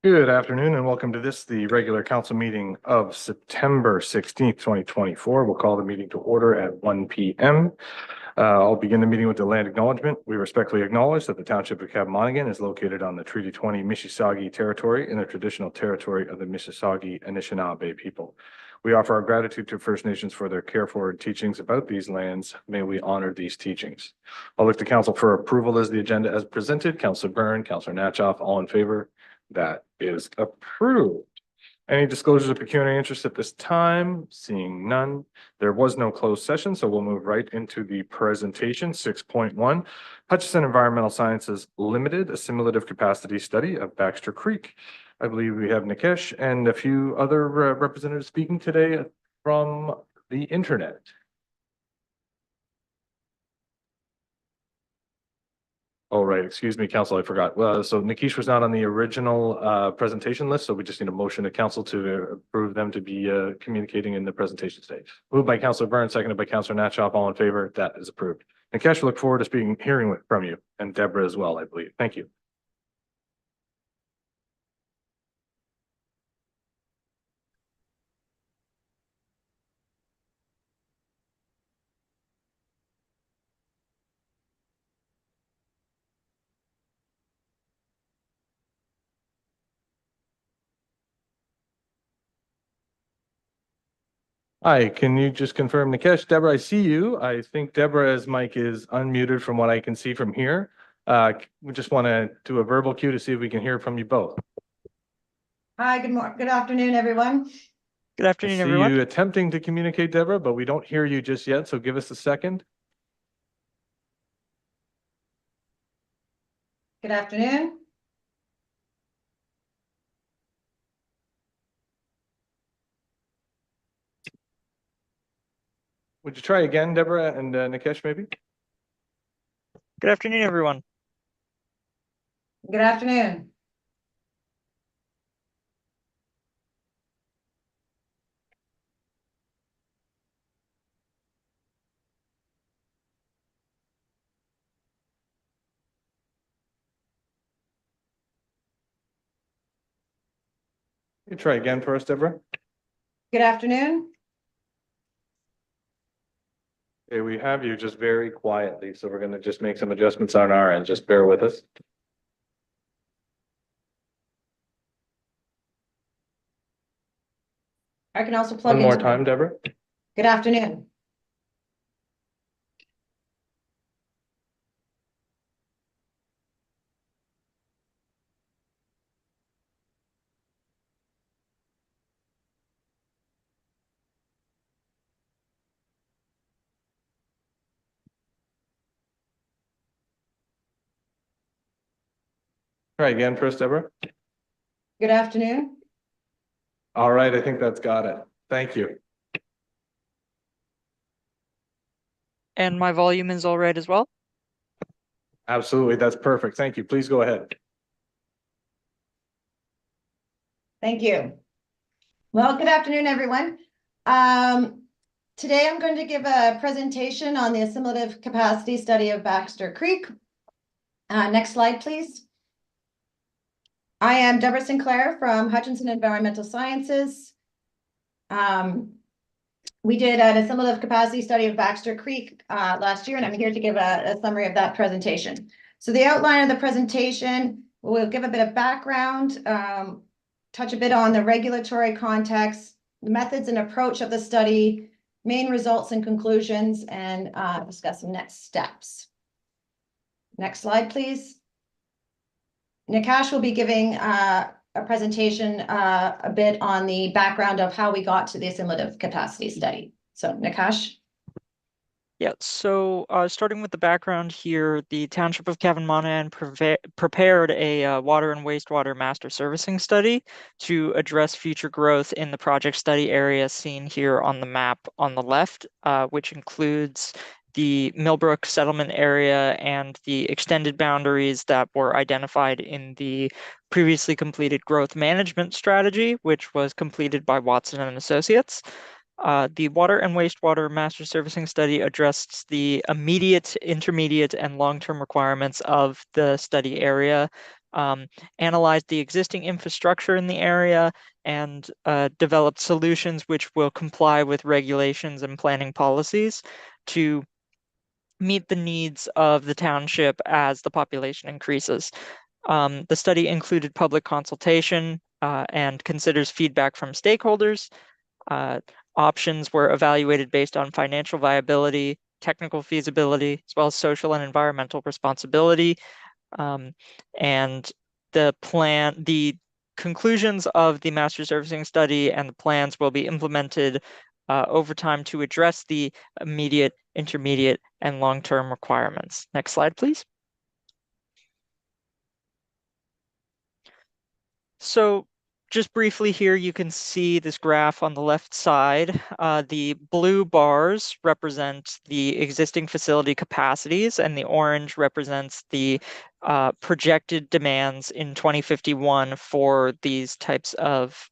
Good afternoon and welcome to the regular council meeting of September 16th, 2024. We'll call the meeting to order at 1 p.m. I'll begin the meeting with the land acknowledgement. We respectfully acknowledge that the Township of Kapamonaghan is located on the Treaty 20 Mississauga territory in the traditional territory of the Mississauga Anishinaabe people. We offer our gratitude to First Nations for their care for and teachings about these lands. May we honor these teachings. I'll look to council for approval as the agenda as presented. Councilor Byrne, Councilor Natchoff, all in favor? That is approved. Any disclosures of pecuniary interest at this time? Seeing none. There was no closed session, so we'll move right into the presentation. 6.1, Hutchison Environmental Sciences Limited, Assimilative Capacity Study of Baxter Creek. I believe we have Nikesh and a few other representatives speaking today from the internet. Oh, right. Excuse me, council, I forgot. So Nikish was not on the original presentation list, so we just need a motion to council to approve them to be communicating in the presentation stage. Moved by Councilor Byrne, seconded by Councilor Natchoff. All in favor? That is approved. Nikesh, we look forward to hearing from you, and Deborah as well, I believe. Thank you. Hi, can you just confirm, Nikesh? Deborah, I see you. I think Deborah's mic is unmuted from what I can see from here. We just want to do a verbal cue to see if we can hear from you both. Hi, good afternoon, everyone. Good afternoon, I see everyone. you attempting to communicate, Deborah, but we don't hear you just yet, so give us a second. Good afternoon. Would you try again, Deborah and Nikesh, maybe? Good afternoon, everyone. Good afternoon. You try again for us, Deborah. Good afternoon. Okay, we have you just very quietly, so we're going to just make some adjustments on our end. Just bear with us. I can also plug One in. more time, Deborah. Good afternoon. Try again for us, Deborah. Good afternoon. All right, I think that's got it. Thank you. And my volume is all right as well? Absolutely, that's perfect. Thank you. Please go ahead. Thank you. Well, good afternoon, everyone. Today I'm going to give a presentation on the assimilative capacity study of Baxter Creek. Next slide, please. I am Deborah Sinclair from Hutchison Environmental Sciences. We did an assimilative capacity study of Baxter Creek last year, and I'm here to give a summary of that presentation. So the outline of the presentation, we'll give a bit of background, touch a bit on the regulatory context, the methods and approach of the study, main results and conclusions, and discuss some next steps. Next slide, please. Nikesh will be giving a presentation a bit on the background of how we got to the assimilative capacity study. So Nikesh. Yeah, so starting with the background here, the Township of Kapamonaghan prepared a water and wastewater master servicing study to address future growth in the project study area seen here on the map on the left, which includes the Millbrook settlement area and the extended boundaries that were identified in the previously completed growth management strategy, which was completed by Watson and Associates. The water and wastewater master servicing study addressed the immediate, intermediate, and long-term requirements of the study area analyzed the existing infrastructure in the area, and developed solutions which will comply with regulations and planning policies to meet the needs of the township as the population increases. The study included public consultation and considers feedback from stakeholders. Options were evaluated based on financial viability, technical feasibility, as well as social and environmental responsibility. And the conclusions of the master servicing study and the plans will be implemented over time to address the immediate, intermediate, and long-term requirements. Next slide, please. So just briefly here, you can see this graph on the left side. The blue bars represent the existing facility capacities, and the orange represents the projected demands in 2051 for these types of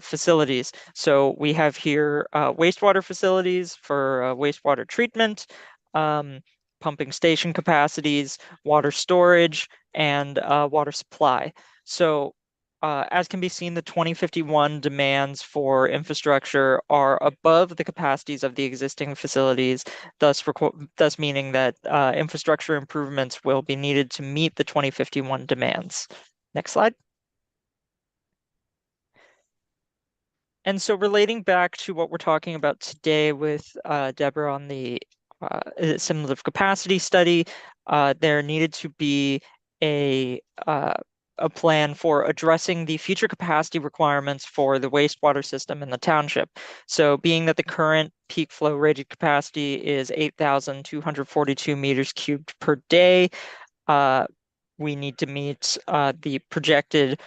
facilities. So we have here wastewater facilities for wastewater treatment, pumping station capacities, water storage, and water supply. So as can be seen, the 2051 demands for infrastructure are above the capacities of the existing facilities, thus meaning that infrastructure improvements will be needed to meet the 2051 demands. Next slide. And so relating back to what we're talking about today with Deborah on the assimilative capacity study, there needed to be a plan for addressing the future capacity requirements for the wastewater system in the township. So being that the current peak flow rated capacity is 8,242 meters cubed per day, we need to meet the projected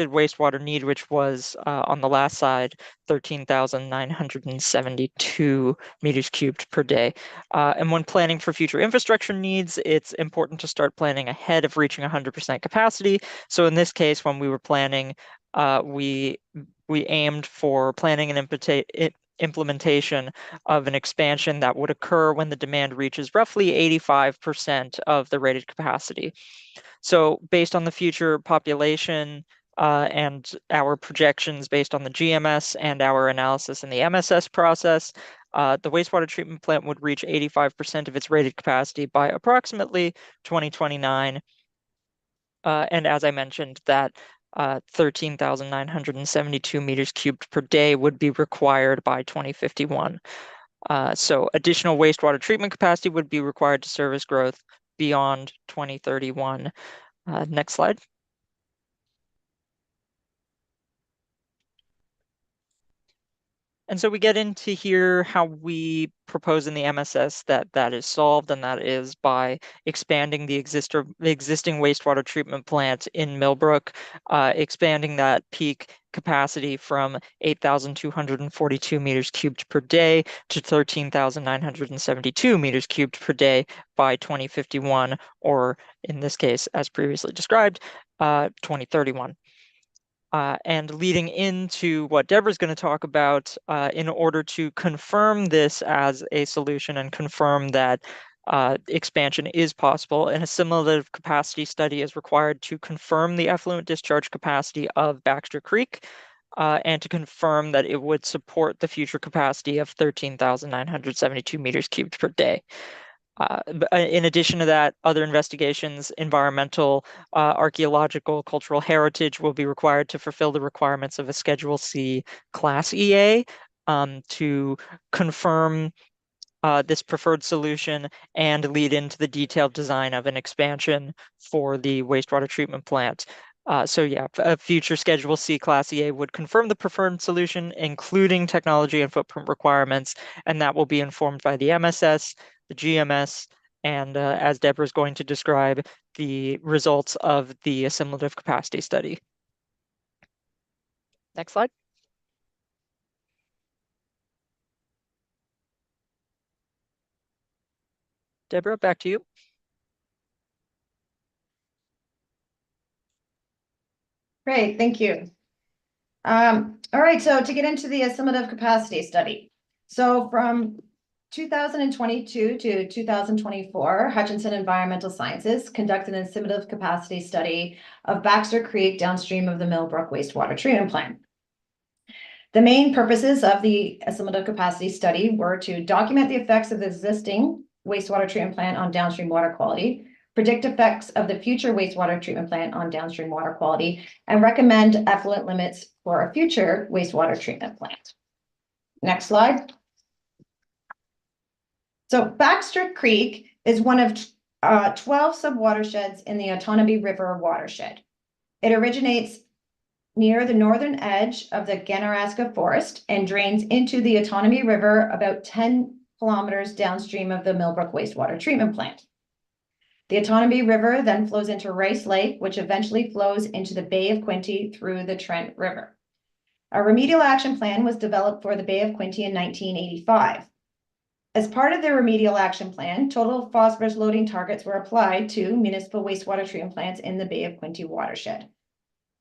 wastewater need, which was on the last slide, 13,972 meters cubed per day. And when planning for future infrastructure needs, it's important to start planning ahead of reaching 100% capacity. So in this case, when we were planning, we aimed for planning and implementation of an expansion that would occur when the demand reaches roughly 85% of the rated capacity. So based on the future population and our projections based on the GMS and our analysis in the MSS process, the wastewater treatment plant would reach 85% of its rated capacity by approximately 2029. And as I mentioned, that 13,972 meters cubed per day would be required by 2051. So additional wastewater treatment capacity would be required to service growth beyond 2031. Next slide. And so we get into here how we propose in the MSS that is solved, and that is by expanding the existing wastewater treatment plant in Millbrook, expanding that peak capacity from 8,242 meters cubed per day to 13,972 meters cubed per day by 2051, or in this case, as previously described, 2031. And leading into what Deborah's going to talk about, in order to confirm this as a solution and confirm that expansion is possible, an assimilative capacity study is required to confirm the effluent discharge capacity of Baxter Creek and to confirm that it would support the future capacity of 13,972 meters cubed per day. In addition to that, other investigations, environmental, archaeological, cultural heritage will be required to fulfill the requirements of a Schedule C Class EA to confirm this preferred solution and lead into the detailed design of an expansion for the wastewater treatment plant. So yeah, a future Schedule C Class EA would confirm the preferred solution, including technology and footprint requirements, and that will be informed by the MSS, the GMS, and as Deborah is going to describe, the results of the assimilative capacity study. Next slide. Deborah, back to you. Great, thank you. All right, so to get into the assimilative capacity study. So from 2022 to 2024, Hutchinson Environmental Sciences conducted an assimilative capacity study of Baxter Creek downstream of the Millbrook wastewater treatment plant. The main purposes of the assimilative capacity study were to document the effects of the existing wastewater treatment plant on downstream water quality, predict effects of the future wastewater treatment plant on downstream water quality, and recommend effluent limits for a future wastewater treatment plant. Next slide. So Baxter Creek is one of 12 subwatersheds in the Otonabee River watershed. It originates near the northern edge of the Ganaraska Forest and drains into the Otonabee River about 10 kilometers downstream of the Millbrook wastewater treatment plant. The Otonabee River then flows into Rice Lake, which eventually flows into the Bay of Quinte through the Trent River. A remedial action plan was developed for the Bay of Quinte in 1985. As part of the remedial action plan, total phosphorus loading targets were applied to municipal wastewater treatment plants in the Bay of Quinte watershed.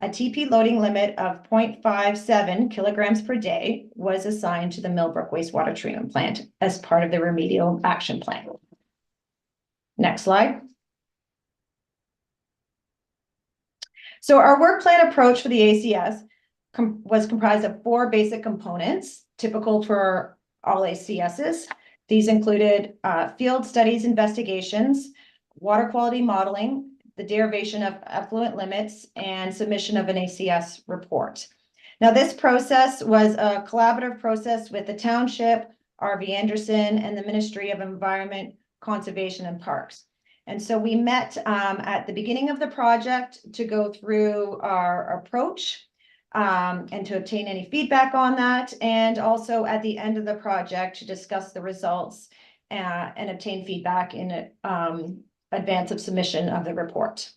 A TP loading limit of 0.57 kilograms per day was assigned to the Millbrook wastewater treatment plant as part of the remedial action plan. Next slide. So our work plan approach for the ACS was comprised of 4 basic components, typical for all ACSs. These included field studies, investigations, water quality modeling, the derivation of effluent limits, and submission of an ACS report. Now, this process was a collaborative process with the township, RV Anderson, and the Ministry of Environment, Conservation, and Parks. And so we met at the beginning of the project to go through our approach and to obtain any feedback on that, and also at the end of the project to discuss the results and obtain feedback in advance of submission of the report.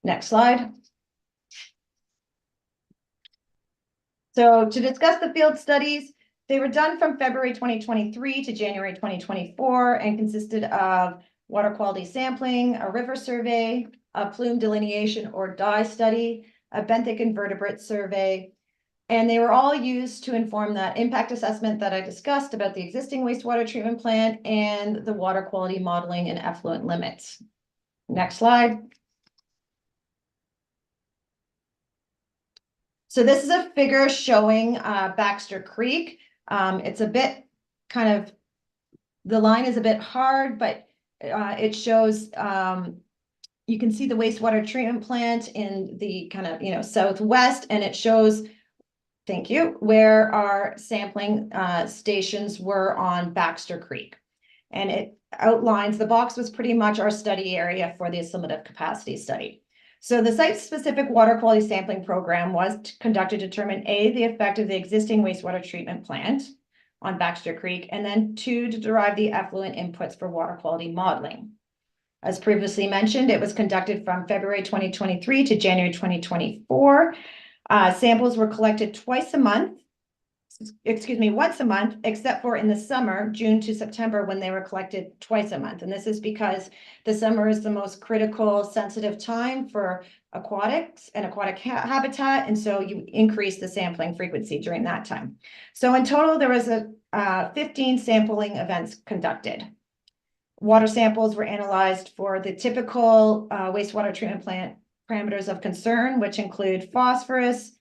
Next slide. So to discuss the field studies, they were done from February 2023 to January 2024 and consisted of water quality sampling, a river survey, a plume delineation or dye study, a benthic invertebrate survey, and they were all used to inform that impact assessment that I discussed about the existing wastewater treatment plant and the water quality modeling and effluent limits. Next slide. So this is a figure showing Baxter Creek. It's a bit kind of, the line is a bit hard, but it shows you can see the wastewater treatment plant in the kind of, southwest, and it shows, thank you, where our sampling stations were on Baxter Creek. And it outlines, the box was pretty much our study area for the assimilative capacity study. So the site-specific water quality sampling program was conducted to determine A, the effect of the existing wastewater treatment plant on Baxter Creek, and then 2, to derive the effluent inputs for water quality modeling. As previously mentioned, it was conducted from February 2023 to January 2024. Samples were collected once a month, except for in the summer, June to September, when they were collected twice a month. And this is because the summer is the most critical, sensitive time for aquatics and aquatic habitat. And so you increase the sampling frequency during that time. So in total, there was 15 sampling events conducted. Water samples were analyzed for the typical wastewater treatment plant parameters of concern, which include phosphorus,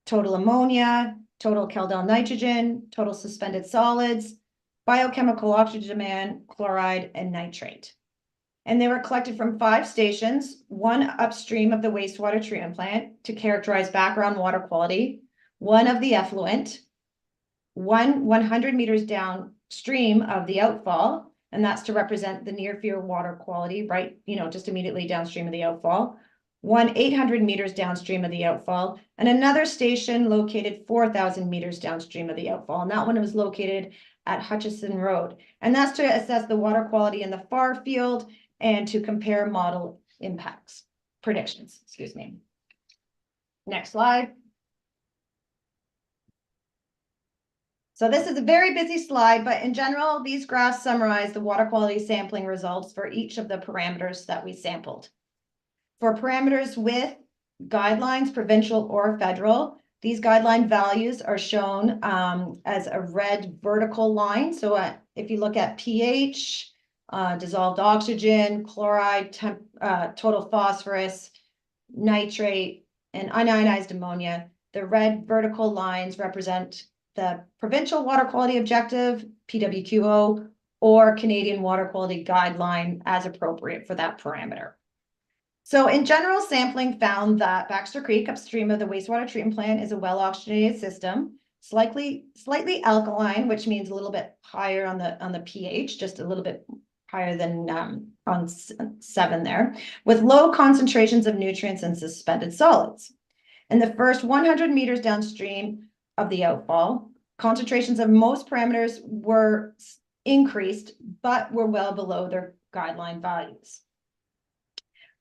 total ammonia, total Caldel nitrogen, total suspended solids, biochemical oxygen demand, chloride, and nitrate. And they were collected from 5 stations, 1 upstream of the wastewater treatment plant to characterize background water quality, 1 of the effluent, 100 meters downstream of the outfall, and that's to represent the near field water quality, right, just immediately downstream of the outfall, 1 800 meters downstream of the outfall, and another station located 4,000 meters downstream of the outfall. And that one was located at Hutchison Road. And that's to assess the water quality in the far field and to compare model predictions. Next slide. So this is a very busy slide, but in general, these graphs summarize the water quality sampling results for each of the parameters that we sampled. For parameters with guidelines, provincial or federal, These guideline values are shown as a red vertical line. So if you look at pH, dissolved oxygen, chloride, total phosphorus, nitrate, and unionized ammonia, the red vertical lines represent the provincial water quality objective, PWQO, or Canadian water quality guideline as appropriate for that parameter. So in general, sampling found that Baxter Creek upstream of the wastewater treatment plant is a well-oxygenated system, slightly alkaline, which means a little bit higher on the pH, just a little bit higher than on 7 there, with low concentrations of nutrients and suspended solids. In the first 100 meters downstream of the outfall, concentrations of most parameters were increased, but were well below their guideline values.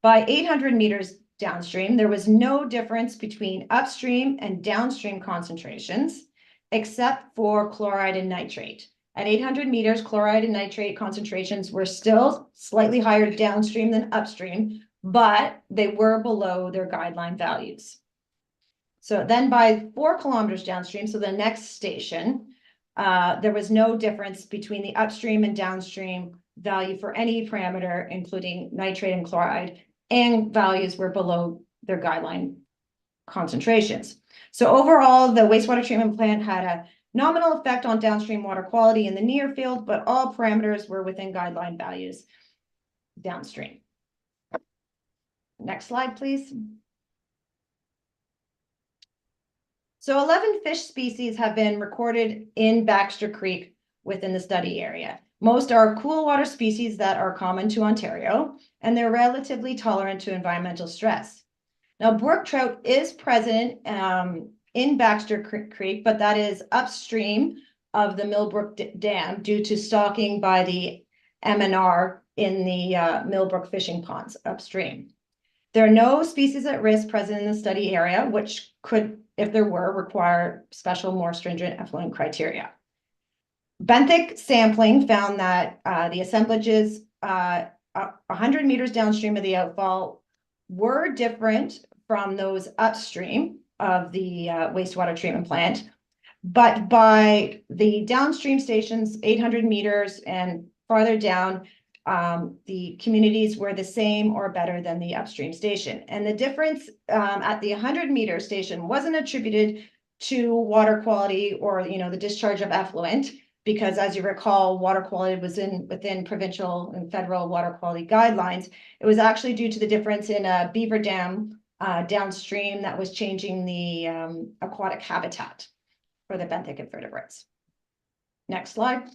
By 800 meters downstream, there was no difference between upstream and downstream concentrations, except for chloride and nitrate. At 800 meters, chloride and nitrate concentrations were still slightly higher downstream than upstream, but they were below their guideline values. So then by 4 kilometers downstream, so the next station, there was no difference between the upstream and downstream value for any parameter, including nitrate and chloride, and values were below their guideline concentrations. So overall, the wastewater treatment plant had a nominal effect on downstream water quality in the near field, but all parameters were within guideline values downstream. Next slide, please. So 11 fish species have been recorded in Baxter Creek within the study area. Most are cool water species that are common to Ontario, and they're relatively tolerant to environmental stress. Now, brook trout is present in Baxter Creek, but that is upstream of the Millbrook Dam due to stocking by the MNR in the Millbrook fishing ponds upstream. There are no species at risk present in the study area, which could, if there were, require special, more stringent effluent criteria. Benthic sampling found that the assemblages 100 meters downstream of the outfall were different from those upstream of the wastewater treatment plant, but by the downstream stations, 800 meters and farther down, the communities were the same or better than the upstream station. And the difference at the 100-meter station wasn't attributed to water quality or, the discharge of effluent, because as you recall, water quality was within provincial and federal water quality guidelines. It was actually due to the difference in a beaver dam downstream that was changing the aquatic habitat for the benthic invertebrates. Next slide.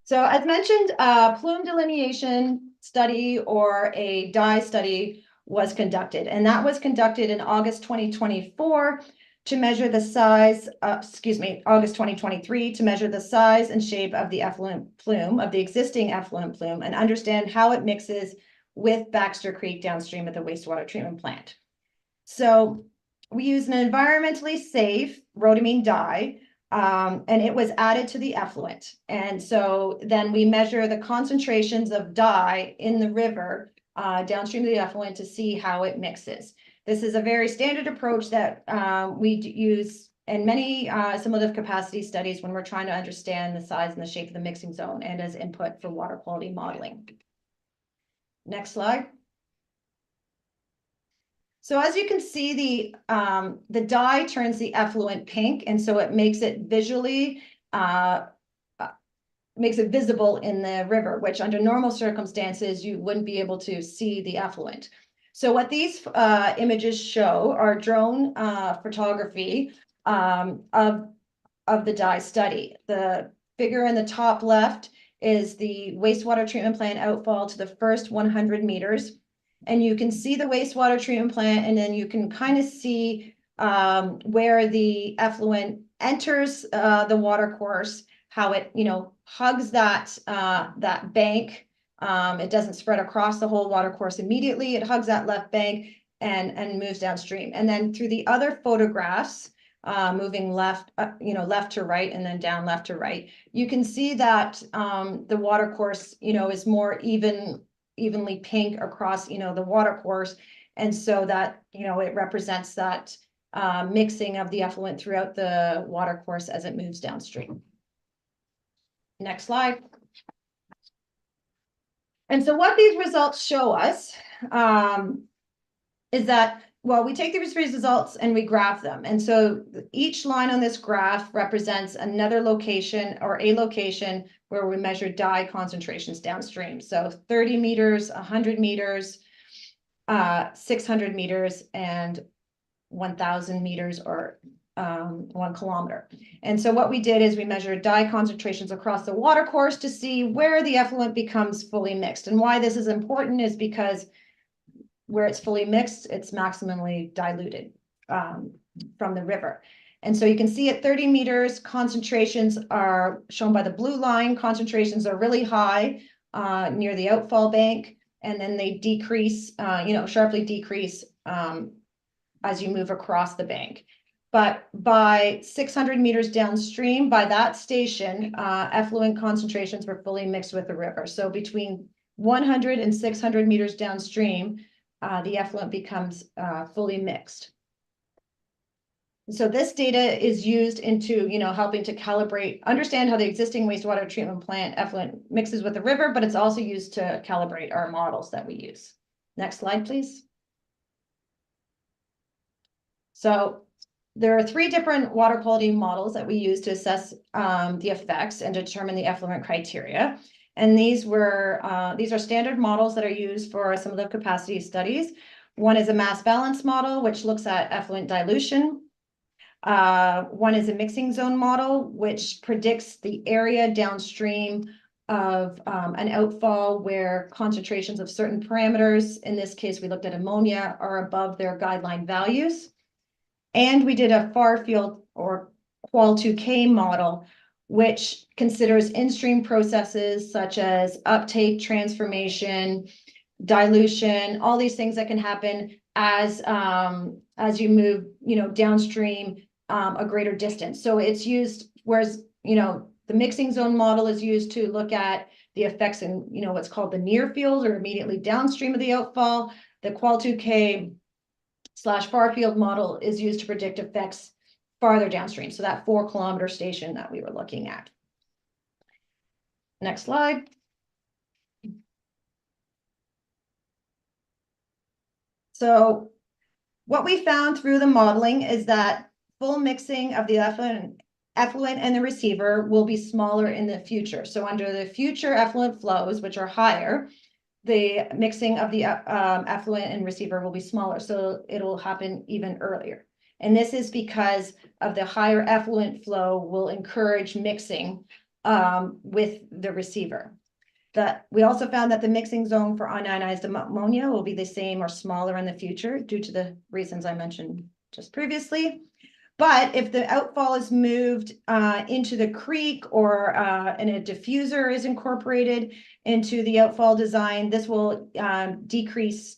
So as mentioned, a plume delineation study or a dye study was conducted, and that was conducted in August 2024 to measure the size, August 2023 to measure the size and shape of the effluent plume, of the existing effluent plume, and understand how it mixes with Baxter Creek downstream of the wastewater treatment plant. So we used an environmentally safe rhodamine dye, and it was added to the effluent. And so then we measure the concentrations of dye in the river downstream of the effluent to see how it mixes. This is a very standard approach that we use in many similar capacity studies when we're trying to understand the size and the shape of the mixing zone and as input for water quality modeling. Next slide. So as you can see, the dye turns the effluent pink, and so it makes it visually, makes it visible in the river, which under normal circumstances, you wouldn't be able to see the effluent. So what these images show are drone photography of the dye study. The figure in the top left is the wastewater treatment plant outfall to the first 100 meters. And you can see the wastewater treatment plant, and then you can kind of see where the effluent enters the water course, how it, hugs that bank. It doesn't spread across the whole water course immediately. It hugs that left bank and moves downstream. And then through the other photographs, moving left, left to right, and then down left to right, you can see that the water course, is more evenly pink across, the water course. And so that, you know, it represents that mixing of the effluent throughout the water course as it moves downstream. Next slide. And so what these results show us is that, well, we take these results and we graph them. And so each line on this graph represents another location or a location where we measure dye concentrations downstream. So 30 meters, 100 meters, 600 meters, and 1,000 meters or 1 kilometer. And so what we did is we measured dye concentrations across the water course to see where the effluent becomes fully mixed. And why this is important is because where it's fully mixed, it's maximally diluted from the river. And so you can see at 30 meters, concentrations are shown by the blue line. Concentrations are really high near the outfall bank, and then they decrease, sharply decrease as you move across the bank. But by 600 meters downstream, by that station, effluent concentrations were fully mixed with the river. So between 100 and 600 meters downstream, the effluent becomes fully mixed. So this data is used into, helping to understand how the existing wastewater treatment plant effluent mixes with the river, but it's also used to calibrate our models that we use. Next slide, please. So there are 3 different water quality models that we use to assess the effects and determine the effluent criteria. And these are standard models that are used for some of the capacity studies. One is a mass balance model, which looks at effluent dilution. One is a mixing zone model, which predicts the area downstream of an outfall where concentrations of certain parameters, in this case, we looked at ammonia, are above their guideline values. And we did a far field or Qual2K model, which considers in-stream processes such as uptake, transformation, dilution, all these things that can happen as you move, downstream a greater distance. So it's used, whereas, the mixing zone model is used to look at the effects in, what's called the near field or immediately downstream of the outfall. The Qual2K/far field model is used to predict effects farther downstream. So that 4-kilometer station that we were looking at. Next slide. So what we found through the modeling is that full mixing of the effluent and the receiver will be smaller in the future. So under the future effluent flows, which are higher, the mixing of the effluent and receiver will be smaller. So it'll happen even earlier. And this is because of the higher effluent flow will encourage mixing with the receiver. We also found that the mixing zone for unionized ammonia will be the same or smaller in the future due to the reasons I mentioned just previously. But if the outfall is moved into the creek or and a diffuser is incorporated into the outfall design, this will decrease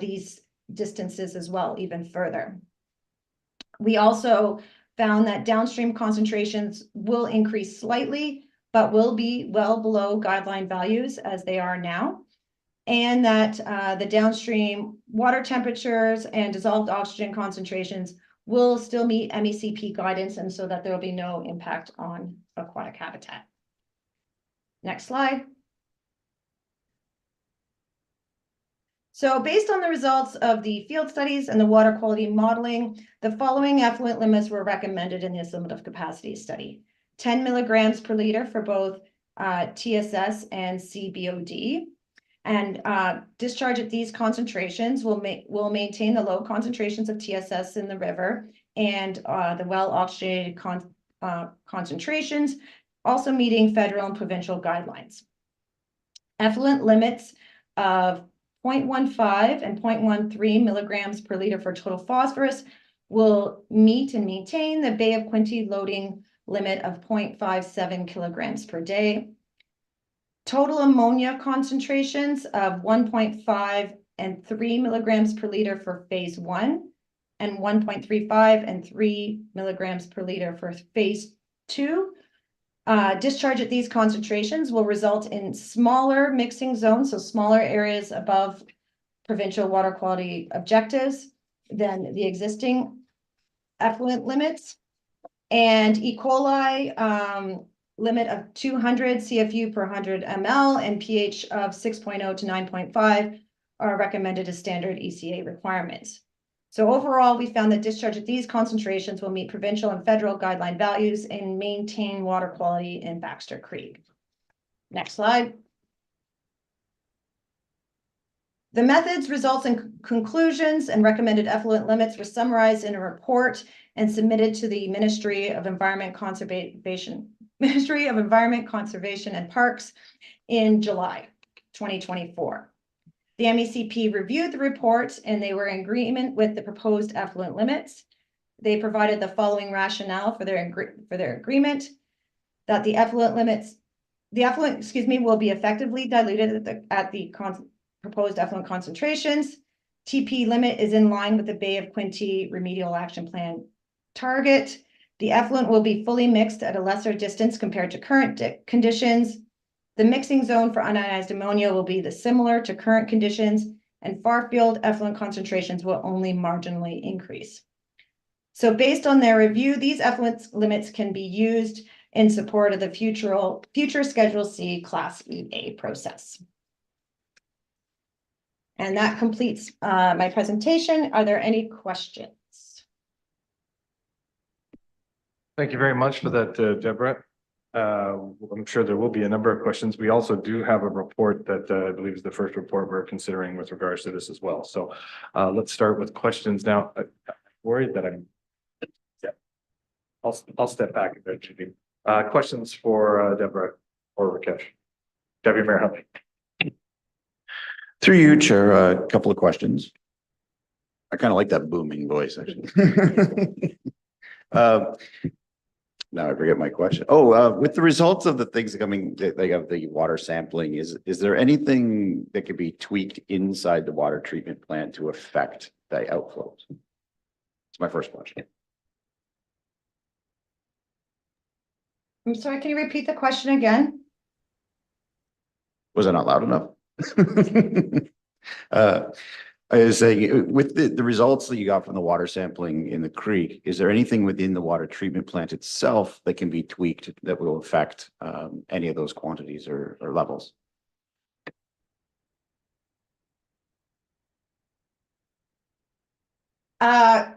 these distances as well even further. We also found that downstream concentrations will increase slightly, but will be well below guideline values as they are now. And that the downstream water temperatures and dissolved oxygen concentrations will still meet MECP guidance, and so that there will be no impact on aquatic habitat. Next slide. So based on the results of the field studies and the water quality modeling, the following effluent limits were recommended in this limit of capacity study. 10 milligrams per liter for both TSS and CBOD. And discharge at these concentrations will maintain the low concentrations of TSS in the river and the well-oxygenated concentrations, also meeting federal and provincial guidelines. Effluent limits of 0.15 and 0.13 milligrams per liter for total phosphorus will meet and maintain the Bay of Quinte loading limit of 0.57 kilograms per day. Total ammonia concentrations of 1.5 and 3 milligrams per liter for phase 1 and 1.35 and 3 milligrams per liter for phase 2. Discharge at these concentrations will result in smaller mixing zones, so smaller areas above provincial water quality objectives than the existing effluent limits. And E. coli, limit of 200 CFU per 100 ml and pH of 6.0 to 9.5 are recommended as standard ECA requirements. So overall, we found that discharge at these concentrations will meet provincial and federal guideline values and maintain water quality in Baxter Creek. Next slide. The methods, results, and conclusions and recommended effluent limits were summarized in a report and submitted to the Ministry of Environment Conservation and Parks in July 2024. The MECP reviewed the report and they were in agreement with the proposed effluent limits. They provided the following rationale for their agreement: that the effluent, will be effectively diluted at the proposed effluent concentrations. TP limit is in line with the Bay of Quinte Remedial Action Plan target. The effluent will be fully mixed at a lesser distance compared to current conditions. The mixing zone for unionized ammonia will be similar to current conditions, and far-field effluent concentrations will only marginally increase. So based on their review, these effluent limits can be used in support of the future Schedule C Class EA process. And that completes my presentation. Are there any questions? Thank you very much for that, Deborah. I'm sure there will be a number of questions. We also do have a report that I believe is the first report we're considering with regards to this as well. So let's start with questions now. I'm worried that I'll step back eventually. Questions for Deborah or Rakesh? Deputy Mayor Huntley. Through you, Chair, a couple of questions. I kind of like that booming voice, actually. Now I forget my question. Oh, with the results of the things coming, they have the water sampling. Is there anything that could be tweaked inside the water treatment plant to affect the outflows? That's my first question. I'm sorry, can you repeat the question again? Was I not loud enough? I was saying, with the results that you got from the water sampling in the creek, is there anything within the water treatment plant itself that can be tweaked that will affect any of those quantities or levels? Yeah,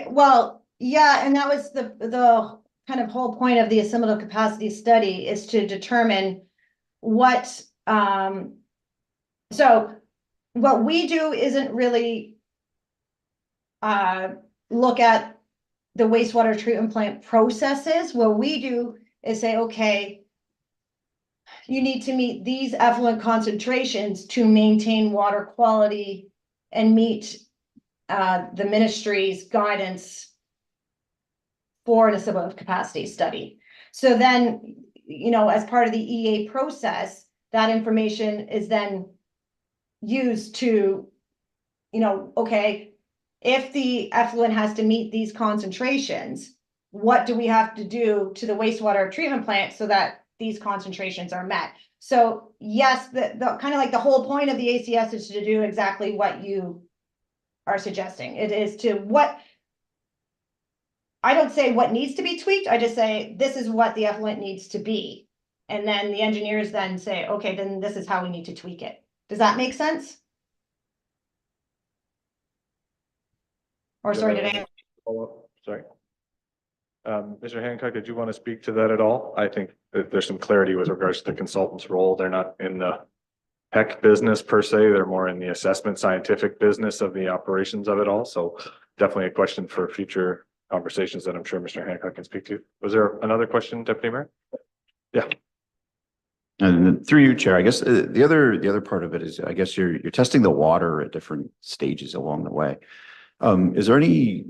well, yeah, and that was the kind of whole point of the assimilative capacity study, is to determine what so what we do isn't really look at the wastewater treatment plant processes. What we do is say, okay, you need to meet these effluent concentrations to maintain water quality and meet the ministry's guidance for an assimilative capacity study. So then, as part of the EA process, that information is then used to, okay, if the effluent has to meet these concentrations, what do we have to do to the wastewater treatment plant so that these concentrations are met? So yes, the kind of like the whole point of the ACS is to do exactly what you are suggesting. It is to I don't say what needs to be tweaked. I just say, this is what the effluent needs to be. And then the engineers then say, okay, then this is how we need to tweak it. Does that make sense? Or sorry, did I? Sorry. Mr. Hancock, did you want to speak to that at all? I think that there's some clarity with regards to the consultant's role. They're not in the PEC business per se. They're more in the assessment scientific business of the operations of it all. So definitely a question for future conversations that I'm sure Mr. Hancock can speak to. Was there another question, Deputy Mayor? Yeah. And through you, Chair, I guess the other part of it is, I guess you're testing the water at different stages along the way. Is there any,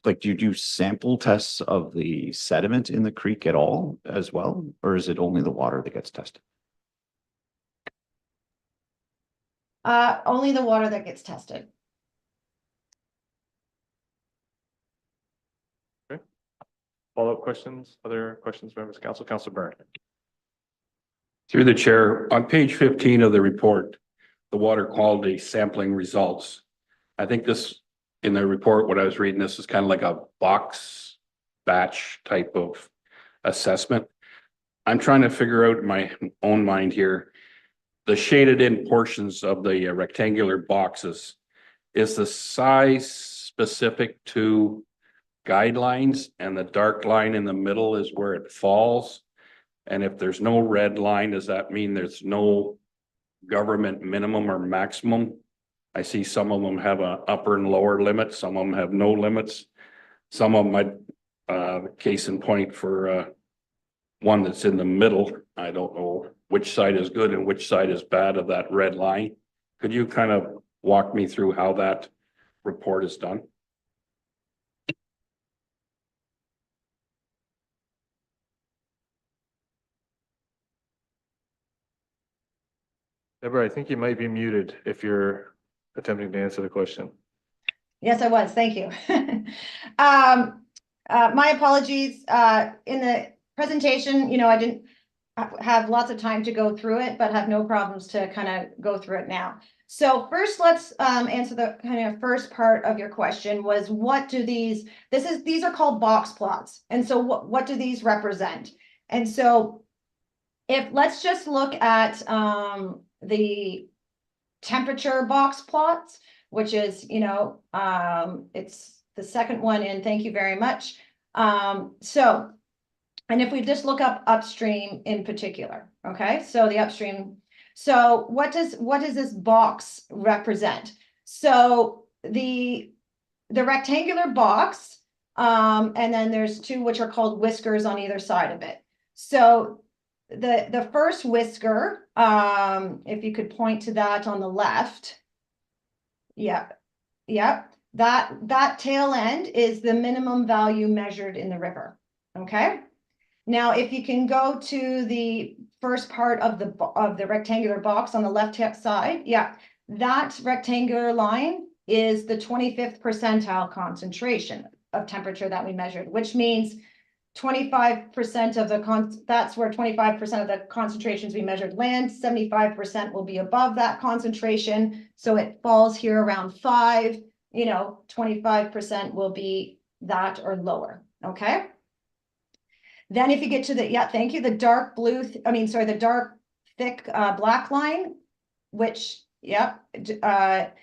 do you do sample tests of the sediment in the creek at all as well? Or is it only the water that gets tested? Only the water that gets tested. Okay. Follow-up questions? Other questions, members of council? Councilor Byrne. Through the chair, on page 15 of the report, the water quality sampling results. I think this, in the report, what I was reading, this is kind of like a box batch type of assessment. I'm trying to figure out in my own mind here, the shaded in portions of the rectangular boxes. Is the size specific to guidelines, and the dark line in the middle is where it falls? And if there's no red line, does that mean there's no government minimum or maximum? I see some of them have a upper and lower limit, some of them have no limits. Some of them, case in point for one that's in the middle, I don't know which side is good and which side is bad of that red line. Could you kind of walk me through how that report is done? Deborah, I think you might be muted if you're attempting to answer the question. Yes, I was. Thank you. My apologies. In the presentation, I didn't have lots of time to go through it, but have no problems to kind of go through it now. So first, let's answer the kind of first part of your question was, what do these are called box plots. And so what do these represent? And so let's just look at the temperature box plots, which is, it's the second one in, thank you very much. And if we just look up upstream in particular, okay, so the upstream, so what does this box represent? So the rectangular box, and then there's two which are called whiskers on either side of it. So the first whisker, if you could point to that on the left, yeah, that tail end is the minimum value measured in the river, okay? Now, if you can go to the first part of the rectangular box on the left-hand side, yeah, that rectangular line is the 25th percentile concentration of temperature that we measured, which means 25% of that's where 25% of the concentrations we measured land, 75% will be above that concentration. So it falls here around 5, 25% will be that or lower, okay? Then if you get to thank you, the dark blue, the dark thick black line, which, that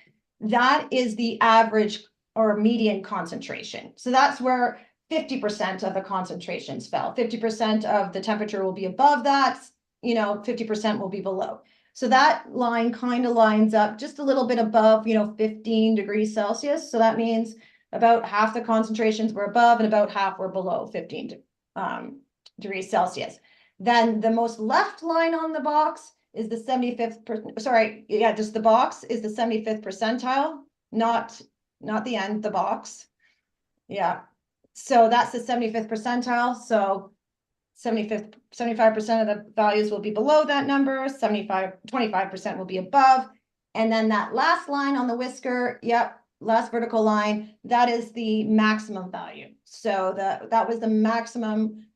is the average or median concentration. So that's where 50% of the concentrations fell. 50% of the temperature will be above that, 50% will be below. So that line kind of lines up just a little bit above, 15 degrees Celsius. So that means about half the concentrations were above and about half were below 15 degrees Celsius. Then the most left line on the box is the 75th, just the box is the 75th percentile, not the end, the box. Yeah. So that's the 75th percentile. So 75% of the values will be below that number, 25% will be above. And then that last line on the whisker, last vertical line, that is the maximum value. So that was the maximum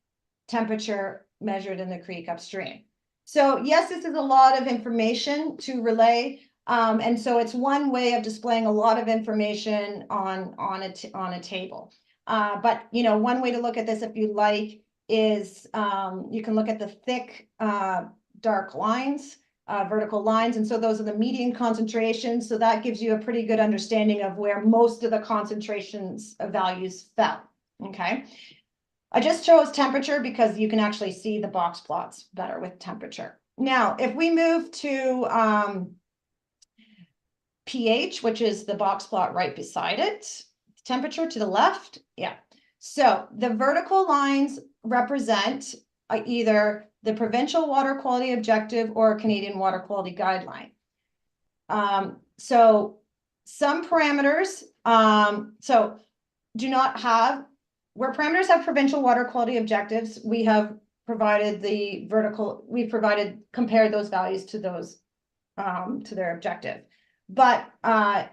temperature measured in the creek upstream. So yes, this is a lot of information to relay. And so it's one way of displaying a lot of information on a table. But one way to look at this, if you like, is you can look at the thick dark lines, vertical lines, and so those are the median concentrations. So that gives you a pretty good understanding of where most of the concentrations of values fell. Okay, I just chose temperature because you can actually see the box plots better with temperature. Now, if we move to pH, which is the box plot right beside it, temperature to the left, so the vertical lines represent either the provincial water quality objective or Canadian water quality guideline. So some parameters, do not have, where parameters have provincial water quality objectives, we have provided the vertical, compared those values to those, to their objective. But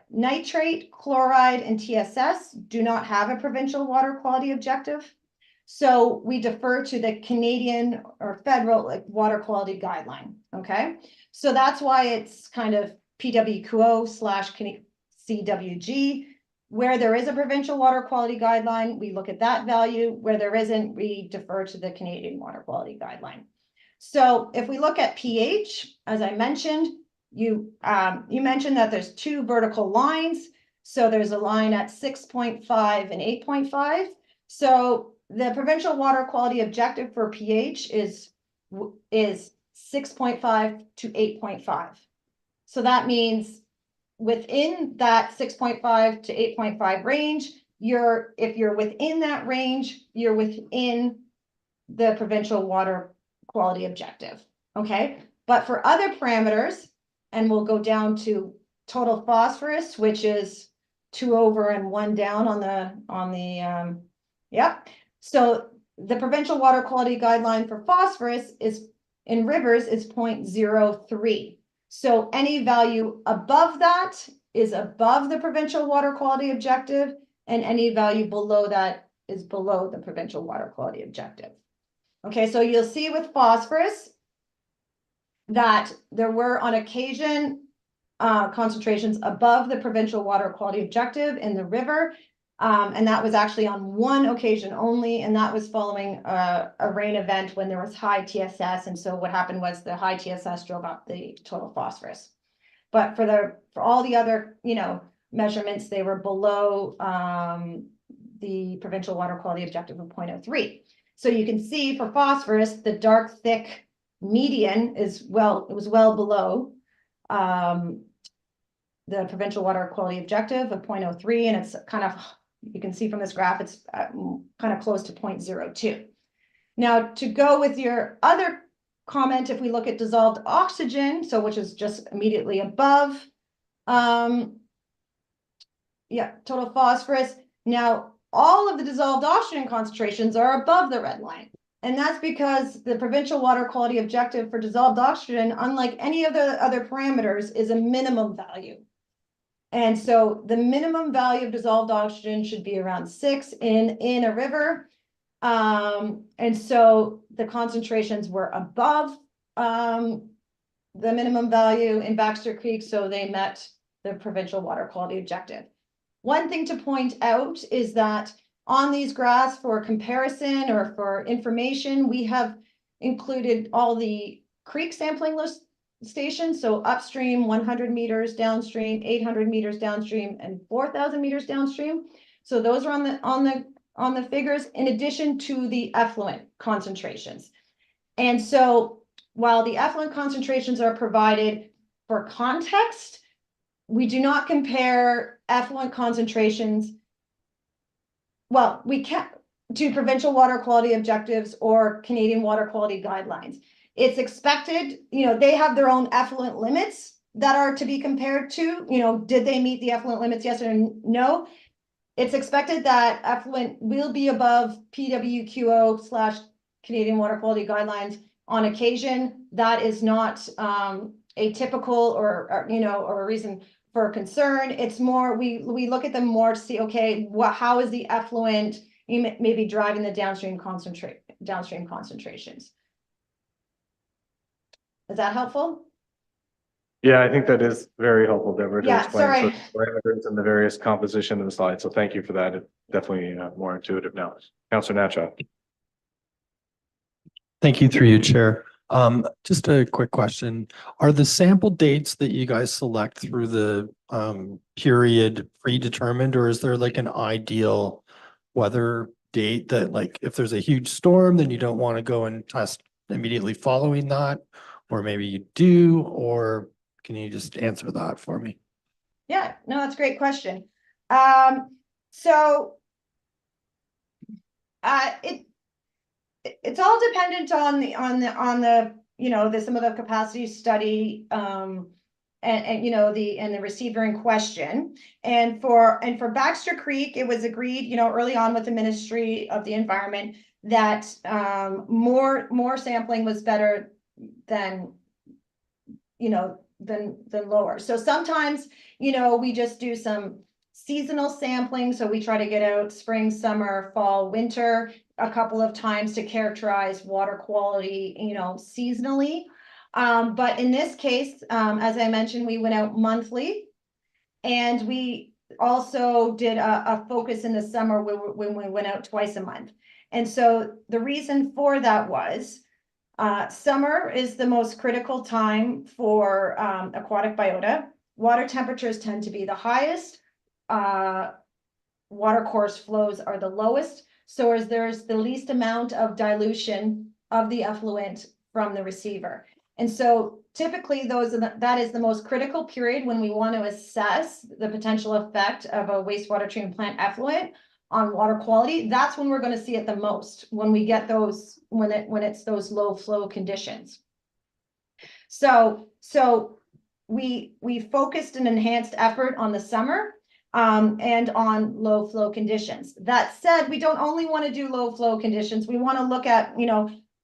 nitrate, chloride, and TSS do not have a provincial water quality objective. So we defer to the Canadian or federal water quality guideline, okay? So that's why it's kind of PWQO/CWG. Where there is a provincial water quality guideline, we look at that value. Where there isn't, we defer to the Canadian Water Quality Guideline. So if we look at pH, as I mentioned, you mentioned that there's two vertical lines. So there's a line at 6.5 and 8.5. So the provincial water quality objective for pH is 6.5 to 8.5. So that means within that 6.5 to 8.5 range, if you're within that range, you're within the provincial water quality objective. Okay, but for other parameters, and we'll go down to total phosphorus, which is 2 over and 1 down on the yep. So the provincial water quality guideline for phosphorus is in rivers is 0.03. So any value above that is above the provincial water quality objective, and any value below that is below the provincial water quality objective. Okay, so you'll see with phosphorus that there were on occasion concentrations above the provincial water quality objective in the river. And that was actually on one occasion only, and that was following a rain event when there was high TSS. And so what happened was the high TSS drove up the total phosphorus. But for all the other, measurements, they were below the provincial water quality objective of 0.03. So you can see for phosphorus, the dark, thick median it was well below the provincial water quality objective of 0.03, and it's kind of, you can see from this graph, it's kind of close to 0.02. Now, to go with your other comment, if we look at dissolved oxygen, so which is just immediately above, total phosphorus. Now, all of the dissolved oxygen concentrations are above the red line. And that's because the provincial water quality objective for dissolved oxygen, unlike any of the other parameters, is a minimum value. And so the minimum value of dissolved oxygen should be around 6 in a river. And so the concentrations were above the minimum value in Baxter Creek, so they met the provincial water quality objective. One thing to point out is that on these graphs for comparison or for information, we have included all the creek sampling list stations. So upstream, 100 meters downstream, 800 meters downstream, and 4,000 meters downstream. So those are on the figures, in addition to the effluent concentrations. And so while the effluent concentrations are provided for context, we do not compare effluent concentrations. Well, we can't to provincial water quality objectives or Canadian water quality guidelines. It's expected, they have their own effluent limits that are to be compared to, did they meet the effluent limits? Yes or no. It's expected that effluent will be above PWQO/Canadian water quality guidelines on occasion. That is not atypical or a reason for concern. It's more, we look at them more to see, okay, how is the effluent maybe driving the downstream concentrations. Is that helpful? Yeah, I think that is very helpful, Deborah, to Yeah, explain sorry. the parameters and the various composition of the slide. So thank you for that. It's definitely more intuitive now. Councillor Natchak. Thank you, through you, Chair. Just a quick question. Are the sample dates that you guys select through the period predetermined, or is there like an ideal weather date that, like, if there's a huge storm, then you don't want to go and test immediately following that, or maybe you do, or can you just answer that for me? Yeah, no, that's a great question. So it's all dependent on the some of the capacity study and the receiver in question. And for Baxter Creek, it was agreed, early on with the Ministry of the Environment that more sampling was better than lower. So sometimes, we just do some seasonal sampling. So we try to get out spring, summer, fall, winter a couple of times to characterize water quality, seasonally. But in this case, as I mentioned, we went out monthly. And we also did a focus in the summer when we went out twice a month. And so the reason for that was summer is the most critical time for aquatic biota. Water temperatures tend to be the highest. Water course flows are the lowest. So as there's the least amount of dilution of the effluent from the receiver. And so typically that is the most critical period when we want to assess the potential effect of a wastewater treatment plant effluent on water quality. That's when we're going to see it the most, when we get those, when it's those low flow conditions. So we focused an enhanced effort on the summer and on low flow conditions. That said, we don't only want to do low flow conditions. We want to look at,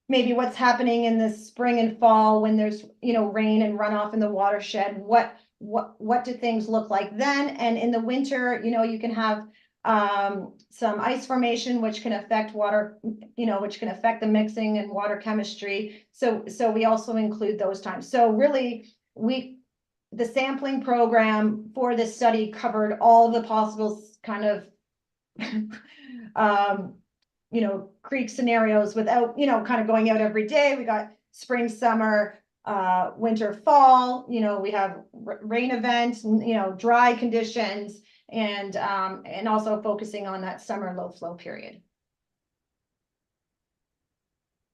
maybe what's happening in the spring and fall when there's, rain and runoff in the watershed. What do things look like then? And in the winter, you can have some ice formation, which can affect water, which can affect the mixing and water chemistry. So we also include those times. So really, the sampling program for this study covered all the possible kind of creek scenarios without, kind of going out every day. We got spring, summer, winter, fall, we have rain events, dry conditions, and also focusing on that summer low flow period.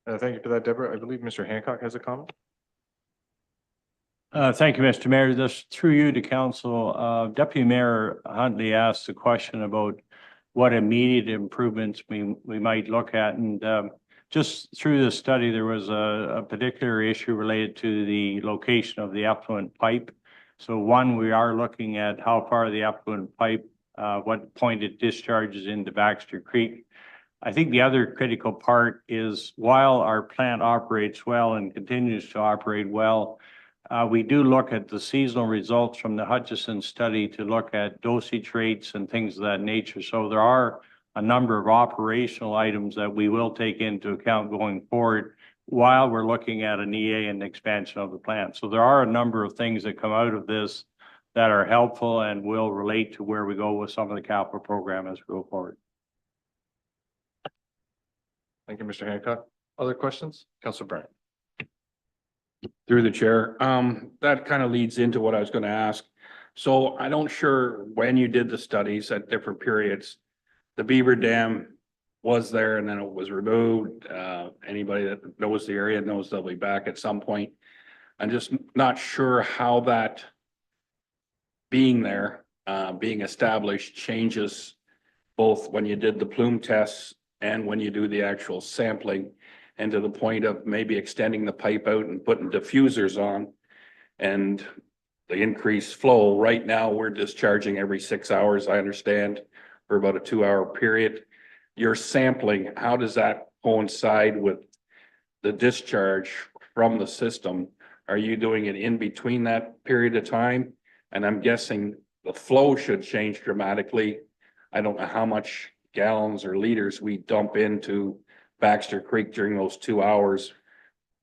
Thank you for that, Deborah. I believe Mr. Hancock has a comment. Thank you, Mr. Mayor. This through you to council. Deputy Mayor Huntley asked a question about what immediate improvements we might look at. And just through the study, there was a particular issue related to the location of the effluent pipe. So one, we are looking at how far the effluent pipe, what point it discharges into Baxter Creek. I think the other critical part is while our plant operates well and continues to operate well, we do look at the seasonal results from the Hutchison study to look at dosage rates and things of that nature. So there are a number of operational items that we will take into account going forward while we're looking at an EA and expansion of the plant. So there are a number of things that come out of this that are helpful and will relate to where we go with some of the capital program as we go forward. Thank you, Mr. Hancock. Other questions? Councilor Byrne. Through the chair, that kind of leads into what I was going to ask. So I don't sure when you did the studies at different periods, the Beaver Dam was there and then it was removed. Anybody that knows the area knows they'll be back at some point. I'm just not sure how that being there, being established changes both when you did the plume tests and when you do the actual sampling. And to the point of maybe extending the pipe out and putting diffusers on and the increased flow. Right now, we're discharging every 6 hours, I understand, for about a 2-hour period. Your sampling, how does that coincide with the discharge from the system? Are you doing it in between that period of time? And I'm guessing the flow should change dramatically. I don't know how much gallons or liters we dump into Baxter Creek during those 2 hours.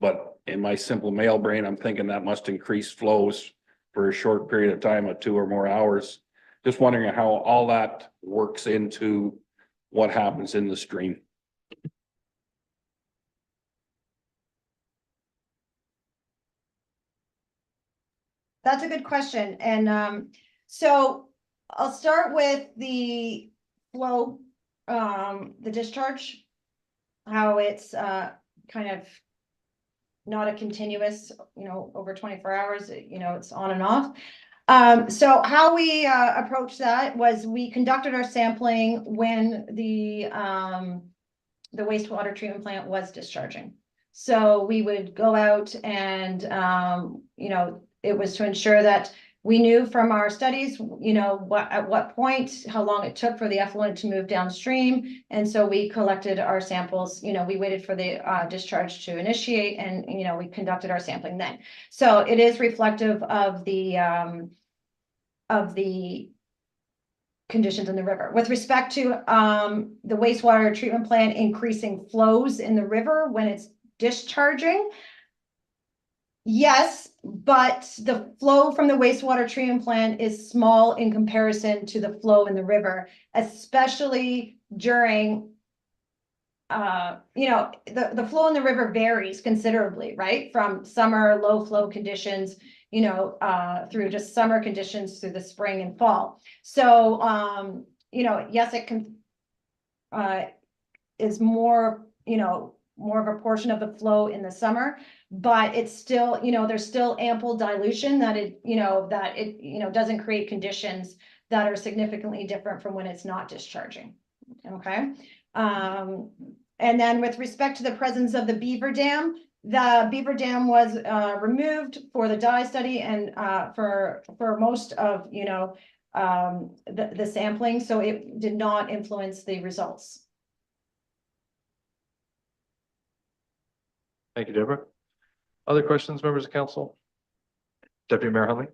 But in my simple male brain, I'm thinking that must increase flows for a short period of time of 2 or more hours. Just wondering how all that works into what happens in the stream. That's a good question. And so I'll start with the flow, the discharge, how it's kind of not a continuous, over 24 hours, it's on and off. So how we approached that was we conducted our sampling when the wastewater treatment plant was discharging. So we would go out and, it was to ensure that we knew from our studies, at what point, how long it took for the effluent to move downstream. And so we collected our samples, we waited for the discharge to initiate and, we conducted our sampling then. So it is reflective of the conditions in the river. With respect to the wastewater treatment plant increasing flows in the river when it's discharging, Yes, but the flow from the wastewater treatment plant is small in comparison to the flow in the river, especially during the flow in the river varies considerably, right? From summer low flow conditions, through just summer conditions through the spring and fall. So, yes, it can is more, more of a portion of the flow in the summer, but it's still, there's still ample dilution that it doesn't create conditions that are significantly different from when it's not discharging. Okay. And then with respect to the presence of the beaver dam was removed for the dye study and for most of the sampling, so it did not influence the results. Thank you, Deborah. Other questions, members of council? Deputy Mayor Huntley?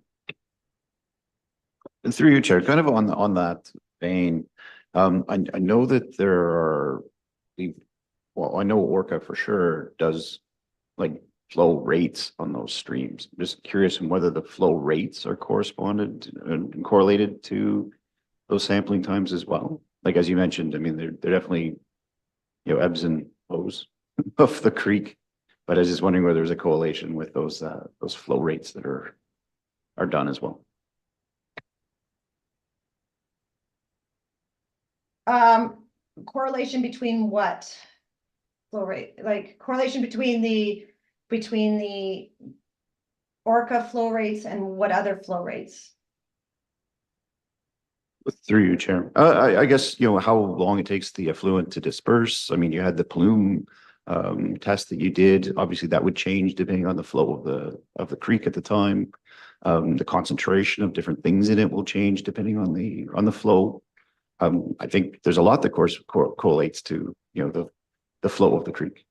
And through you, Chair, kind of on that vein, I know that there are, I know Orca for sure does like flow rates on those streams. I'm just curious on whether the flow rates are corresponded and correlated to those sampling times as well. Like, as you mentioned, I mean, they're definitely, ebbs and flows of the creek. But I was just wondering whether there's a correlation with those flow rates that are done as well. Correlation between what? Flow rate, like correlation between the Orca flow rates and what other flow rates? Through you, Chair. I guess, how long it takes the effluent to disperse. I mean, you had the plume test that you did. Obviously, that would change depending on the flow of the creek at the time. The concentration of different things in it will change depending on the flow. I think there's a lot that correlates to the flow of the creek.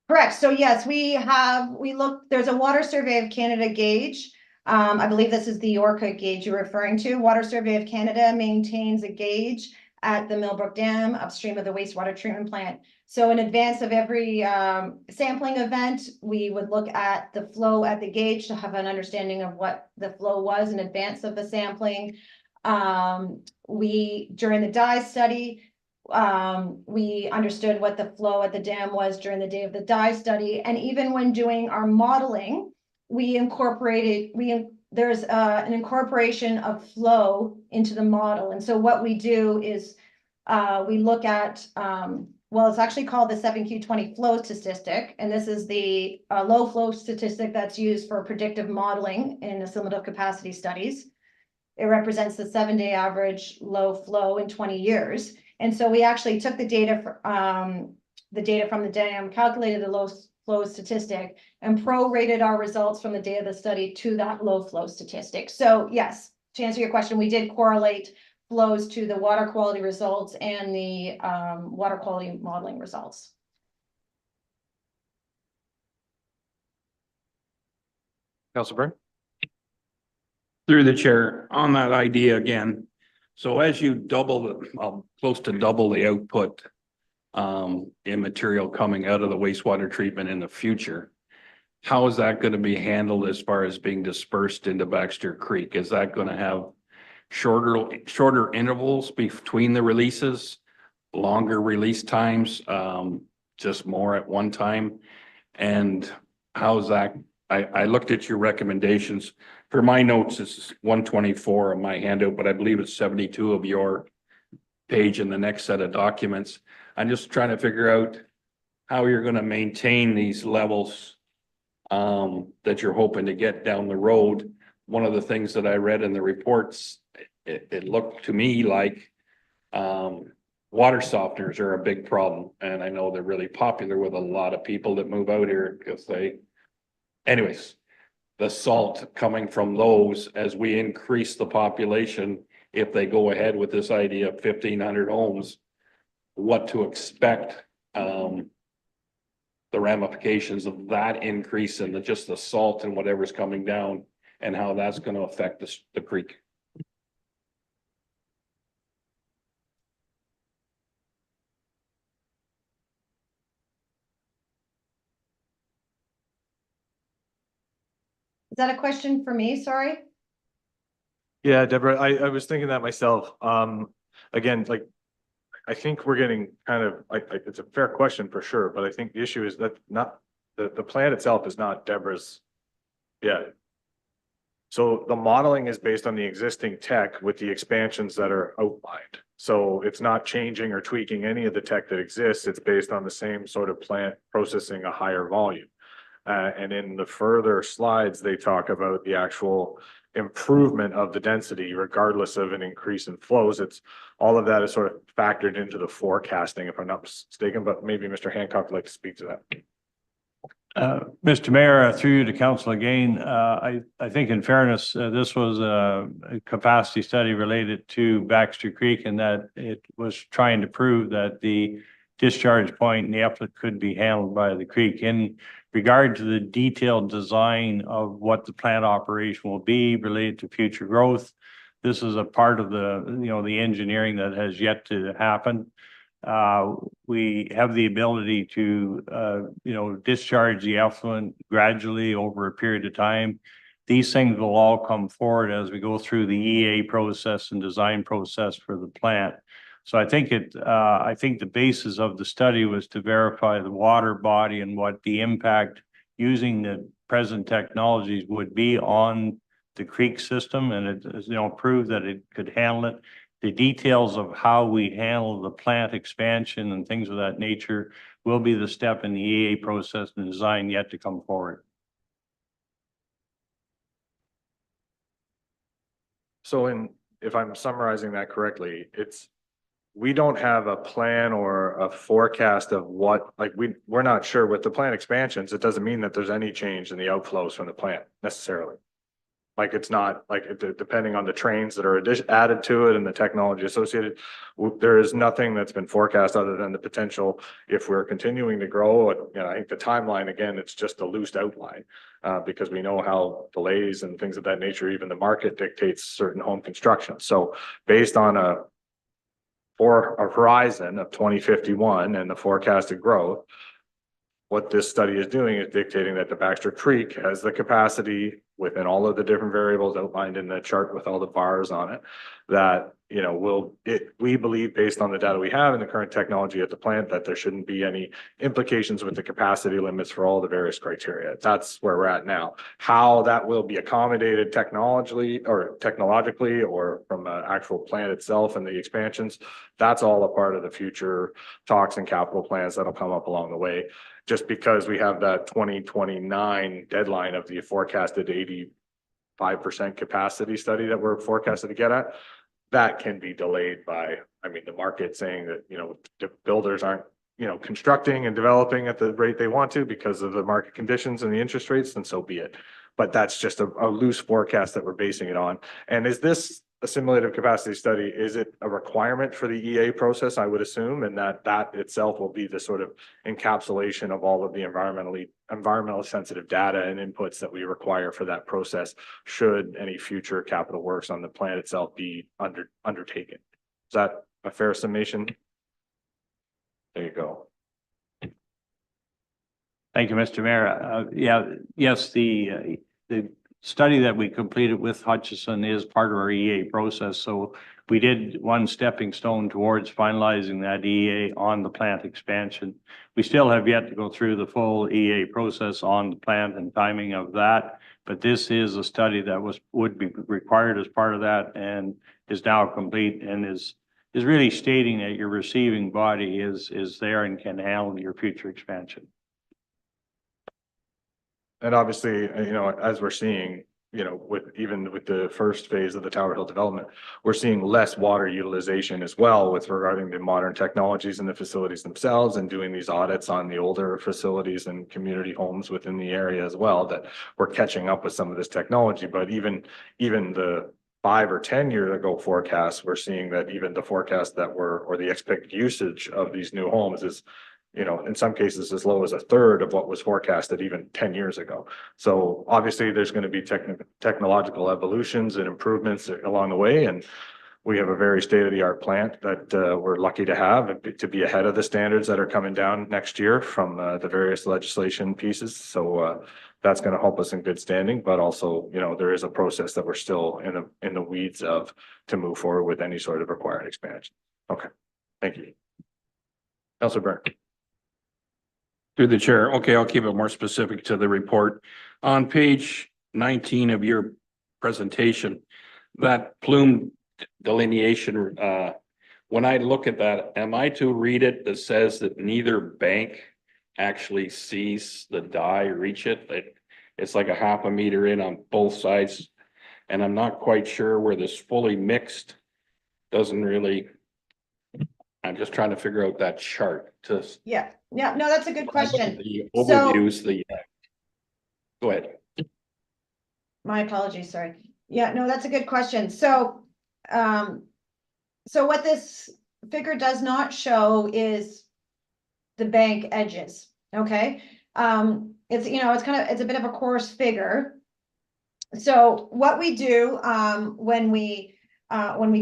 Correct. So yes, there's a Water Survey of Canada gauge. I believe this is the Orca gauge you're referring to. Water Survey of Canada maintains a gauge at the Millbrook Dam upstream of the wastewater treatment plant. So in advance of every sampling event, we would look at the flow at the gauge to have an understanding of what the flow was in advance of the sampling. During the dye study, we understood what the flow at the dam was during the day of the dye study. And even when doing our modeling, there's an incorporation of flow into the model. And so what we do is we look at, it's actually called the 7Q20 flow statistic. And this is the low flow statistic that's used for predictive modeling in assimilative capacity studies. It represents the 7-day average low flow in 20 years. And so we actually took the data from the dam, calculated the low flow statistic, and prorated our results from the day of the study to that low flow statistic. So yes, to answer your question, we did correlate flows to the water quality results and the water quality modeling results. Councilor Byrne? Through the chair, on that idea again. So as you close to double the output in material coming out of the wastewater treatment in the future, how is that going to be handled as far as being dispersed into Baxter Creek? Is that going to have shorter intervals between the releases, longer release times, just more at one time? And how's that? I looked at your recommendations. For my notes, it's 124 of my handout, but I believe it's 72 of your page in the next set of documents. I'm just trying to figure out how you're going to maintain these levels that you're hoping to get down the road. One of the things that I read in the reports, it looked to me like water softeners are a big problem. And I know they're really popular with a lot of people that move out here because anyways, the salt coming from those as we increase the population, if they go ahead with this idea of 1,500 homes, what to expect, the ramifications of that increase and just the salt and whatever's coming down and how that's going to affect the creek. Is that a question for me? Sorry. Yeah, Deborah, I was thinking that myself. Again, like, I think we're getting kind of, it's a fair question for sure, but I think the issue is that not, the plan itself is not Deborah's. Yeah. So the modeling is based on the existing tech with the expansions that are outlined. So it's not changing or tweaking any of the tech that exists. It's based on the same sort of plant processing a higher volume. And in the further slides, they talk about the actual improvement of the density regardless of an increase in flows. It's all of that is sort of factored into the forecasting, if I'm not mistaken, but maybe Mr. Hancock would like to speak to that. Mr. Mayor, through you to council again, I think in fairness, this was a capacity study related to Baxter Creek, and that it was trying to prove that the discharge point and the effluent could be handled by the creek. In regard to the detailed design of what the plant operation will be related to future growth, this is a part of the, the engineering that has yet to happen. We have the ability to, discharge the effluent gradually over a period of time. These things will all come forward as we go through the EA process and design process for the plant. So I think the basis of the study was to verify the water body and what the impact using the present technologies would be on the creek system, and it, proved that it could handle it. The details of how we handle the plant expansion and things of that nature will be the step in the EA process and design yet to come forward. So if I'm summarizing that correctly, we don't have a plan or a forecast of what, like, we're not sure with the plant expansions. It doesn't mean that there's any change in the outflows from the plant necessarily. Like, it's not like, depending on the trains that are added to it and the technology associated, there is nothing that's been forecast other than the potential if we're continuing to grow. I think the timeline, again, it's just a loose outline because we know how delays and things of that nature, even the market dictates certain home construction. So based on a horizon of 2051 and the forecasted growth, what this study is doing is dictating that the Baxter Creek has the capacity within all of the different variables outlined in the chart with all the bars on it, that, we believe based on the data we have and the current technology at the plant, that there shouldn't be any implications with the capacity limits for all the various criteria. That's where we're at now. How that will be accommodated technologically or from an actual plant itself and the expansions, that's all a part of the future talks and capital plans that'll come up along the way. Just because we have that 2029 deadline of the forecasted 85% capacity study that we're forecasted to get at, that can be delayed by, the market saying that, the builders aren't, constructing and developing at the rate they want to because of the market conditions and the interest rates, then so be it. But that's just a loose forecast that we're basing it on. And is this a simulative capacity study? Is it a requirement for the EA process? I would assume, and that itself will be the sort of encapsulation of all of the environmentally sensitive data and inputs that we require for that process should any future capital works on the plant itself be undertaken. Is that a fair summation? There you go. Thank you, Mr. Mayor. Yes, the study that we completed with Hutchison is part of our EA process. So we did one stepping stone towards finalizing that EA on the plant expansion. We still have yet to go through the full EA process on the plant and timing of that, but this is a study that would be required as part of that and is now complete and is really stating that your receiving body is there and can handle your future expansion. And obviously, as we're seeing, with the first phase of the Tower Hill development, we're seeing less water utilization as well with regarding the modern technologies in the facilities themselves and doing these audits on the older facilities and community homes within the area as well, that we're catching up with some of this technology. But even the 5 or 10 years ago forecasts, we're seeing that even the forecast or the expected usage of these new homes is, in some cases as low as a third of what was forecasted even 10 years ago. So obviously there's going to be technological evolutions and improvements along the way. And We have a very state-of-the-art plant that we're lucky to have and to be ahead of the standards that are coming down next year from the various legislation pieces. So that's going to help us in good standing, but also, you know, there is a process that we're still in the weeds of to move forward with any sort of required expansion. Okay, thank you. Councilor Byrne. Through the chair. Okay, I'll keep it more specific to the report. On page 19 of your presentation, that plume delineation, when I look at that, am I to read it that says that neither bank actually sees the dye reach it? It's like a half a meter in on both sides. And I'm not quite sure where this fully mixed doesn't really, I'm just trying to figure out that chart to. Yeah, no, that's a good question. The So- overviews, go ahead. My apologies, sorry. Yeah, no, that's a good question. So what this figure does not show is the bank edges, okay? It's, you know, it's a bit of a coarse figure. So what we do when we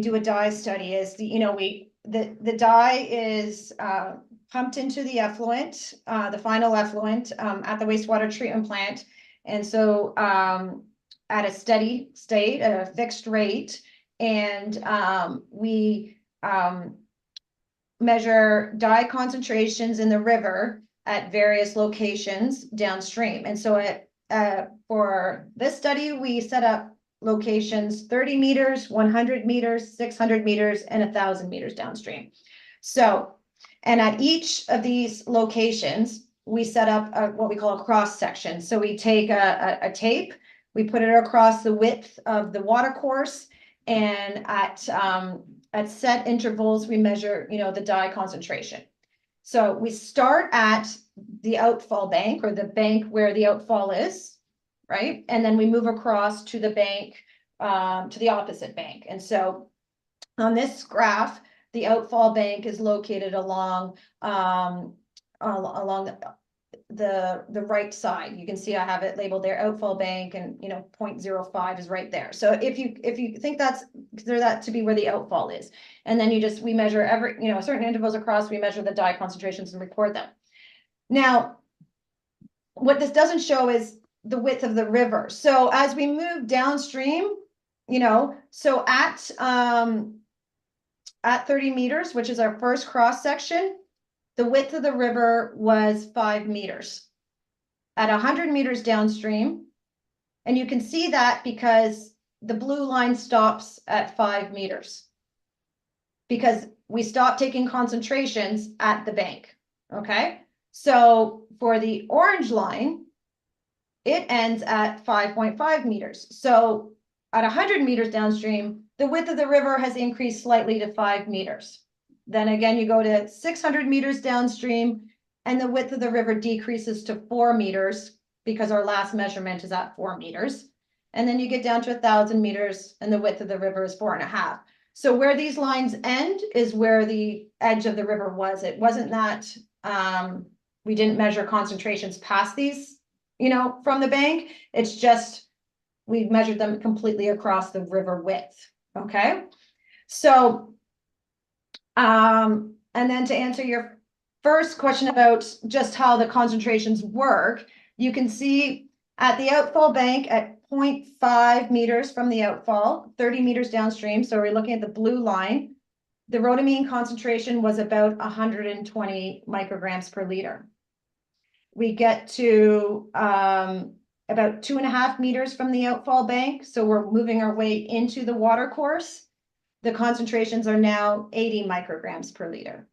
do a dye study is, the dye is pumped into the effluent, the final effluent at the wastewater treatment plant. And so at a steady state, at a fixed rate, and we measure dye concentrations in the river at various locations downstream. And so for this study, we set up locations 30 meters, 100 meters, 600 meters, and 1,000 meters downstream. So, and at each of these locations, we set up what we call a cross section. So we take a tape, we put it across the width of the water course, and at set intervals, we measure, the dye concentration. So we start at the outfall bank, or the bank where the outfall is, right? And then we move across to the bank, to the opposite bank. And so on this graph, the outfall bank is located along the right side. You can see I have it labeled there, outfall bank, and 0.05 is right there. So if you think consider that to be where the outfall is, and then we measure every, certain intervals across, we measure the dye concentrations and record them. Now, what this doesn't show is the width of the river. So as we move downstream, so at 30 meters, which is our first cross section, the width of the river was 5 meters. At 100 meters downstream, and you can see that because the blue line stops at 5 meters. Because we stopped taking concentrations at the bank, okay? So for the orange line, it ends at 5.5 meters. So at 100 meters downstream, the width of the river has increased slightly to 5 meters. Then again, you go to 600 meters downstream, and the width of the river decreases to 4 meters because our last measurement is at 4 meters. And then you get down to 1,000 meters, and the width of the river is 4.5. So where these lines end is where the edge of the river was. It wasn't that we didn't measure concentrations past these, from the bank. It's just we measured them completely across the river width. Okay, so and then to answer your first question about just how the concentrations work, you can see at the outfall bank at 0.5 meters from the outfall, 30 meters downstream. So we're looking at the blue line. The rhodamine concentration was about 120 micrograms per liter. We get to about 2.5 meters from the outfall bank. So we're moving our way into the water course. The concentrations are now 80 micrograms per liter.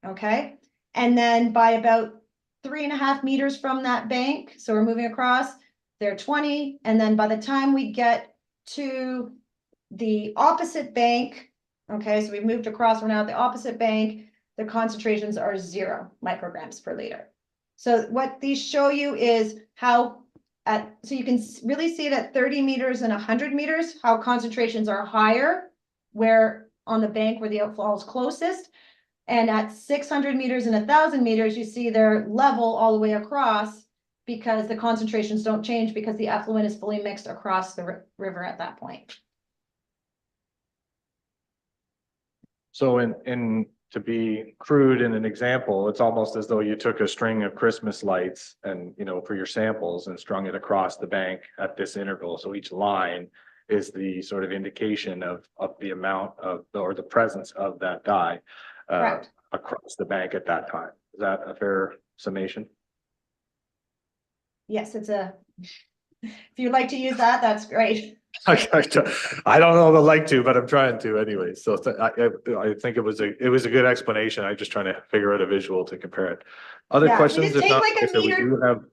Okay. And then by about 3.5 meters from that bank, so we're moving across, they're 20. And then by the time we get to the opposite bank, okay, so we've moved across, we're now at the opposite bank, the concentrations are 0 micrograms per liter. So what these show you is how so you can really see it at 30 meters and 100 meters, how concentrations are higher where on the bank where the outfall is closest. And at 600 meters and 1,000 meters, you see they're level all the way across because the concentrations don't change because the effluent is fully mixed across the river at that point. So to be crude in an example, it's almost as though you took a string of Christmas lights and, you know, for your samples and strung it across the bank at this interval. So each line is the sort of indication of the amount of, or the presence of that dye Correct. across the bank at that time. Is that a fair summation? Yes, it's if you'd like to use that, that's great. I don't know the like to, but I'm trying to anyway. So I think it was a good explanation. I'm just trying to figure out a visual to compare it. Other Yeah, you questions? just If take not, like a like I said, we meter- do have,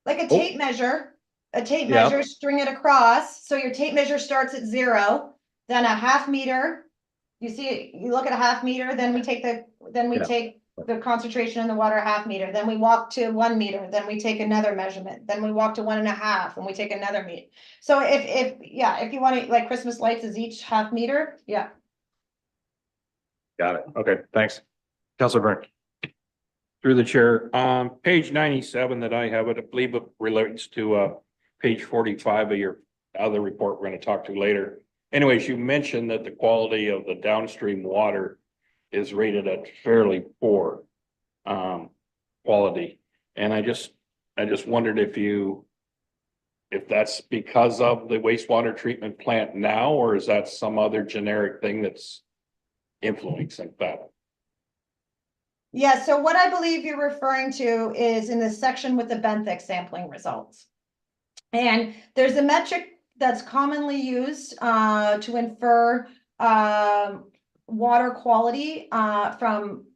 Like a Oh. tape measure, Yeah. string it across. So your tape measure starts at 0, then a half meter. You see, you look at a half meter, then we take Yeah. take the concentration in the water a half meter, then we walk to 1 meter, then we take another measurement, then we walk to 1.5 and we take another meter. So if you want to, like Christmas lights is each half meter, yeah. got it. Okay, thanks. Counselor Byrne. Through the chair, page 97 that I have, it, I believe it relates to, page 45 of your other report we're gonna talk to later. Anyways, you mentioned that the quality of the downstream water is rated at fairly poor, quality. And I just wondered if that's because of the wastewater treatment plant now, or is that some other generic thing that's influencing that? Yeah, so what I believe you're referring to is in the section with the benthic sampling results. And there's a metric that's commonly used to infer water quality from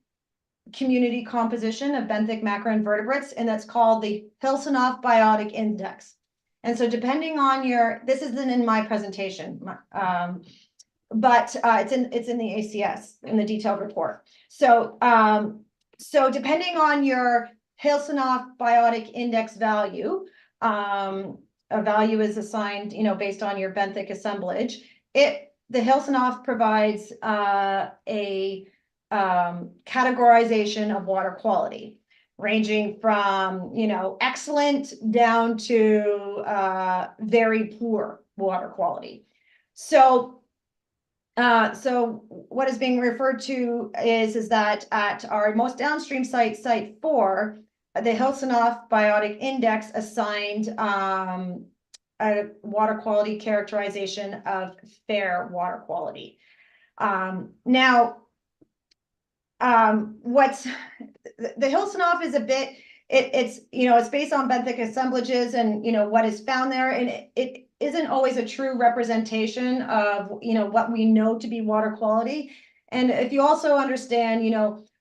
community composition of benthic macroinvertebrates, and that's called the Hilsenoff Biotic Index. And so depending on this isn't in my presentation, but it's in the ACS, in the detailed report. So depending on your Hilsenoff Biotic Index value, a value is assigned, based on your benthic assemblage. The Hilsenoff provides a categorization of water quality, ranging from, excellent down to very poor water quality. So what is being referred to is that at our most downstream site, site 4, the Hilsenoff Biotic Index assigned a water quality characterization of fair water quality. What's the Hilsenoff is a bit, it's based on benthic assemblages and, what is found there, and it isn't always a true representation of, what we know to be water quality. And if you also understand,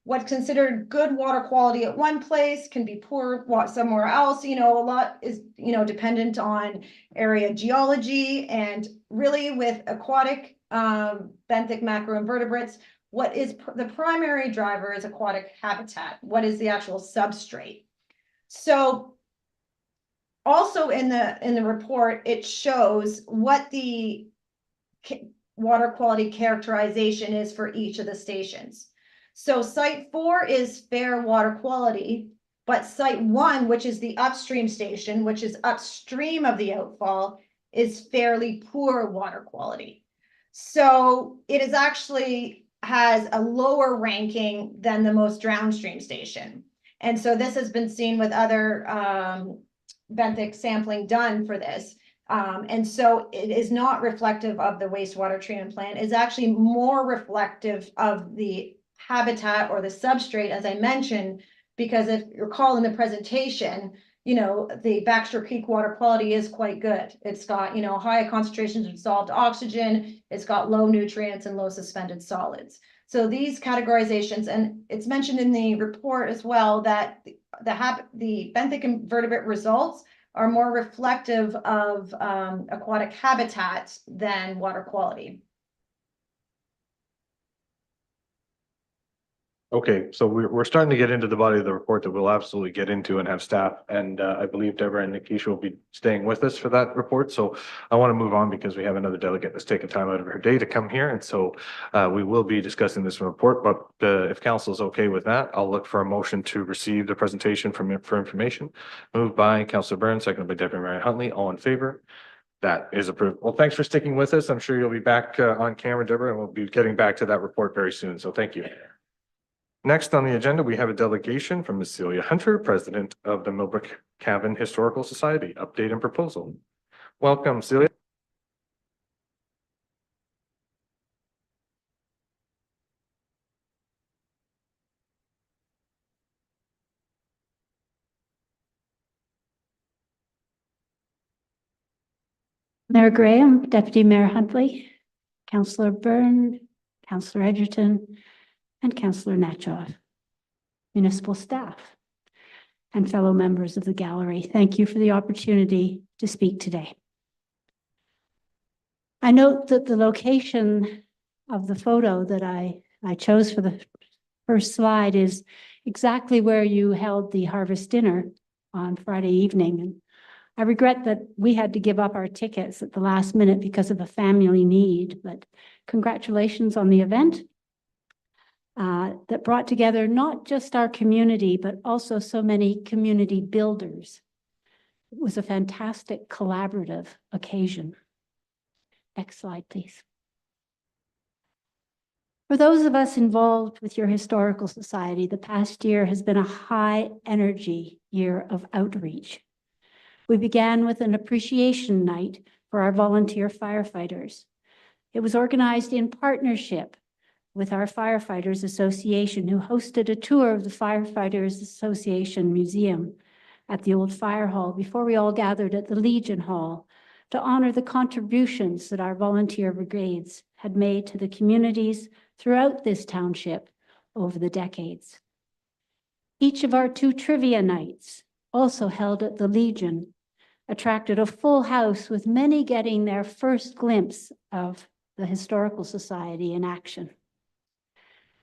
what's considered good water quality at one place can be poor somewhere else, a lot is, dependent on area geology, and really with aquatic benthic macroinvertebrates, what is the primary driver is aquatic habitat. What is the actual substrate? So also in the report, it shows what the water quality characterization is for each of the stations. So site 4 is fair water quality, but site 1, which is the upstream station, which is upstream of the outfall, is fairly poor water quality. So it is actually has a lower ranking than the most downstream station. And so this has been seen with other benthic sampling done for this. And so it is not reflective of the wastewater treatment plant. It's actually more reflective of the habitat or the substrate, as I mentioned, because if you recall in the presentation, the Baxter Creek water quality is quite good. It's got, high concentrations of dissolved oxygen. It's got low nutrients and low suspended solids. So these categorizations, and it's mentioned in the report as well, that the benthic invertebrate results are more reflective of aquatic habitats than water quality. Okay, so we're starting to get into the body of the report that we'll absolutely get into and have staff. And I believe Deborah and Nikisha will be staying with us for that report. So I want to move on because we have another delegate that's taken time out of her day to come here. And so we will be discussing this report, but if council is okay with that, I'll look for a motion to receive the presentation for information. Moved by Councilor Burns, seconded by Deputy Mayor Huntley. All in favor? That is approved. Well, thanks for sticking with us. I'm sure you'll be back on camera, Deborah, and we'll be getting back to that report very soon. So thank you. Next on the agenda, we have a delegation from Ms. Celia Hunter, President of the Millbrook Cavan Historical Society. Update and proposal. Welcome, Celia. Mayor Graham, Deputy Mayor Huntley, Councillor Byrne, Councillor Edgerton, and Councillor Natchoff, municipal staff, and fellow members of the gallery. Thank you for the opportunity to speak today. I note that the location of the photo that I chose for the first slide is exactly where you held the harvest dinner on Friday evening. And I regret that we had to give up our tickets at the last minute because of a family need, but congratulations on the event that brought together not just our community, but also so many community builders. It was a fantastic collaborative occasion. Next slide, please. For those of us involved with your historical society, the past year has been a high energy year of outreach. We began with an appreciation night for our volunteer firefighters. It was organized in partnership with our Firefighters Association, who hosted a tour of the Firefighters Association Museum at the old fire hall before we all gathered at the Legion Hall to honor the contributions that our volunteer brigades had made to the communities throughout this township over the decades. Each of our 2 trivia nights, also held at the Legion, attracted a full house, with many getting their first glimpse of the Historical Society in action.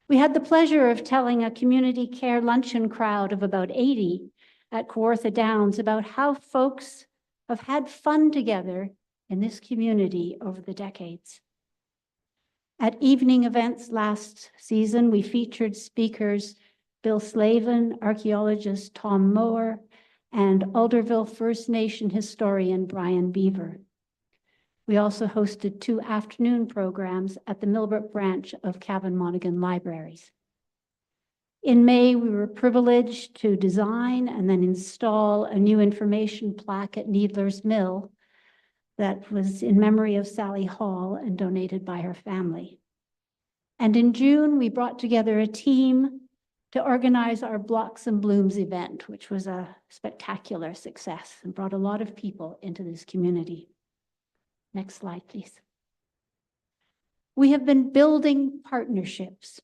We had the pleasure of telling a community care luncheon crowd of about 80 at Kawartha Downs about how folks have had fun together in this community over the decades. At evening events last season, we featured speakers Bill Slavin, archaeologist Tom Moore, and Alderville First Nation historian Brian Beaver. We also hosted 2 afternoon programs at the Millbrook branch of Cavan Monaghan Libraries. In May, we were privileged to design and then install a new information plaque at Needler's Mill that was in memory of Sally Hall and donated by her family. And in June, we brought together a team to organize our Blocks and Blooms event, which was a spectacular success and brought a lot of people into this community. Next slide, please. We have been building partnerships.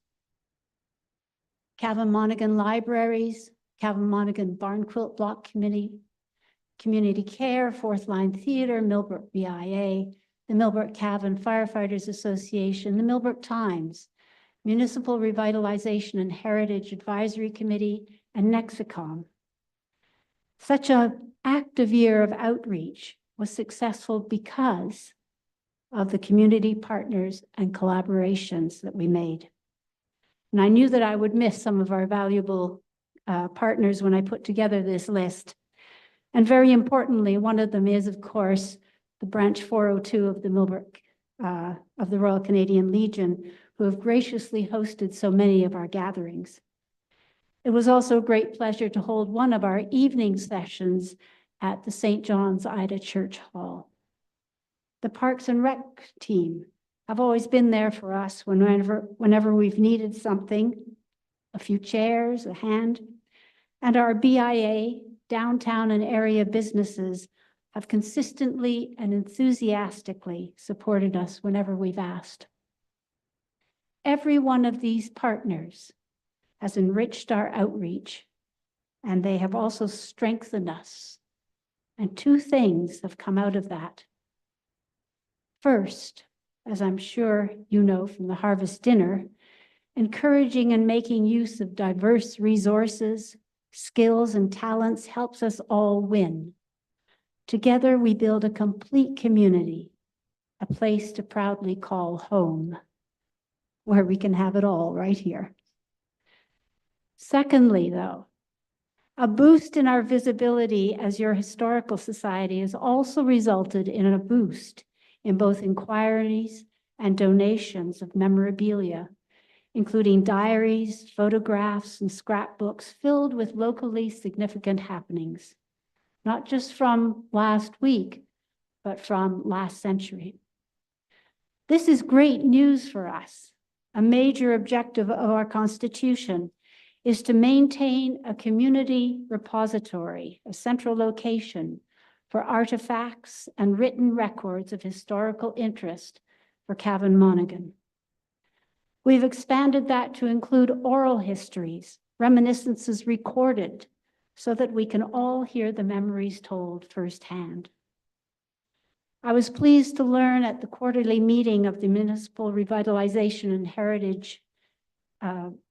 Cavan Monaghan Libraries, Cavan Monaghan Barn Quilt Block Committee, Community Care, Fourth Line Theatre, Millbrook BIA, the Millbrook Cavan Firefighters Association, the Millbrook Times, Municipal Revitalization and Heritage Advisory Committee, and Nexicom. Such an active year of outreach was successful because of the community partners and collaborations that we made. And I knew that I would miss some of our valuable partners when I put together this list. And very importantly, one of them is, of course, the Branch 402 of the Millbrook, of the Royal Canadian Legion, who have graciously hosted so many of our gatherings. It was also a great pleasure to hold one of our evening sessions at the St. John's Ida Church Hall. The Parks and Rec team have always been there for us whenever we've needed something, a few chairs, a hand, and our BIA, downtown and area businesses have consistently and enthusiastically supported us whenever we've asked. Every one of these partners has enriched our outreach, and they have also strengthened us. And 2 things have come out of that. First, as I'm sure you know from the harvest dinner, encouraging and making use of diverse resources, skills, and talents helps us all win. Together, we build a complete community, a place to proudly call home, where we can have it all right here. Secondly, though, A boost in our visibility as your historical society has also resulted in a boost in both inquiries and donations of memorabilia, including diaries, photographs, and scrapbooks filled with locally significant happenings, not just from last week, but from last century. This is great news for us. A major objective of our Constitution is to maintain a community repository, a central location for artifacts and written records of historical interest for Cavan Monaghan. We've expanded that to include oral histories, reminiscences recorded, so that we can all hear the memories told firsthand. I was pleased to learn at the quarterly meeting of the Municipal Revitalization and Heritage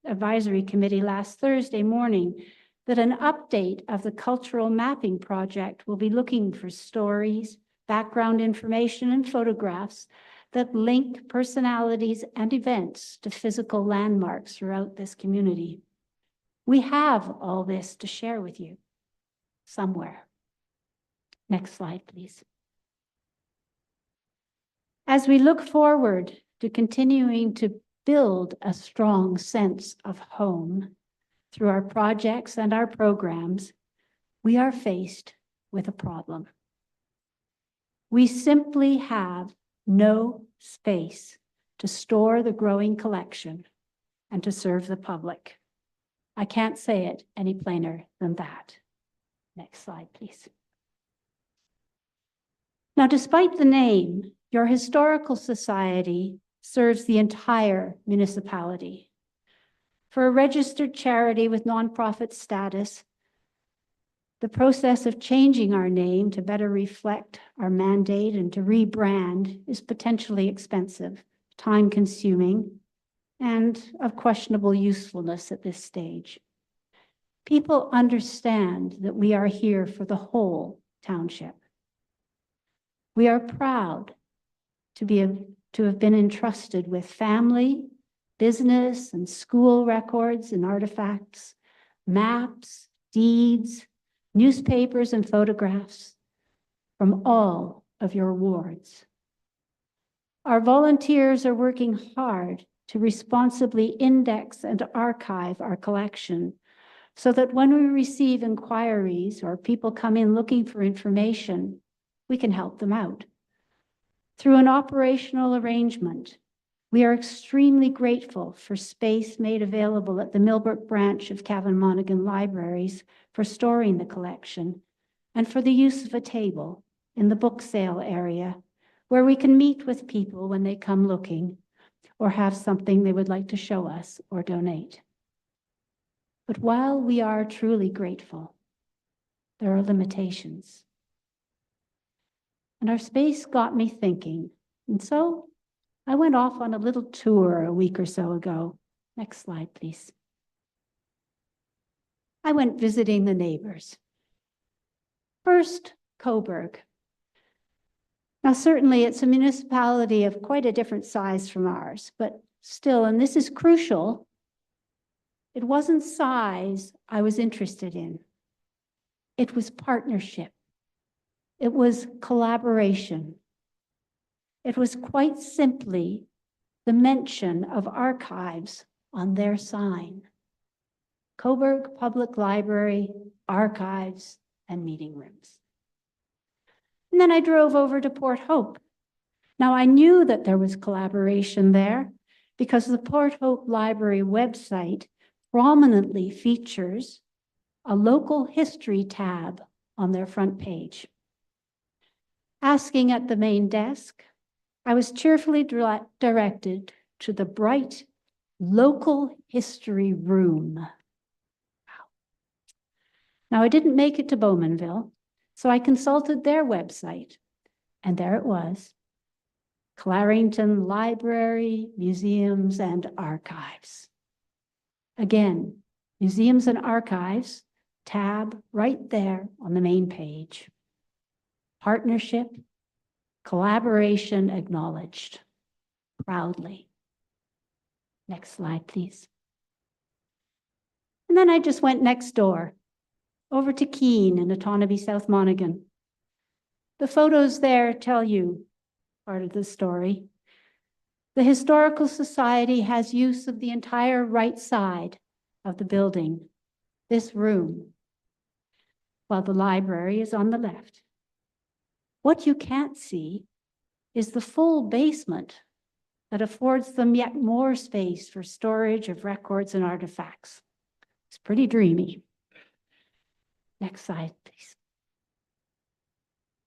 Advisory Committee last Thursday morning that an update of the cultural mapping project will be looking for stories, background information, and photographs that link personalities and events to physical landmarks throughout this community. We have all this to share with you somewhere. Next slide, please. As we look forward to continuing to build a strong sense of home through our projects and our programs, we are faced with a problem. We simply have no space to store the growing collection and to serve the public. I can't say it any plainer than that. Next slide, please. Now, despite the name, your historical society serves the entire municipality. For a registered charity with nonprofit status, the process of changing our name to better reflect our mandate and to rebrand is potentially expensive, time-consuming, and of questionable usefulness at this stage. People understand that we are here for the whole township. We are proud to have been entrusted with family, business, and school records and artifacts, maps, deeds, newspapers, and photographs from all of your wards. Our volunteers are working hard to responsibly index and archive our collection so that when we receive inquiries or people come in looking for information, we can help them out. Through an operational arrangement, we are extremely grateful for space made available at the Millbrook branch of Cavan Monaghan Libraries for storing the collection and for the use of a table in the book sale area where we can meet with people when they come looking or have something they would like to show us or donate. But while we are truly grateful, there are limitations. And our space got me thinking. And so I went off on a little tour a week or so ago. Next slide, please. I went visiting the neighbors. First, Coburg. Now, certainly it's a municipality of quite a different size from ours, but still, and this is crucial, it wasn't size I was interested in. It was partnership. It was collaboration. It was quite simply the mention of archives on their sign. Coburg Public Library, archives, and meeting rooms. And then I drove over to Port Hope. Now, I knew that there was collaboration there because the Port Hope Library website prominently features a local history tab on their front page. Asking at the main desk, I was cheerfully directed to the bright local history room. Wow. Now, I didn't make it to Bowmanville, so I consulted their website, and there it was, Clarington Library, Museums, and Archives. Again, Museums and Archives, tab right there on the main page. Partnership, collaboration acknowledged, proudly. Next slide, please. And then I just went next door over to Keene in Autonomy, South Monaghan. The photos there tell you part of the story. The Historical Society has use of the entire right side of the building, this room, while the library is on the left. What you can't see is the full basement that affords them yet more space for storage of records and artifacts. It's pretty dreamy. Next slide, please.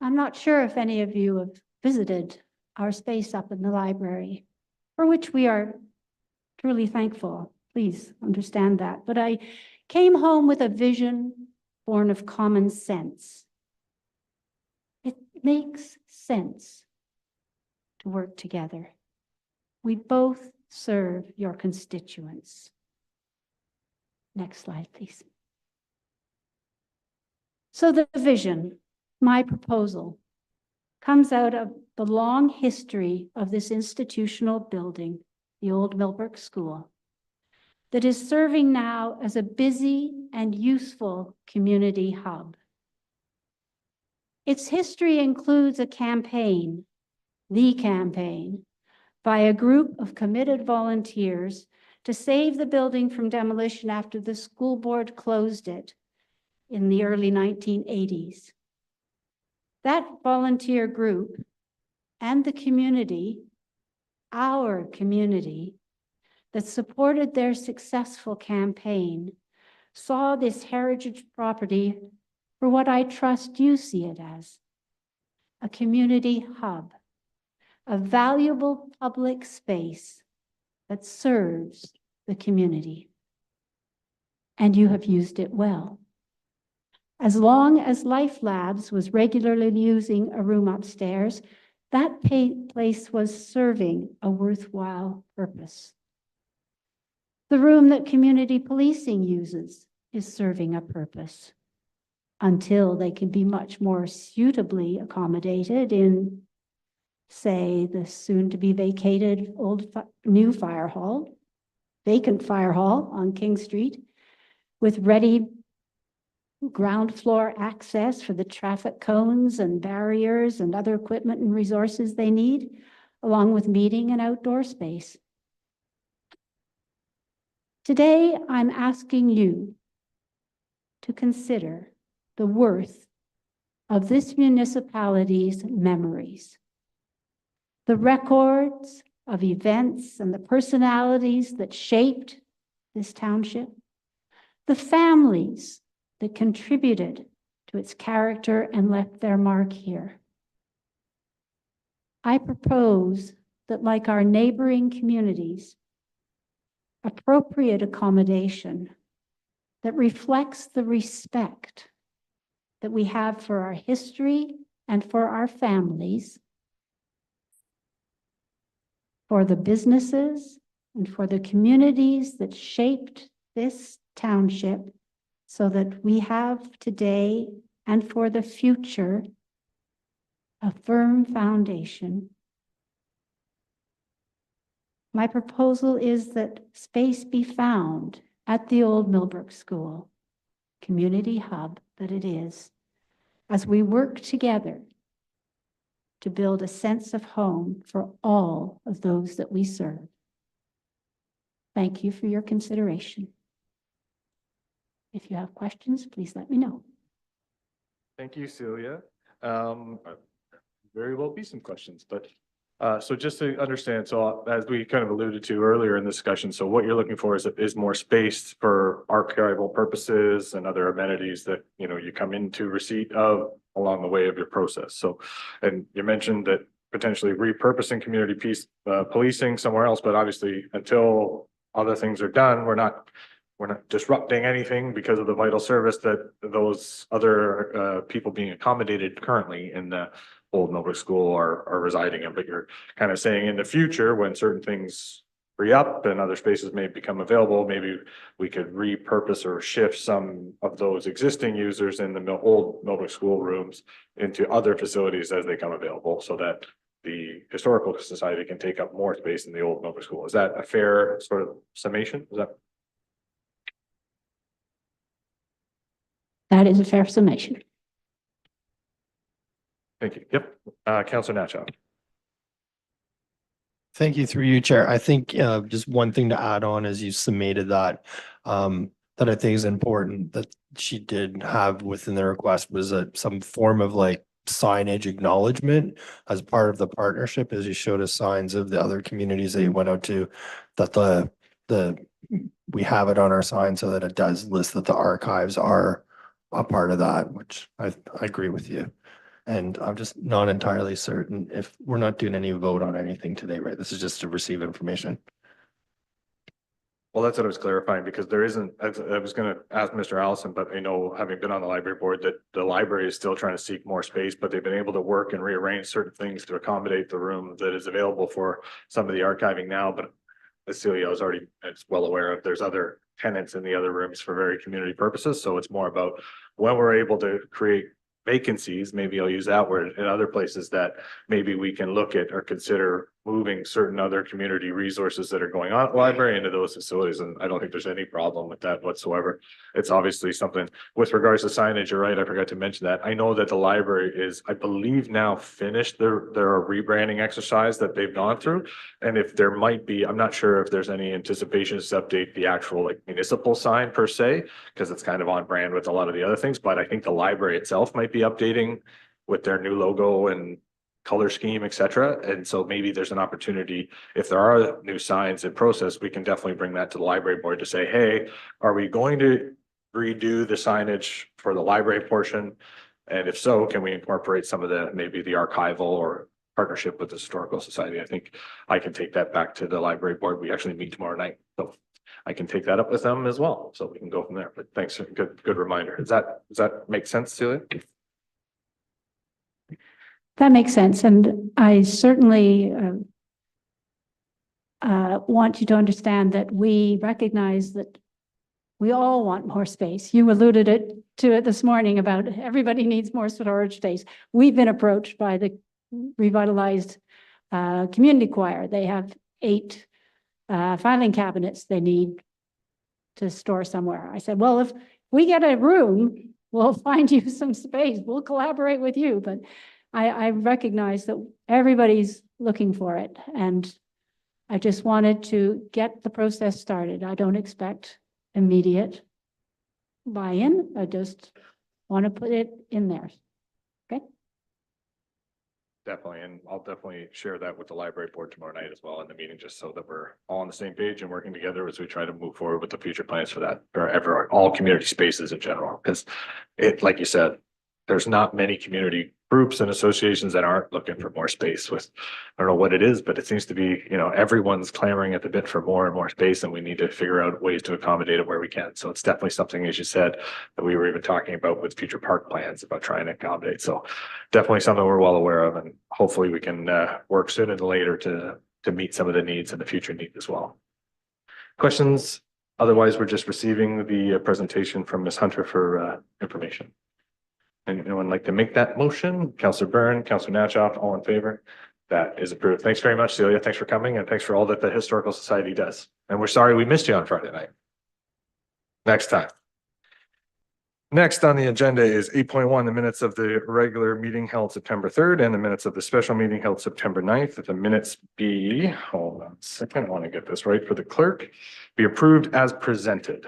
I'm not sure if any of you have visited our space up in the library, for which we are truly thankful. Please understand that. But I came home with a vision born of common sense. It makes sense to work together. We both serve your constituents. Next slide, please. So the vision, my proposal, comes out of the long history of this institutional building, the old Millbrook School, that is serving now as a busy and useful community hub. Its history includes a campaign, the campaign, by a group of committed volunteers to save the building from demolition after the school board closed it in the early 1980s. That volunteer group and the community, our community, that supported their successful campaign, saw this heritage property for what I trust you see it as, a community hub, a valuable public space that serves the community. And you have used it well. As long as Life Labs was regularly using a room upstairs, that place was serving a worthwhile purpose. The room that community policing uses is serving a purpose until they can be much more suitably accommodated in, say, the soon-to-be vacated new fire hall, vacant fire hall on King Street, with ready ground floor access for the traffic cones and barriers and other equipment and resources they need, along with meeting and outdoor space. Today, I'm asking you to consider the worth of this municipality's memories, the records of events and the personalities that shaped this township, the families that contributed to its character and left their mark here. I propose that, like our neighboring communities, appropriate accommodation that reflects the respect that we have for our history and for our families, for the businesses and for the communities that shaped this township, so that we have today and for the future a firm foundation. My proposal is that space be found at the old Millbrook School, community hub that it is, as we work together to build a sense of home for all of those that we serve. Thank you for your consideration. If you have questions, please let me know. Thank you, Celia. Very well be some questions, but so just to understand, so as we kind of alluded to earlier in the discussion, so what you're looking for is more space for archival purposes and other amenities that, you know, you come into receipt of along the way of your process. So, and you mentioned that potentially repurposing community policing somewhere else, but obviously until other things are done, we're not disrupting anything because of the vital service that those other people being accommodated currently in the old Millbrook School are residing in. But you're kind of saying in the future, when certain things free up and other spaces may become available, maybe we could repurpose or shift some of those existing users in the old Millbrook School rooms into other facilities as they come available, so that the Historical Society can take up more space in the old Millbrook School. Is that a fair sort of summation? Is that? That is a fair summation. Thank you. Yep. Counselor Natchoff. Thank you through you, Chair. I think just one thing to add on as you summated that, that I think is important that she did have within the request was some form of like signage acknowledgement as part of the partnership, as you showed us signs of the other communities that you went out to, that we have it on our sign so that it does list that the archives are a part of that, which I agree with you. And I'm just not entirely certain if we're not doing any vote on anything today, right? This is just to receive information. Well, that's what I was clarifying because there isn't, I was going to ask Mr. Allison, but I know having been on the library board that the library is still trying to seek more space, but they've been able to work and rearrange certain things to accommodate the room that is available for some of the archiving now. But as Celia was already well aware of, there's other tenants in the other rooms for very community purposes. So it's more about when we're able to create vacancies, maybe I'll use that word, in other places that maybe we can look at or consider moving certain other community resources that are going on at the library into those facilities. And I don't think there's any problem with that whatsoever. It's obviously something with regards to signage. You're right. I forgot to mention that. I know that the library is, I believe, now finished their rebranding exercise that they've gone through. And if there might be, I'm not sure if there's any anticipation to update the actual like municipal sign per se, because it's kind of on brand with a lot of the other things. But I think the library itself might be updating with their new logo and color scheme, et cetera. And so maybe there's an opportunity, if there are new signs in process, we can definitely bring that to the library board to say, hey, are we going to redo the signage for the library portion? And if so, can we incorporate some of the, maybe the archival or partnership with the Historical Society? I think I can take that back to the library board. We actually meet tomorrow night. So I can take that up with them as well. So we can go from there. But thanks, good reminder. Does that make sense, Celia? That makes sense. And I certainly want you to understand that we recognize that we all want more space. You alluded to it this morning about everybody needs more storage space. We've been approached by the revitalized community choir. They have 8 filing cabinets they need to store somewhere. I said, well, if we get a room, we'll find you some space. We'll collaborate with you. But I recognize that everybody's looking for it. And I just wanted to get the process started. I don't expect immediate buy-in. I just want to put it in there. Okay. Definitely. And I'll definitely share that with the library board tomorrow night as well in the meeting, just so that we're all on the same page and working together as we try to move forward with the future plans for that, for all community spaces in general. Because it, like you said, there's not many community groups and associations that aren't looking for more space with, I don't know what it is, but it seems to be, everyone's clamoring at the bit for more and more space, and we need to figure out ways to accommodate it where we can. So it's definitely something, as you said, that we were even talking about with future park plans about trying to accommodate. So definitely something we're well aware of, and hopefully we can work sooner than later to meet some of the needs and the future needs as well. Questions? Otherwise, we're just receiving the presentation from Ms. Hunter for information. Anyone like to make that motion? Councillor Byrne, Councillor Natchoff, all in favor? That is approved. Thanks very much, Celia. Thanks for coming, and thanks for all that the Historical Society does. And we're sorry we missed you on Friday night. Next time. Next on the agenda is 8.1, the minutes of the regular meeting held September 3rd and the minutes of the special meeting held September 9th. That the minutes be, hold on a second, I want to get this right for the clerk, be approved as presented.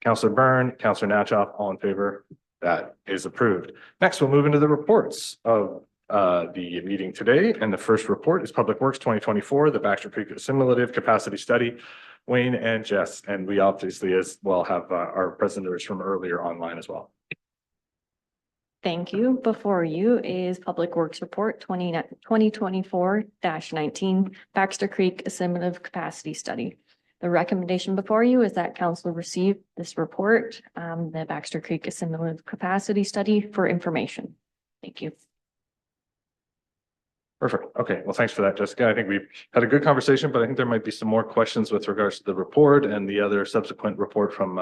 Councillor Byrne, Councillor Natchoff, all in favor? That is approved. Next, we'll move into the reports of the meeting today. And the first report is Public Works 2024, the Baxter Creek Assimilative Capacity Study. Wayne and Jess, and we obviously as well have our presenters from earlier online as well. Thank you. Before you is Public Works Report 2024-19 Baxter Creek Assimilative Capacity Study. The recommendation before you is that council receive this report, the Baxter Creek Assimilative Capacity Study, for information. Thank you. Perfect. Okay. Well, thanks for that, Jessica. I think we've had a good conversation, but I think there might be some more questions with regards to the report and the other subsequent report from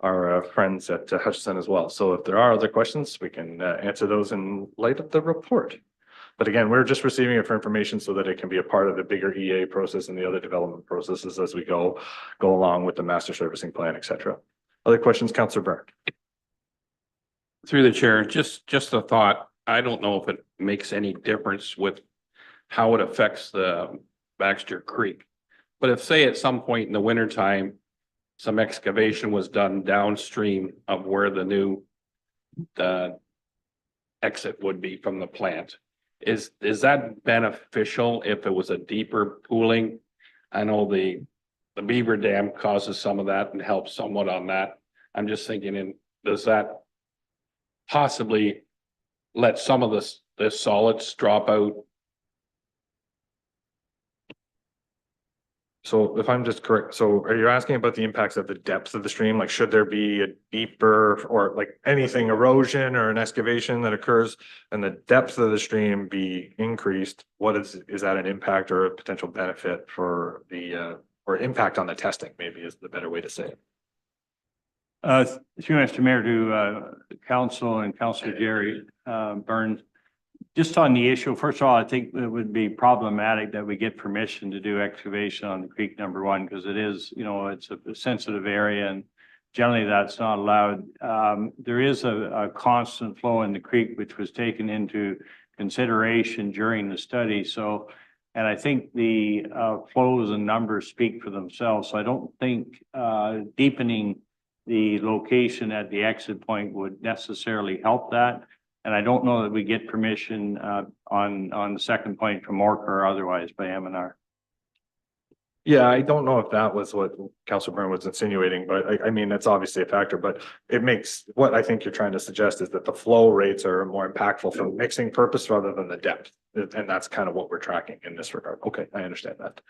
our friends at Hutchison as well. So if there are other questions, we can answer those in light of the report. But again, we're just receiving it for information so that it can be a part of the bigger EA process and the other development processes as we go along with the master servicing plan, et cetera. Other questions, Councillor Byrne? Through the chair, just a thought. I don't know if it makes any difference with how it affects the Baxter Creek. But if, say, at some point in the wintertime, some excavation was done downstream of where the new exit would be from the plant, is that beneficial if it was a deeper pooling? I know the Beaver Dam causes some of that and helps somewhat on that. I'm just thinking, does that possibly let some of the solids drop out? So if I'm just correct, so are you asking about the impacts of the depth of the stream? Like, should there be a deeper or like anything erosion or an excavation that occurs and the depth of the stream be increased? What is that an impact or a potential benefit for the, or impact on the testing maybe is the better way to say it? Through Mr. Mayor to Council and Councilor Jerry Burns. Just on the issue, first of all, I think it would be problematic that we get permission to do excavation on the creek, number one, because it is, you know, it's a sensitive area and generally that's not allowed. There is a constant flow in the creek, which was taken into consideration during the study. So, and I think the flows and numbers speak for themselves. So I don't think deepening the location at the exit point would necessarily help that. And I don't know that we get permission on the second point from Orca or otherwise by M&R. Yeah, I don't know if that was what Councilor Byrne was insinuating, but I mean, that's obviously a factor, but it makes, what I think you're trying to suggest is that the flow rates are more impactful for mixing purpose rather than the depth. And that's kind of what we're tracking in this regard. Okay, I understand that.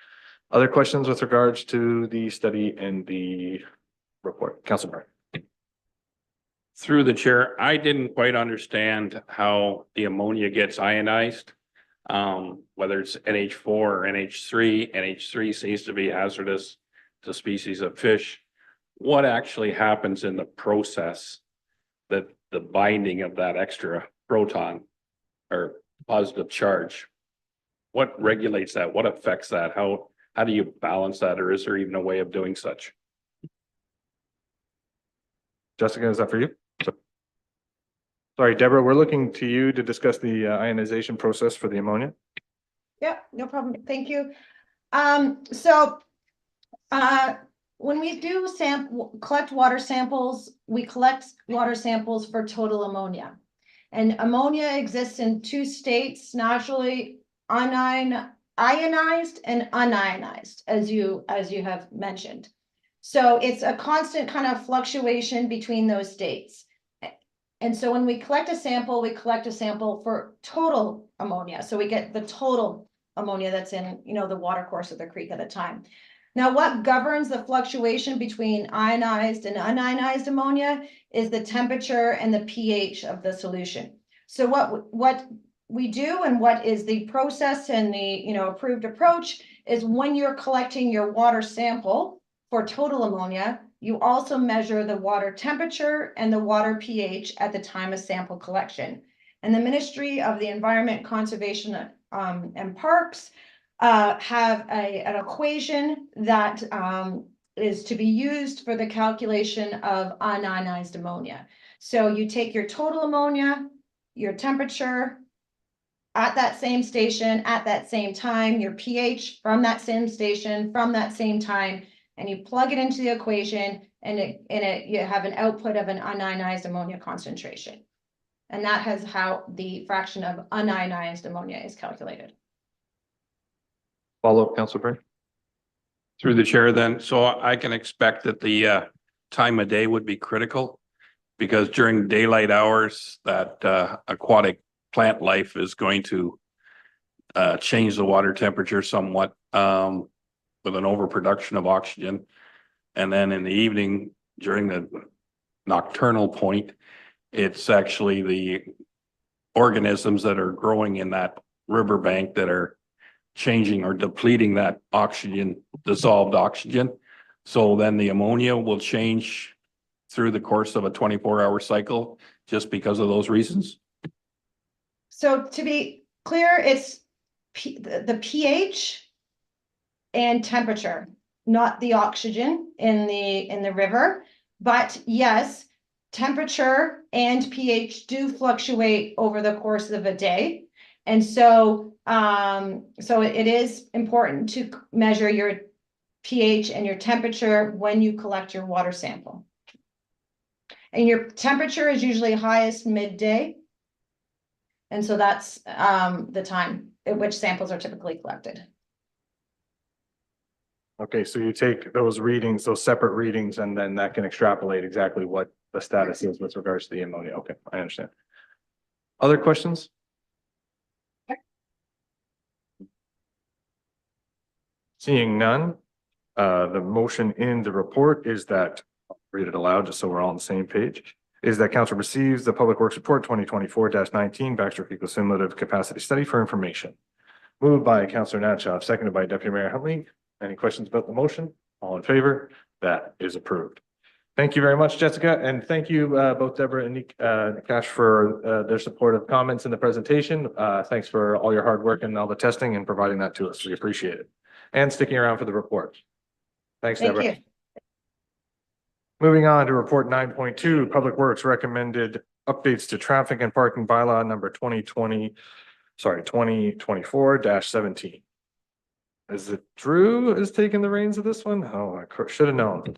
Other questions with regards to the study and the report? Councilor Byrne. Through the chair, I didn't quite understand how the ammonia gets ionized. Whether it's NH4 or NH3, NH3 seems to be hazardous to species of fish. What actually happens in the process that the binding of that extra proton or positive charge? What regulates that? What affects that? How do you balance that? Or is there even a way of doing such? Jessica, is that for you? Sorry, Deborah, we're looking to you to discuss the ionization process for the ammonia. Yeah, no problem. Thank you. When we do collect water samples, we collect water samples for total ammonia. And ammonia exists in two states, naturally ionized and unionized, as you have mentioned. So it's a constant kind of fluctuation between those states. And so when we collect a sample for total ammonia. So we get the total ammonia that's in, you know, the water course of the creek at the time. Now, what governs the fluctuation between ionized and unionized ammonia is the temperature and the pH of the solution. So what we do and what is the process and the, you know, approved approach is when you're collecting your water sample for total ammonia, you also measure the water temperature and the water pH at the time of sample collection. And the Ministry of the Environment, Conservation and Parks have an equation that is to be used for the calculation of unionized ammonia. So you take your total ammonia, your temperature at that same station, at that same time, your pH from that same station, from that same time, and you plug it into the equation and you have an output of an unionized ammonia concentration. And that has how the fraction of unionized ammonia is calculated. Follow up, Councilor Byrne. Through the chair then, so I can expect that the time of day would be critical because during daylight hours that aquatic plant life is going to change the water temperature somewhat with an overproduction of oxygen. And then in the evening, during the nocturnal point, it's actually the organisms that are growing in that riverbank that are changing or depleting that oxygen, dissolved oxygen. So then the ammonia will change through the course of a 24-hour cycle just because of those reasons. So to be clear, it's the pH and temperature, not the oxygen in the river. But yes, temperature and pH do fluctuate over the course of a day. And so, it is important to measure your pH and your temperature when you collect your water sample. And your temperature is usually highest midday. And so that's the time at which samples are typically collected. Okay, so you take those readings, those separate readings, and then that can extrapolate exactly what the status is with regards to the ammonia. Okay, I understand. Other questions? Seeing none, the motion in the report is that, I'll read it aloud just so we're all on the same page, is that council receives the Public Works Report 2024-19 Baxter Creek Assimilative Capacity Study for information. Moved by Councillor Natshaw, seconded by Deputy Mayor Huntley. Any questions about the motion? All in favor? That is approved. Thank you very much, Jessica, and thank you both Deborah and Nikash for their supportive comments in the presentation. Thanks for all your hard work and all the testing and providing that to us. We appreciate it. And sticking around for the report. Thanks, Thank Deborah. you. Moving on to report 9.2, Public Works recommended updates to traffic and parking bylaw number 2024-17. Is it Drew is taking the reins of this one? Oh, I should have known.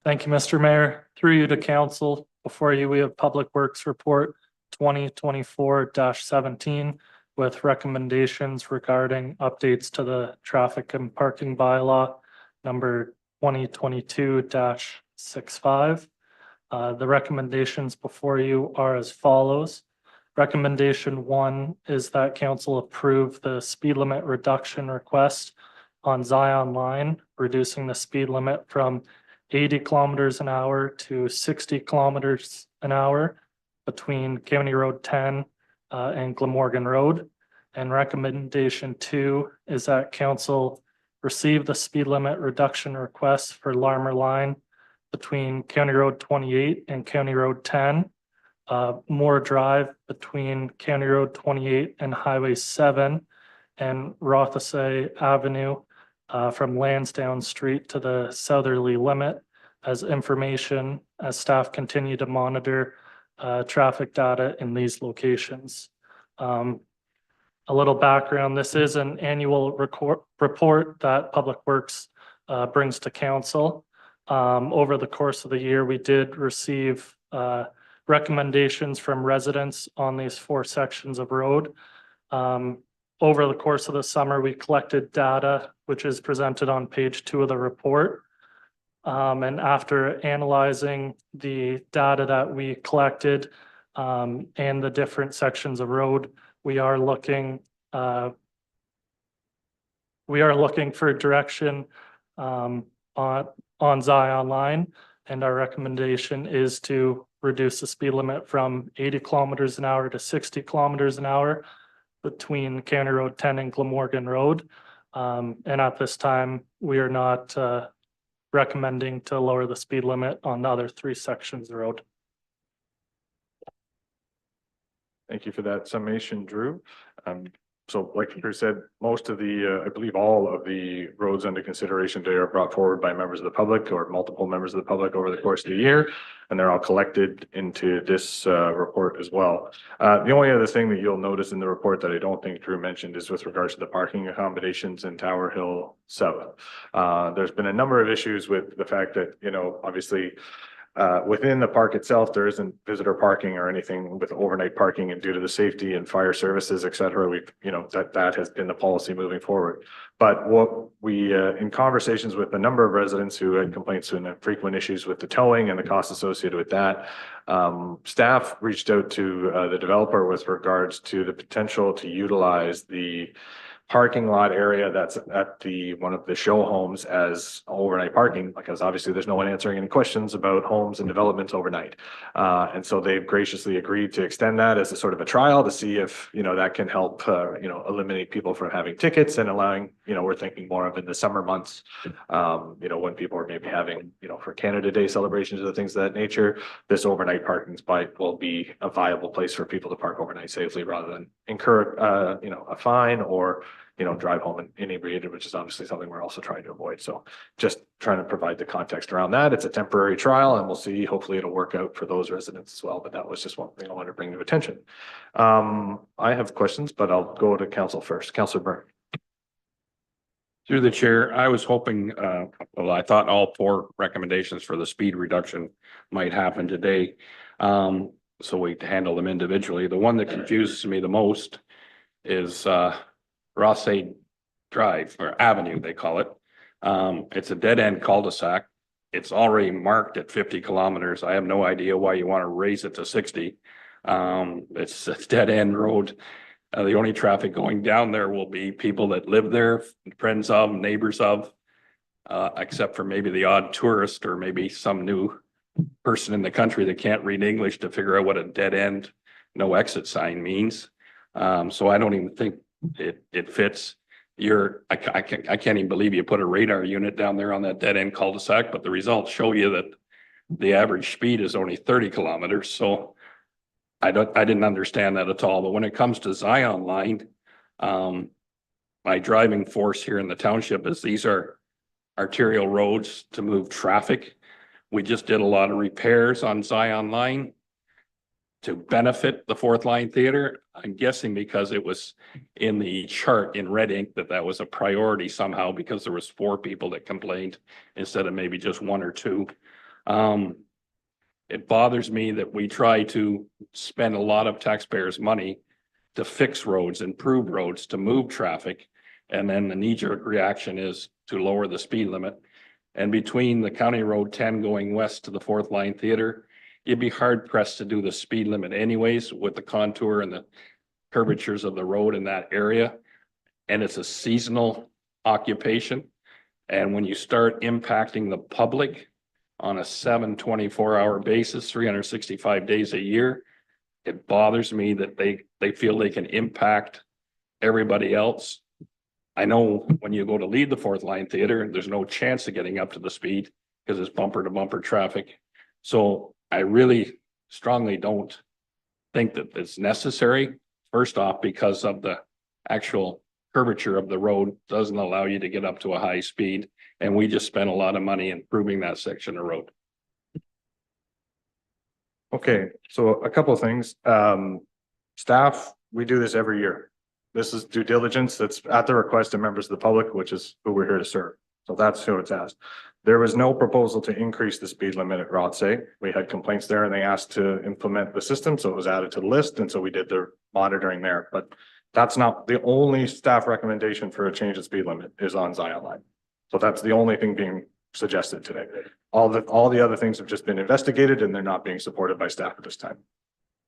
Thank you, Mr. Mayor. Through you to council, before you, we have Public Works Report 2024-17 with recommendations regarding updates to the traffic and parking bylaw number 2022-65. The recommendations before you are as follows. Recommendation 1 is that council approve the speed limit reduction request on Zion Line, reducing the speed limit from 80 kilometers an hour to 60 kilometers an hour between County Road 10 and Glamorgan Road. And recommendation 2 is that council receive the speed limit reduction request for Larmer Line between County Road 28 and County Road 10. Moore Drive between County Road 28 and Highway 7 and Rothesay Avenue from Lansdowne Street to the southerly limit as information as staff continue to monitor traffic data in these locations. A little background, this is an annual report that Public Works brings to council. Over the course of the year, we did receive recommendations from residents on these 4 sections of road. Over the course of the summer, we collected data, which is presented on page 2 of the report. And after analyzing the data that we collected and the different sections of road, we are looking for direction on Zion Line, and our recommendation is to reduce the speed limit from 80 kilometers an hour to 60 kilometers an hour between County Road 10 and Glamorgan Road. And at this time, we are not recommending to lower the speed limit on the other 3 sections of the road. Thank you for that summation, Drew. So like Drew said, most of the, I believe all of the roads under consideration today are brought forward by members of the public or multiple members of the public over the course of the year, and they're all collected into this report as well. The only other thing that you'll notice in the report that I don't think Drew mentioned is with regards to the parking accommodations in Tower Hill South. There's been a number of issues with the fact that, you know, obviously within the park itself, there isn't visitor parking or anything with overnight parking, and due to the safety and fire services, et cetera, we've, you know, that has been the policy moving forward. But what we, in conversations with a number of residents who had complaints and frequent issues with the towing and the costs associated with that, staff reached out to the developer with regards to the potential to utilize the parking lot area that's at one of the show homes as overnight parking, because obviously there's no one answering any questions about homes and developments overnight. And so they've graciously agreed to extend that as a sort of a trial to see if, you know, that can help, you know, eliminate people from having tickets and allowing you know, we're thinking more of in the summer months. You know, when people are maybe having, you know, for Canada Day celebrations or things of that nature, this overnight parking spot will be a viable place for people to park overnight safely rather than incur, you know, a fine or, you know, drive home inebriated, which is obviously something we're also trying to avoid. So just trying to provide the context around that. It's a temporary trial and we'll see, hopefully it'll work out for those residents as well. But that was just one thing I wanted to bring to attention. I have questions, but I'll go to council first. Councilor Byrne. Through the chair, I was hoping, well, I thought all 4 recommendations for the speed reduction might happen today. So we handle them individually. The one that confuses me the most is Rothsay Drive or Avenue, they call it. It's a dead end cul-de-sac. It's already marked at 50 kilometers. I have no idea why you want to raise it to 60. It's a dead end road. The only traffic going down there will be people that live there, friends of, neighbors of, except for maybe the odd tourist or maybe some new person in the country that can't read English to figure out what a dead end, no exit sign means. So I don't even think it fits. I can't even believe you put a radar unit down there on that dead end cul-de-sac, but the results show you that the average speed is only 30 kilometers. So I didn't understand that at all. But when it comes to Zion Line, my driving force here in the township is these are arterial roads to move traffic. We just did a lot of repairs on Zion Line to benefit the Fourth Line Theater. I'm guessing because it was in the chart in red ink that was a priority somehow because there was 4 people that complained instead of maybe just 1 or 2. It bothers me that we try to spend a lot of taxpayers' money to fix roads, improve roads, to move traffic. And then the knee-jerk reaction is to lower the speed limit. And between the County Road 10 going west to the Fourth Line Theater, you'd be hard pressed to do the speed limit anyways with the contour and the curvatures of the road in that area. And it's a seasonal occupation. And when you start impacting the public on a 24-hour basis, 365 days a year, it bothers me that they feel they can impact everybody else. I know when you go to leave the Fourth Line Theater, there's no chance of getting up to the speed because it's bumper to bumper traffic. So I really strongly don't think that it's necessary. First off, because of the actual curvature of the road doesn't allow you to get up to a high speed. And we just spent a lot of money improving that section of road. Okay, so a couple of things. Staff, we do this every year. This is due diligence that's at the request of members of the public, which is who we're here to serve. So that's who it's asked. There was no proposal to increase the speed limit at Rothsay. We had complaints there and they asked to implement the system. So it was added to the list. And so we did the monitoring there, but that's not the only staff recommendation for a change of speed limit is on Zion Line. So that's the only thing being suggested today. All the other things have just been investigated and they're not being supported by staff at this time.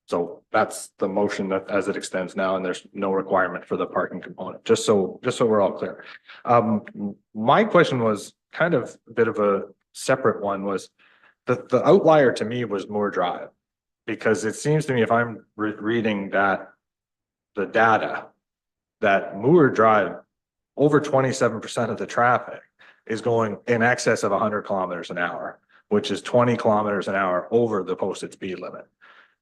So that's the motion that as it extends now, and there's no requirement for the parking component, just so we're all clear. My question was kind of a bit of a separate one, was the outlier to me was Moore Drive, because it seems to me if I'm reading that the data that Moore Drive, over 27% of the traffic is going in excess of 100 kilometers an hour, which is 20 kilometers an hour over the posted speed limit.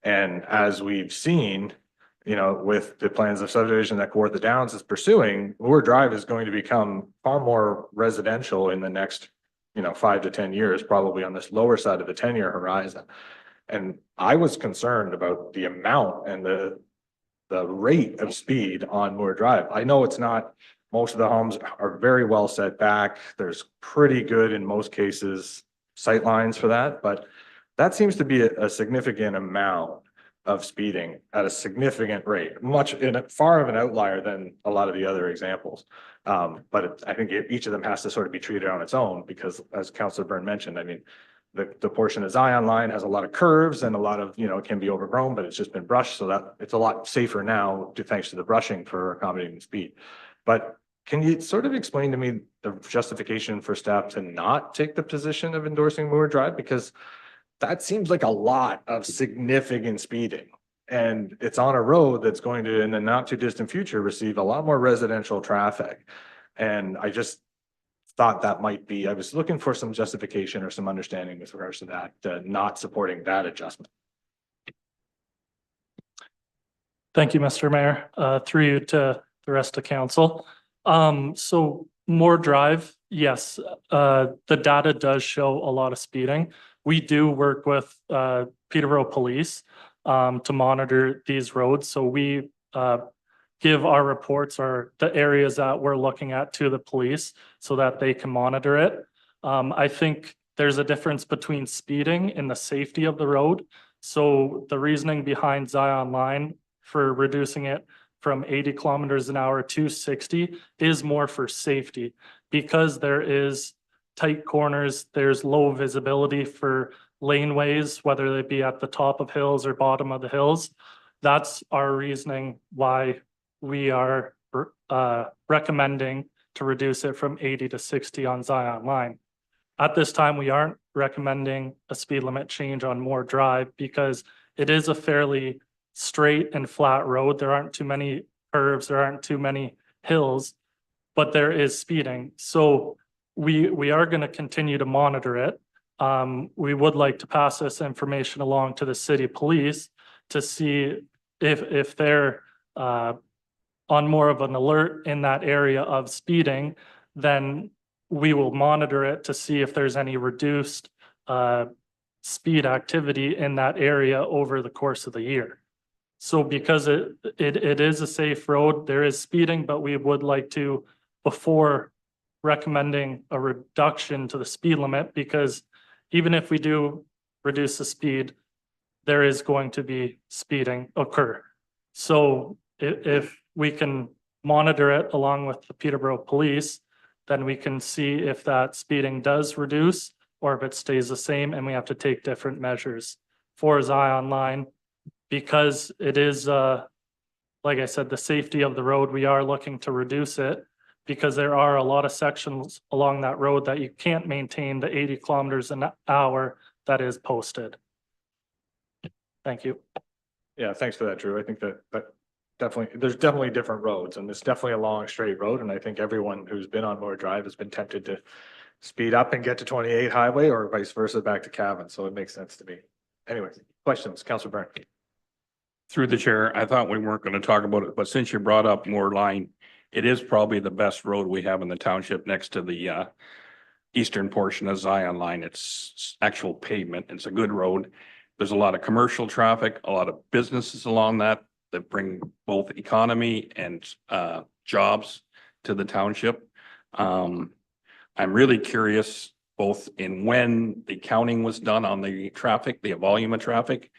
And as we've seen, you know, with the plans of subdivision that Kawartha Downs is pursuing, Moore Drive is going to become far more residential in the next, 5 to 10 years, probably on this lower side of the 10-year horizon. And I was concerned about the amount and the rate of speed on Moore Drive. I know it's not, most of the homes are very well set back. There's pretty good, in most cases, sight lines for that, but that seems to be a significant amount of speeding at a significant rate, far of an outlier than a lot of the other examples. But I think each of them has to sort of be treated on its own because, as Councillor Byrne mentioned, I mean, the portion of Zion Line has a lot of curves and a lot of, it can be overgrown, but it's just been brushed. So that it's a lot safer now thanks to the brushing for accommodating speed. But can you sort of explain to me the justification for staff to not take the position of endorsing Moore Drive? Because that seems like a lot of significant speeding, and it's on a road that's going to, in the not too distant future, receive a lot more residential traffic. And I just thought that might be, I was looking for some justification or some understanding with regards to that, not supporting that adjustment. Thank you, Mr. Mayor. Through you to the rest of council. So Moore Drive, yes, the data does show a lot of speeding. We do work with Peterborough Police to monitor these roads. So we give our reports or the areas that we're looking at to the police so that they can monitor it. I think there's a difference between speeding and the safety of the road. So the reasoning behind Zion Line for reducing it from 80 kilometers an hour to 60 is more for safety, because there is tight corners, there's low visibility for laneways, whether they be at the top of hills or bottom of the hills. That's our reasoning why we are recommending to reduce it from 80 to 60 on Zion Line. At this time, we aren't recommending a speed limit change on Moore Drive because it is a fairly straight and flat road. There aren't too many curves, there aren't too many hills, but there is speeding. So we are going to continue to monitor it. We would like to pass this information along to the city police to see if they're on more of an alert in that area of speeding, then we will monitor it to see if there's any reduced speed activity in that area over the course of the year. So because it is a safe road, there is speeding, but we would like to, before recommending a reduction to the speed limit, because even if we do reduce the speed, there is going to be speeding occur. So if we can monitor it along with the Peterborough Police, then we can see if that speeding does reduce or if it stays the same, and we have to take different measures. For Zion Line, because it is, like I said, the safety of the road, we are looking to reduce it because there are a lot of sections along that road that you can't maintain the 80 kilometers an hour that is posted. Thank you. Yeah, thanks for that, Drew. I think that definitely, there's definitely different roads, and it's definitely a long straight road. And I think everyone who's been on Moore Drive has been tempted to speed up and get to 28 highway or vice versa back to Cavan. So it makes sense to me. Anyways, questions, Councilor Byrne. Through the chair, I thought we weren't going to talk about it, but since you brought up Moore Line, it is probably the best road we have in the township next to the eastern portion of Zion Line. It's actual pavement. It's a good road. There's a lot of commercial traffic, a lot of businesses along that bring both economy and jobs to the township. I'm really curious both in when the counting was done on the traffic, the volume of traffic,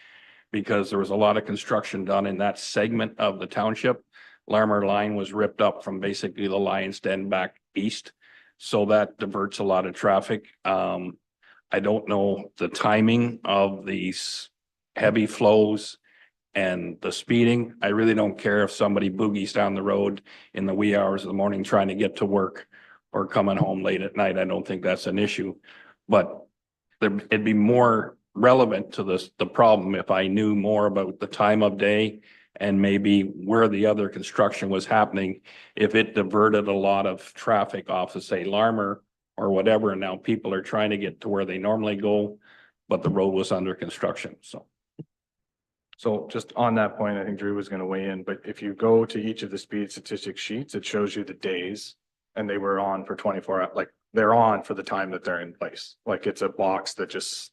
because there was a lot of construction done in that segment of the township. Larmer Line was ripped up from basically the Lions Den back east. So that diverts a lot of traffic. I don't know the timing of these heavy flows and the speeding. I really don't care if somebody boogies down the road in the wee hours of the morning trying to get to work or coming home late at night. I don't think that's an issue, but it'd be more relevant to the problem if I knew more about the time of day and maybe where the other construction was happening. If it diverted a lot of traffic off of, say, Larmer or whatever, and now people are trying to get to where they normally go, but the road was under construction, So just on that point, I think Drew was going to weigh in, but if you go to each of the speed statistics sheets, it shows you the days and they were on for 24 hours, like they're on for the time that they're in place. Like it's a box that just,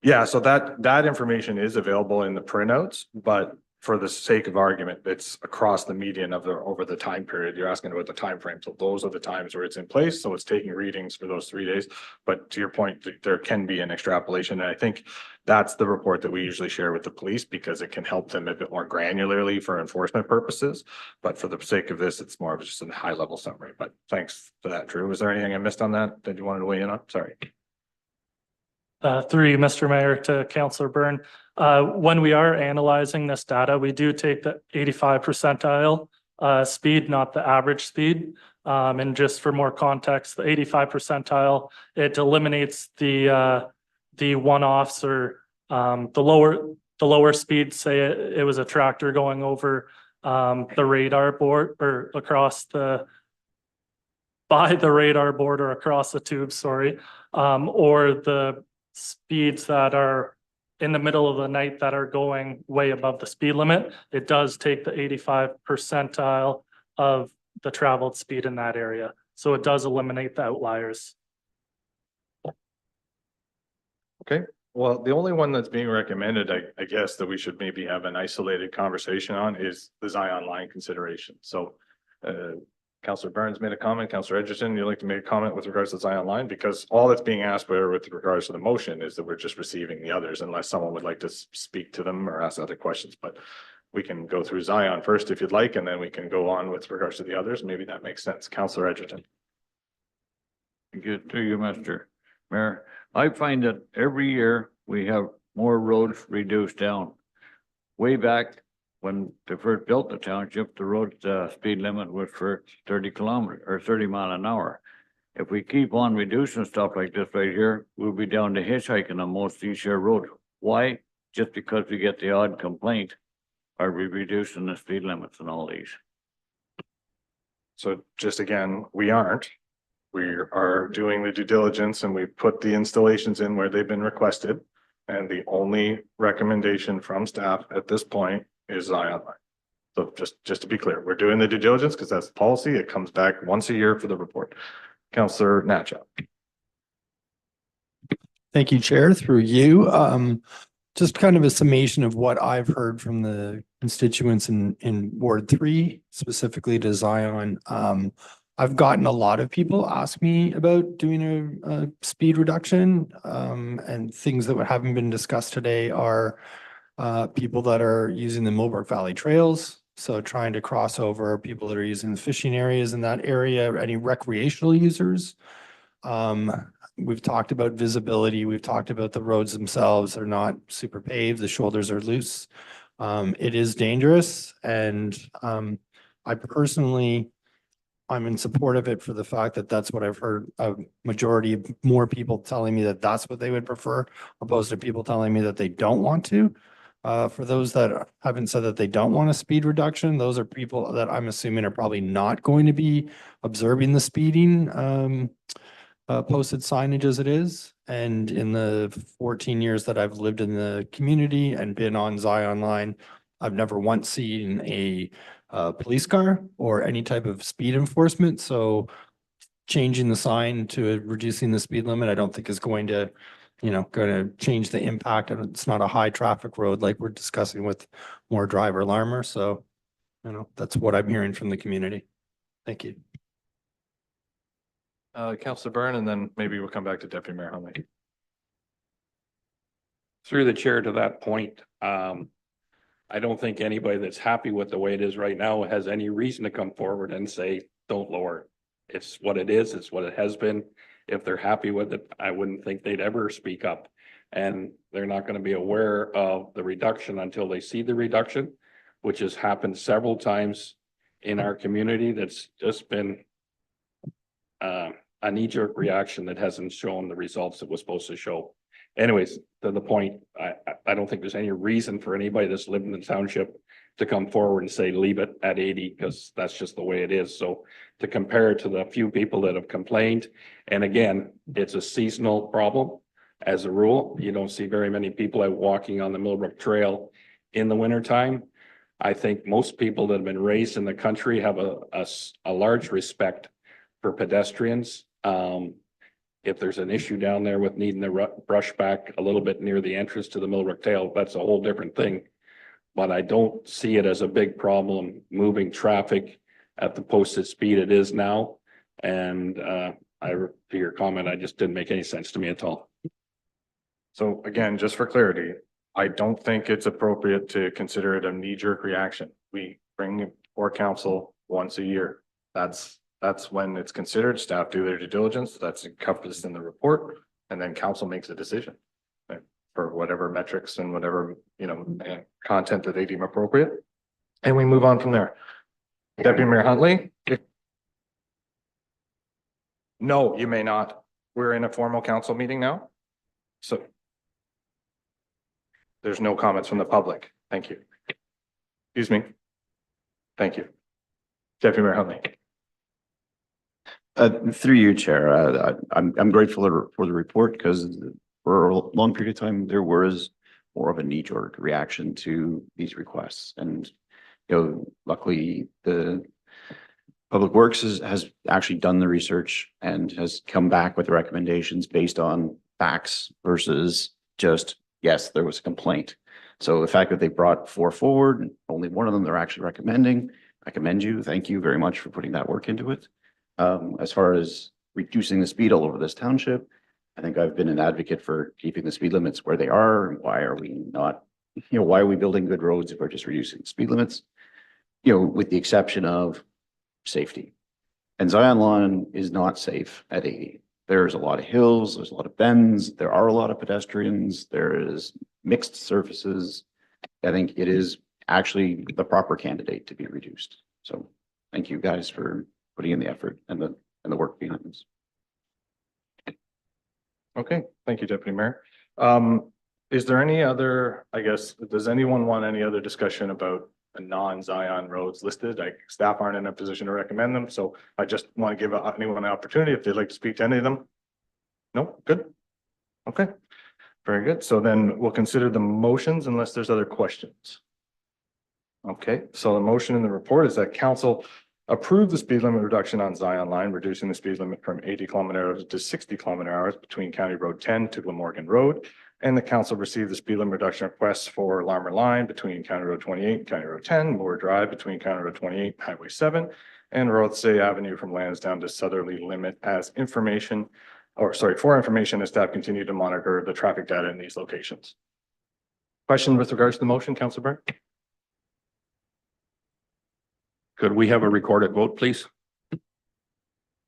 yeah. So that information is available in the printouts, but for the sake of argument, it's across the median of over the time period. You're asking about the time frame. So those are the times where it's in place. So it's taking readings for those 3 days. But to your point, there can be an extrapolation. And I think that's the report that we usually share with the police because it can help them a bit more granularly for enforcement purposes. But for the sake of this, it's more of just a high level summary. But thanks for that, Drew. Was there anything I missed on that you wanted to weigh in on? Sorry. Through you, Mr. Mayor, to Councilor Byrne. When we are analyzing this data, we do take the 85 percentile speed, not the average speed. And just for more context, the 85 percentile, it eliminates the one-offs or the lower speed, say it was a tractor going over the radar board or across the by the radar board or across the tube, sorry, or the speeds that are in the middle of the night that are going way above the speed limit, it does take the 85th percentile of the traveled speed in that area. So it does eliminate the outliers. Okay, well, the only one that's being recommended, I guess, that we should maybe have an isolated conversation on is the Zion line consideration. So Councillor Burns made a comment. Councillor Edgerton, you'd like to make a comment with regards to Zion line? Because all that's being asked for with regards to the motion is that we're just receiving the others unless someone would like to speak to them or ask other questions. But we can go through Zion first if you'd like, and then we can go on with regards to the others. Maybe that makes sense. Councillor Edgerton. Good to you, Mr. Mayor. I find that every year we have more roads reduced down. Way back when they first built the township, the road speed limit was for 30 kilometers or 30 mile an hour. If we keep on reducing stuff like this right here, we'll be down to hitchhiking on most of these here roads. Why? Just because we get the odd complaint. Are we reducing the speed limits and all these? So just again, we aren't. We are doing the due diligence and we put the installations in where they've been requested. And the only recommendation from staff at this point is Zion line. So just to be clear, we're doing the due diligence because that's the policy. It comes back once a year for the report. Councillor Natcha. Thank you, Chair, through you. Just kind of a summation of what I've heard from the constituents in Ward 3, specifically to Zion. I've gotten a lot of people ask me about doing a speed reduction, and things that haven't been discussed today are people that are using the Millbrook Valley trails. So trying to cross over people that are using the fishing areas in that area, any recreational users. We've talked about visibility. We've talked about the roads themselves. They're not super paved. The shoulders are loose. It is dangerous. And I personally, I'm in support of it for the fact that that's what I've heard a majority of more people telling me that that's what they would prefer, opposed to people telling me that they don't want to. For those that haven't said that they don't want a speed reduction, those are people that I'm assuming are probably not going to be observing the speeding posted signage as it is. And in the 14 years that I've lived in the community and been on Zion line, I've never once seen a police car or any type of speed enforcement. So changing the sign to reducing the speed limit, I don't think is going to, going to change the impact. And it's not a high traffic road like we're discussing with more driver alarmer. So, that's what I'm hearing from the community. Thank you. Councillor Byrne, and then maybe we'll come back to Deputy Mayor Hunley. Through the chair to that point, I don't think anybody that's happy with the way it is right now has any reason to come forward and say, don't lower. It's what it is. It's what it has been. If they're happy with it, I wouldn't think they'd ever speak up. And they're not going to be aware of the reduction until they see the reduction, which has happened several times in our community. That's just been a knee-jerk reaction that hasn't shown the results it was supposed to show. Anyways, to the point, I don't think there's any reason for anybody that's living in the township to come forward and say, leave it at 80, because that's just the way it is. So to compare it to the few people that have complained, and again, it's a seasonal problem. As a rule, you don't see very many people out walking on the Millbrook Trail in the wintertime. I think most people that have been raised in the country have a large respect for pedestrians. If there's an issue down there with needing the brush back a little bit near the entrance to the Millbrook Trail, that's a whole different thing. But I don't see it as a big problem moving traffic at the posted speed it is now. And to your comment, I just didn't make any sense to me at all. So again, just for clarity, I don't think it's appropriate to consider it a knee-jerk reaction. We bring it for council once a year. That's when it's considered. Staff do their due diligence. That's encompassed in the report, and then council makes a decision for whatever metrics and whatever content that they deem appropriate, and we move on from there. Deputy Mayor Huntley. No, you may not. We're in a formal council meeting now, so there's no comments from the public. Thank you. Excuse me. Thank you. Deputy Mayor Huntley. Through you, Chair, I'm grateful for the report because for a long period of time, there was more of a knee-jerk reaction to these requests. And, luckily the Public Works has actually done the research and has come back with recommendations based on facts versus just, yes, there was a complaint. So the fact that they brought 4 forward, only one of them they're actually recommending, I commend you. Thank you very much for putting that work into it. As far as reducing the speed all over this township, I think I've been an advocate for keeping the speed limits where they are. Why are we not, why are we building good roads if we're just reducing the speed limits? With the exception of safety. And Zion Lawn is not safe at 80. There's a lot of hills, there's a lot of bends, there are a lot of pedestrians, there is mixed surfaces. I think it is actually the proper candidate to be reduced. So thank you guys for putting in the effort and the work behind this. Okay, thank you, Deputy Mayor. Is there any other, I guess, does anyone want any other discussion about the non-Zion roads listed? Staff aren't in a position to recommend them, so I just want to give anyone an opportunity if they'd like to speak to any of them. No, good. Okay, very good. So then we'll consider the motions unless there's other questions. Okay, so the motion in the report is that council approve the speed limit reduction on Zion Line, reducing the speed limit from 80 kilometers to 60 kilometers between County Road 10 to Glamorgan Road. And the council received the speed limit reduction requests for Larmer Line between County Road 28 and County Road 10, Moore Drive between County Road 28 and Highway 7, and Rothsay Avenue from Lansdowne to Southerly Limit as information, for information as staff continue to monitor the traffic data in these locations. Question with regards to the motion, Councilor Byrne? Could we have a recorded vote, please?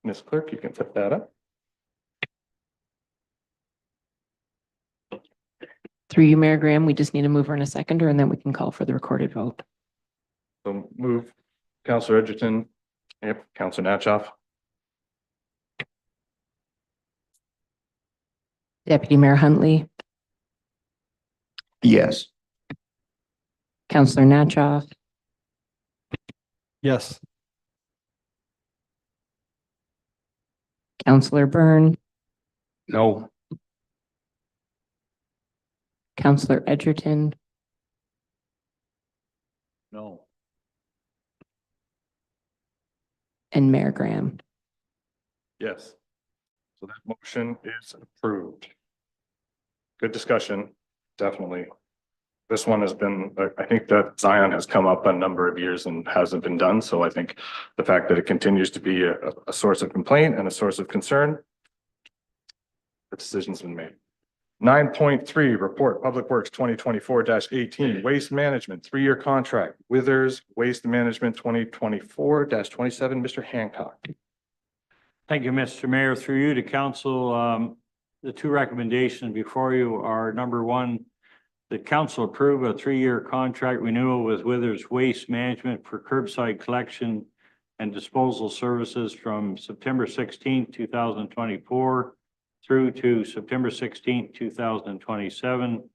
Ms. Clerk, you can set that up. Through you, Mayor Graham, we just need a mover and a seconder, and then we can call for the recorded vote. So move, Councilor Edgerton. Yep, Councilor Natchoff. Deputy Mayor Huntley, Yes. Councillor Natchoff, Yes. Councillor Byrne, No. Councillor Edgerton, No. and Mayor Graham. Yes. So that motion is approved. Good discussion, definitely. This one has been, I think that Zion has come up a number of years and hasn't been done. So I think the fact that it continues to be a source of complaint and a source of concern, the decision's been made. 9.3 report Public Works 2024-18 Waste Management 3-year contract Withers Waste Management 2024-27. Mr. Hancock. Thank you, Mr. Mayor. Through you to council, the 2 recommendations before you are: number 1, the council approve a 3-year contract renewal with Withers Waste Management for curbside collection and disposal services from September 16, 2024 through to September 16, 2027.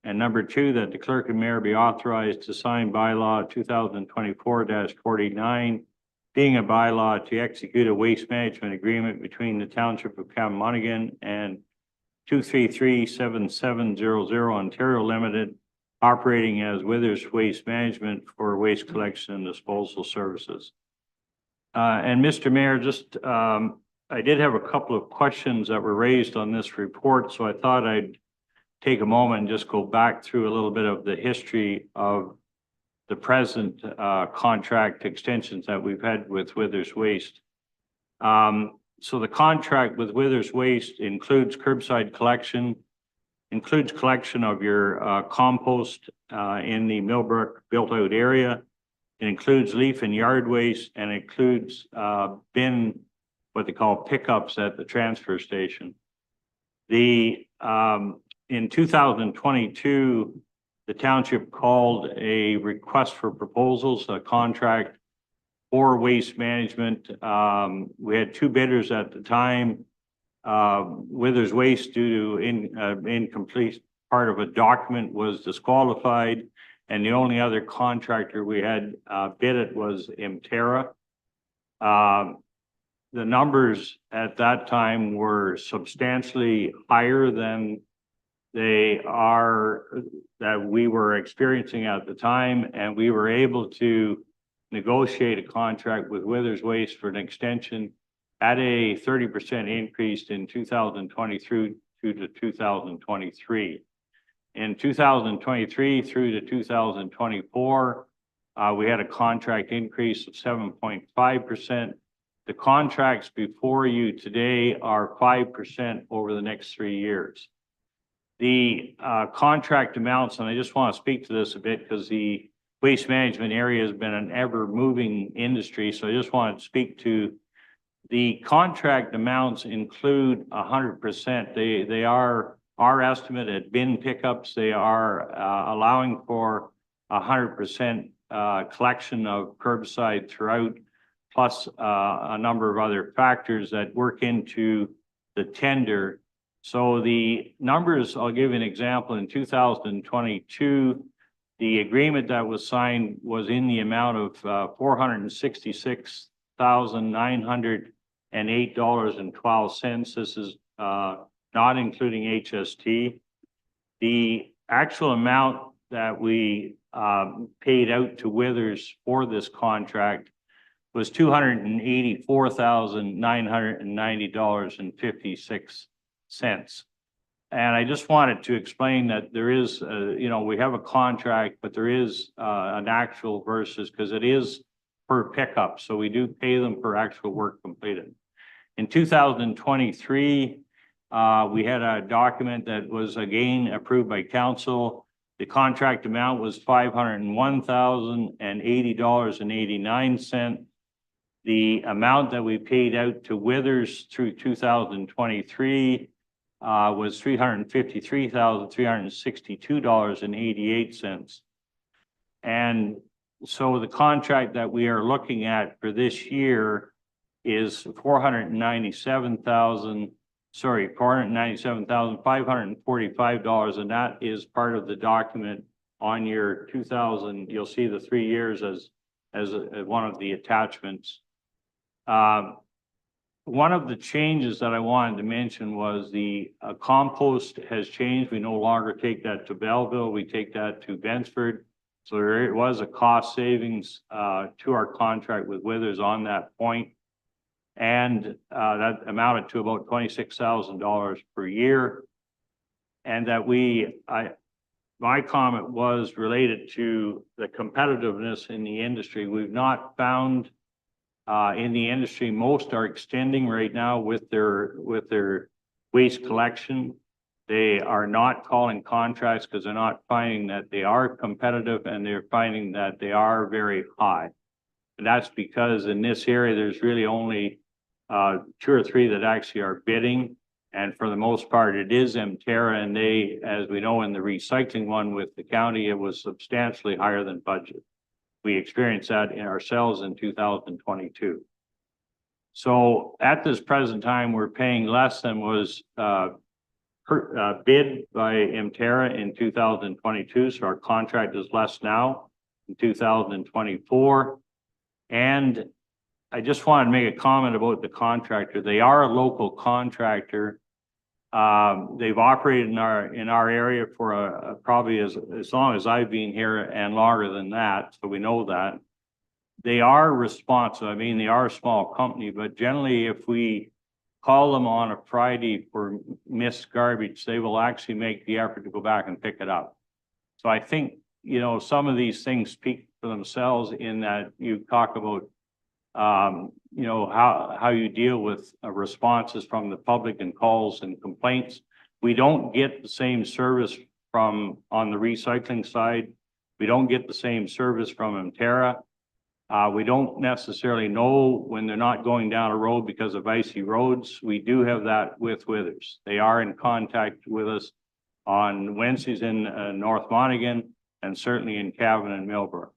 And number 2, that the clerk and mayor be authorized to sign bylaw 2024-49, being a bylaw to execute a waste management agreement between the Township of Cavan and 233-7700 Ontario Limited, operating as Withers Waste Management for waste collection and disposal services. And Mr. Mayor, just I did have a couple of questions that were raised on this report, so I thought I'd take a moment and just go back through a little bit of the history of the present contract extensions that we've had with Withers Waste. So the contract with Withers Waste includes curbside collection, includes collection of your compost in the Millbrook built-out area. It includes leaf and yard waste, and includes bin, what they call pickups at the transfer station. In 2022, the township called a request for proposals, a contract for waste management. We had 2 bidders at the time. Withers Waste, due to incomplete part of a document, was disqualified, And the only other contractor we had bid it was Emterra. The numbers at that time were substantially higher than they are that we were experiencing at the time, and we were able to negotiate a contract with Withers Waste for an extension at a 30% increase in 2023 to 2023. In 2023 through to 2024, we had a contract increase of 7.5%. The contracts before you today are 5% over the next 3 years. The contract amounts, and I just want to speak to this a bit because the waste management area has been an ever-moving industry. So I just want to speak to the contract amounts include 100%. They are our estimate at bin pickups. They are allowing for 100% collection of curbside throughout, plus a number of other factors that work into the tender. So the numbers, I'll give you an example. In 2022, the agreement that was signed was in the amount of $466,908.12. This is not including HST. The actual amount that we paid out to Withers for this contract was $284,990.56. And I just wanted to explain that there is, we have a contract, but there is an actual versus, because it is per pickup. So we do pay them for actual work completed. In 2023, we had a document that was again approved by council. The contract amount was $501,080.89. The amount that we paid out to Withers through 2023 was $353,362.88. And so the contract that we are looking at for this year is $497,545, and that is part of the document on your 2000. You'll see the 3 years as one of the attachments. One of the changes that I wanted to mention was the compost has changed. We no longer take that to Belleville. We take that to Bensford. So there was a cost savings to our contract with Withers on that point. And that amounted to about $26,000 per year. And that my comment was related to the competitiveness in the industry. We've not found in the industry, most are extending right now with their waste collection. They are not calling contracts because they're not finding that they are competitive, and they're finding that they are very high. And that's because in this area, there's really only 2 or 3 that actually are bidding. And for the most part, it is Emterra, and they, as we know, in the recycling one with the county, it was substantially higher than budget. We experienced that in ourselves in 2022. So at this present time, we're paying less than was bid by Emterra in 2022. So our contract is less now in 2024. And I just wanted to make a comment about the contractor. They are a local contractor. They've operated in our area for probably as long as I've been here and longer than that. So we know that they are responsive. I mean, they are a small company, but generally if we call them on a Friday for missed garbage, they will actually make the effort to go back and pick it up. So I think, some of these things speak for themselves in that you talk about how you deal with responses from the public and calls and complaints. We don't get the same service on the recycling side. We don't get the same service from Emterra. We don't necessarily know when they're not going down a road because of icy roads. We do have that with Withers. They are in contact with us on Wednesdays in North Monaghan, and certainly in Cavan and Millbrook.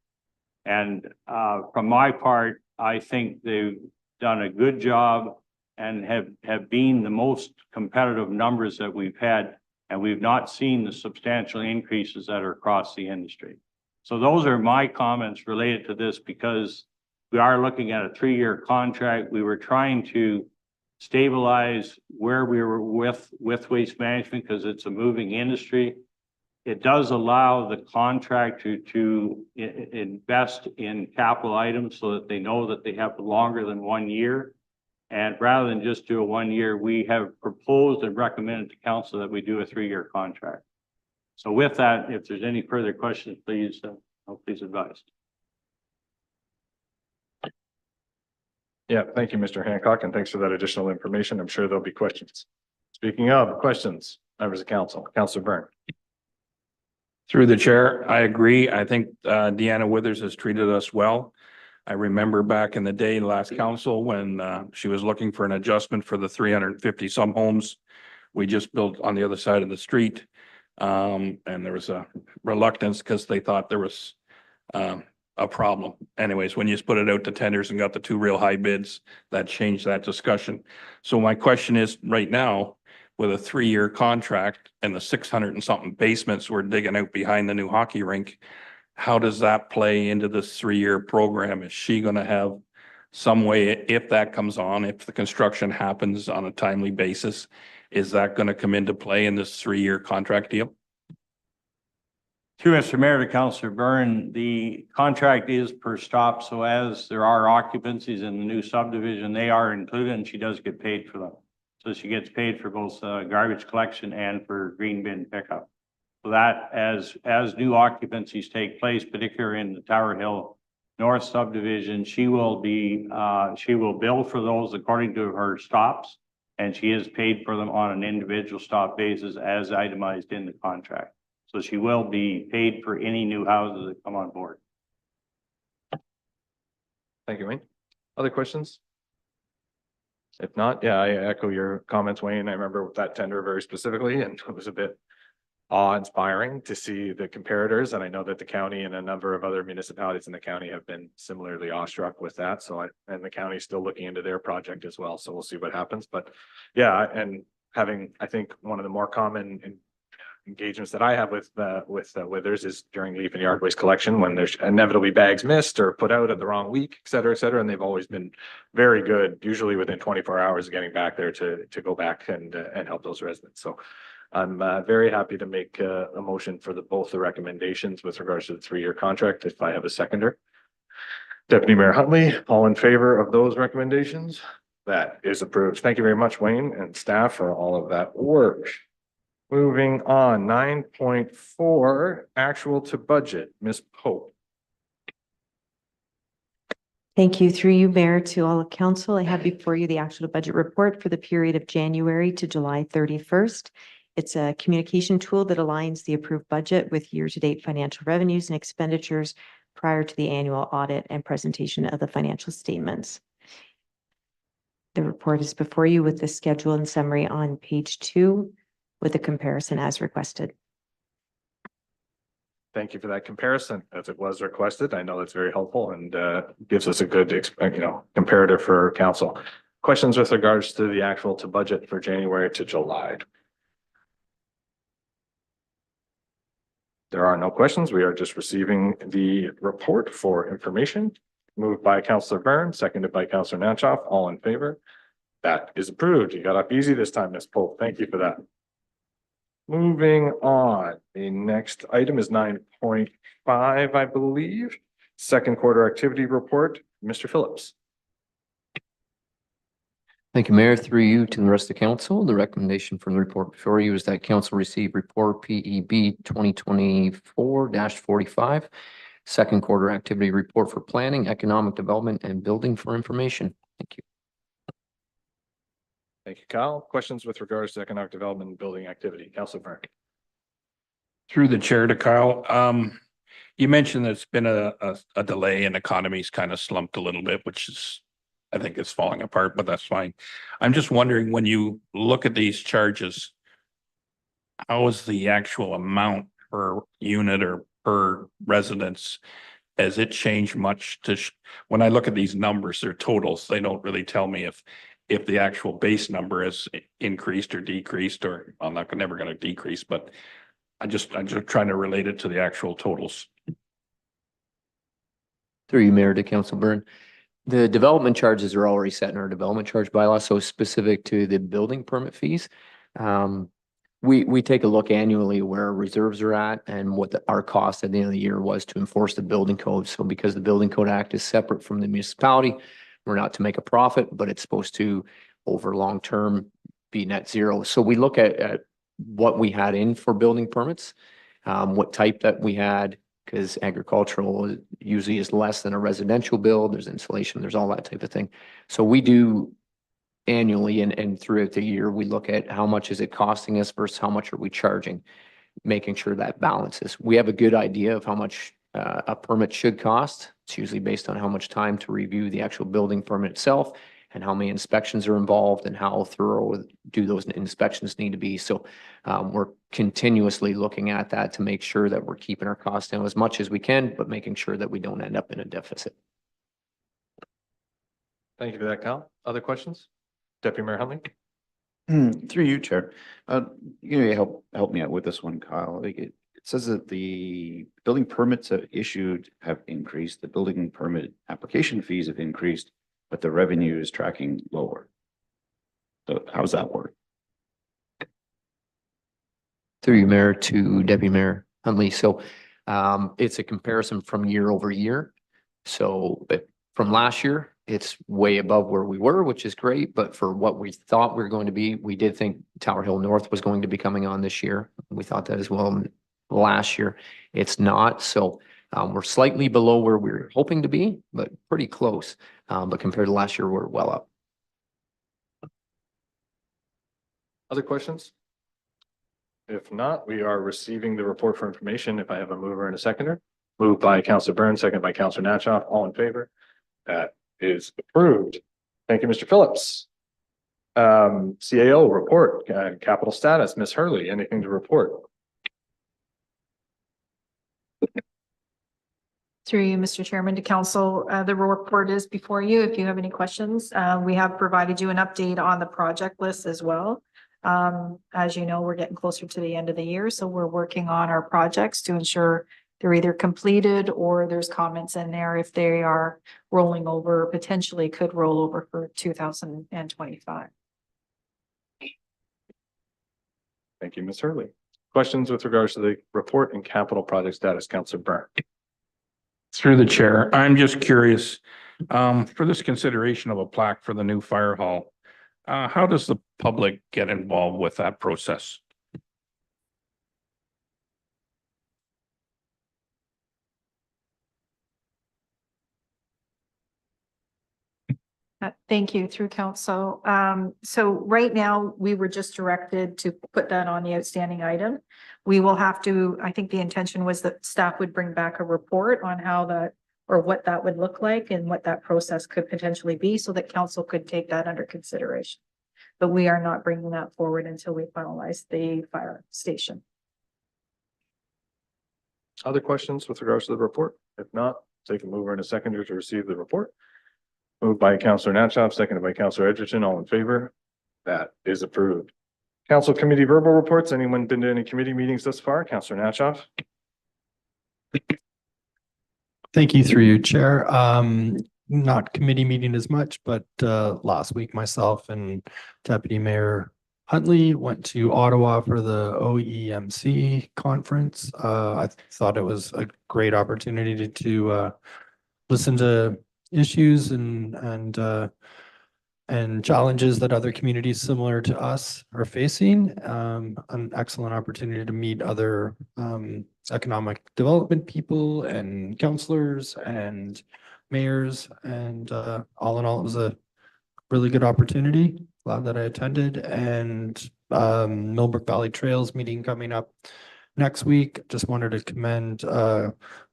And from my part, I think they've done a good job and have been the most competitive numbers that we've had, and we've not seen the substantial increases that are across the industry. So those are my comments related to this because we are looking at a 3-year contract. We were trying to stabilize where we were with waste management because it's a moving industry. It does allow the contractor to invest in capital items so that they know that they have longer than 1 year. And rather than just do a 1 year, we have proposed and recommended to council that we do a 3-year contract. So with that, if there's any further questions, please advise. Yeah, thank you, Mr. Hancock, and thanks for that additional information. I'm sure there'll be questions. Speaking of questions, members of council, Councilor Byrne. Through the chair, I agree. I think Deanna Withers has treated us well. I remember back in the day, last council, when she was looking for an adjustment for the 350 some homes we just built on the other side of the street. And there was a reluctance because they thought there was a problem. Anyways, when you put it out to tenders and got the 2 real high bids, that changed that discussion. So my question is right now, with a 3-year contract and the 600 and something basements we're digging out behind the new hockey rink, how does that play into this 3-year program? Is she going to have some way, if that comes on, if the construction happens on a timely basis, is that going to come into play in this 3-year contract deal? Through Mr. Mayor to Councilor Byrne, the contract is per stop. So as there are occupancies in the new subdivision, they are included and she does get paid for them. So she gets paid for both garbage collection and for green bin pickup. So that as new occupancies take place, particularly in the Tower Hill North subdivision, she will bill for those according to her stops, and she is paid for them on an individual stop basis as itemized in the contract. So she will be paid for any new houses that come on board. Thank you, Wayne. Other questions? If not, yeah, I echo your comments, Wayne. I remember that tender very specifically, and it was a bit awe-inspiring to see the comparators. And I know that the county and a number of other municipalities in the county have been similarly awestruck with that. So and the county is still looking into their project as well. So we'll see what happens. But yeah, and having, I think one of the more common engagements that I have with Withers is during leaf and yard waste collection when there's inevitably bags missed or put out at the wrong week, et cetera, et cetera. And they've always been very good, usually within 24 hours of getting back there to go back and help those residents. So I'm very happy to make a motion for both the recommendations with regards to the 3-year contract. If I have a seconder. Deputy Mayor Huntley, all in favor of those recommendations? That is approved. Thank you very much, Wayne and staff, for all of that work. Moving on, 9.4, actual to budget, Ms. Pope. Thank you. Through you, Mayor, to all of council. I have before you the actual budget report for the period of January to July 31st. It's a communication tool that aligns the approved budget with year-to-date financial revenues and expenditures prior to the annual audit and presentation of the financial statements. The report is before you with the schedule and summary on page 2 with a comparison as requested. Thank you for that comparison as it was requested. I know that's very helpful and gives us a good, comparative for council. Questions with regards to the actual to budget for January to July? There are no questions. We are just receiving the report for information. Moved by Councilor Byrne, seconded by Councilor Nanchoff. All in favor? That is approved. You got up easy this time, Ms. Pope. Thank you for that. Moving on, the next item is 9.5, I believe. Second quarter activity report, Mr. Phillips. Thank you, Mayor. Through you to the rest of the council, the recommendation from the report before you is that council receive report PEB 2024-45, second quarter activity report for planning, economic development, and building for information. Thank you. Thank you, Kyle. Questions with regards to economic development and building activity? Councilor Byrne. Through the chair to Kyle, you mentioned there's been a delay and economy's kind of slumped a little bit, which is, I think it's falling apart, but that's fine. I'm just wondering, when you look at these charges, how is the actual amount per unit or per residence? Has it changed much when I look at these numbers, they're totals. They don't really tell me if the actual base number has increased or decreased, or I'm never going to decrease, but I'm just trying to relate it to the actual totals. Through you, Mayor, to Council Byrne. The development charges are already set in our development charge bylaw, so specific to the building permit fees. We take a look annually where our reserves are at and what our cost at the end of the year was to enforce the building code. So because the Building Code Act is separate from the municipality, we're not to make a profit, but it's supposed to, over long term, be net zero. So we look at what we had in for building permits, what type that we had, because agricultural usually is less than a residential build. There's insulation, there's all that type of thing. So we do annually and throughout the year, we look at how much is it costing us versus how much are we charging, making sure that balances. We have a good idea of how much a permit should cost. It's usually based on how much time to review the actual building permit itself and how many inspections are involved and how thorough do those inspections need to be. So we're continuously looking at that to make sure that we're keeping our costs down as much as we can, but making sure that we don't end up in a deficit. Thank you for that, Kyle. Other questions? Deputy Mayor Huntley? Through you, Chair. Help me out with this one, Kyle. Like it says that the building permits issued have increased, the building permit application fees have increased, but the revenue is tracking lower. So how does that work? Through you, Mayor, to Deputy Mayor Huntley. So it's a comparison from year over year. So from last year, it's way above where we were, which is great. But for what we thought we were going to be, we did think Tower Hill North was going to be coming on this year. We thought that as well last year. It's not. So we're slightly below where we were hoping to be, but pretty close. But compared to last year, we're well up. Other questions? If not, we are receiving the report for information. If I have a mover and a seconder, moved by Councilor Burns, second by Councilor Natchoff, all in favor? That is approved. Thank you, Mr. Phillips. CAO report, capital status, Ms. Hurley, anything to report? Through you, Mr. Chairman, to Council, the report is before you. If you have any questions, we have provided you an update on the project list as well. As you know, we're getting closer to the end of the year, so we're working on our projects to ensure they're either completed or there's comments in there if they are rolling over, potentially could roll over for 2025. Thank you, Ms. Hurley. Questions with regards to the report and capital project status, Councilor Burns? Through the chair, I'm just curious, for this consideration of a plaque for the new fire hall, how does the public get involved with that process? Thank you, through council. So right now, we were just directed to put that on the outstanding item. We will have to, I think the intention was that staff would bring back a report on how that, or what that would look like and what that process could potentially be so that council could take that under consideration. But we are not bringing that forward until we finalize the fire station. Other questions with regards to the report? If not, take a mover and a seconder to receive the report. Moved by Councilor Natchoff, seconded by Councilor Edgerton, all in favor? That is approved. Council committee verbal reports. Anyone been to any committee meetings thus far? Councilor Natchoff? Thank you, through you, Chair. Not committee meeting as much, but last week myself and Deputy Mayor Huntley went to Ottawa for the OEMC conference. I thought it was a great opportunity to listen to issues and challenges that other communities similar to us are facing. An excellent opportunity to meet other economic development people and councillors and mayors, and all in all, it was a really good opportunity. Glad that I attended. And Millbrook Valley Trails meeting coming up next week. Just wanted to commend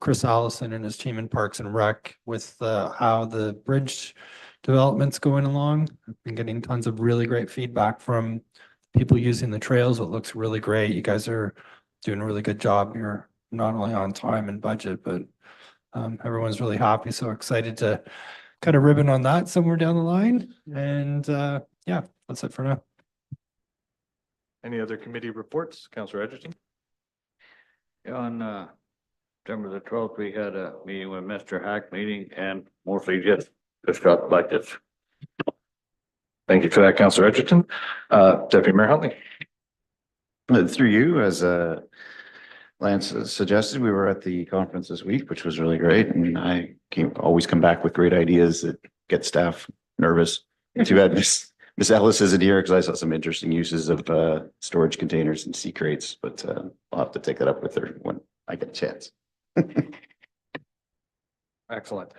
Chris Allison and his team in Parks and Rec with how the bridge development's going along. I've been getting tons of really great feedback from people using the trails. It looks really great. You guys are doing a really good job. You're not only on time and budget, but everyone's really happy. So excited to cut a ribbon on that somewhere down the line. And yeah, that's it for now. Any other committee reports? Councilor Edgerton? On September the 12th, we had a meeting with Mr. Hack meeting and mostly just discussed budgets. Thank you for that, Councillor Edgerton. Deputy Mayor Huntley. Through you, as Lance suggested, we were at the conference this week, which was really great. And I always come back with great ideas that get staff nervous. Too bad Miss Ellis isn't here because I saw some interesting uses of storage containers and sea crates, but I'll have to take that up with her when I get a chance. Excellent.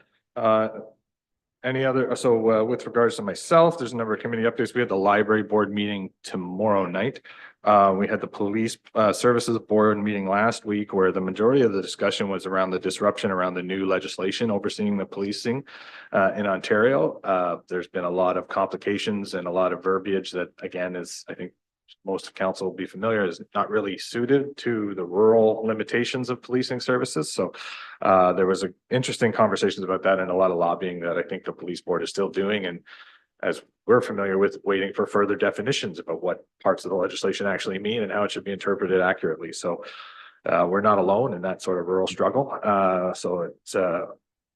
Any other, so with regards to myself, there's a number of committee updates. We had the library board meeting tomorrow night. We had the police services board meeting last week where the majority of the discussion was around the disruption around the new legislation overseeing the policing in Ontario. There's been a lot of complications and a lot of verbiage that, again, is, I think most of council will be familiar, is not really suited to the rural limitations of policing services. So there was interesting conversations about that and a lot of lobbying that I think the police board is still doing. And as we're familiar with, waiting for further definitions about what parts of the legislation actually mean and how it should be interpreted accurately. So we're not alone in that sort of rural struggle. So it's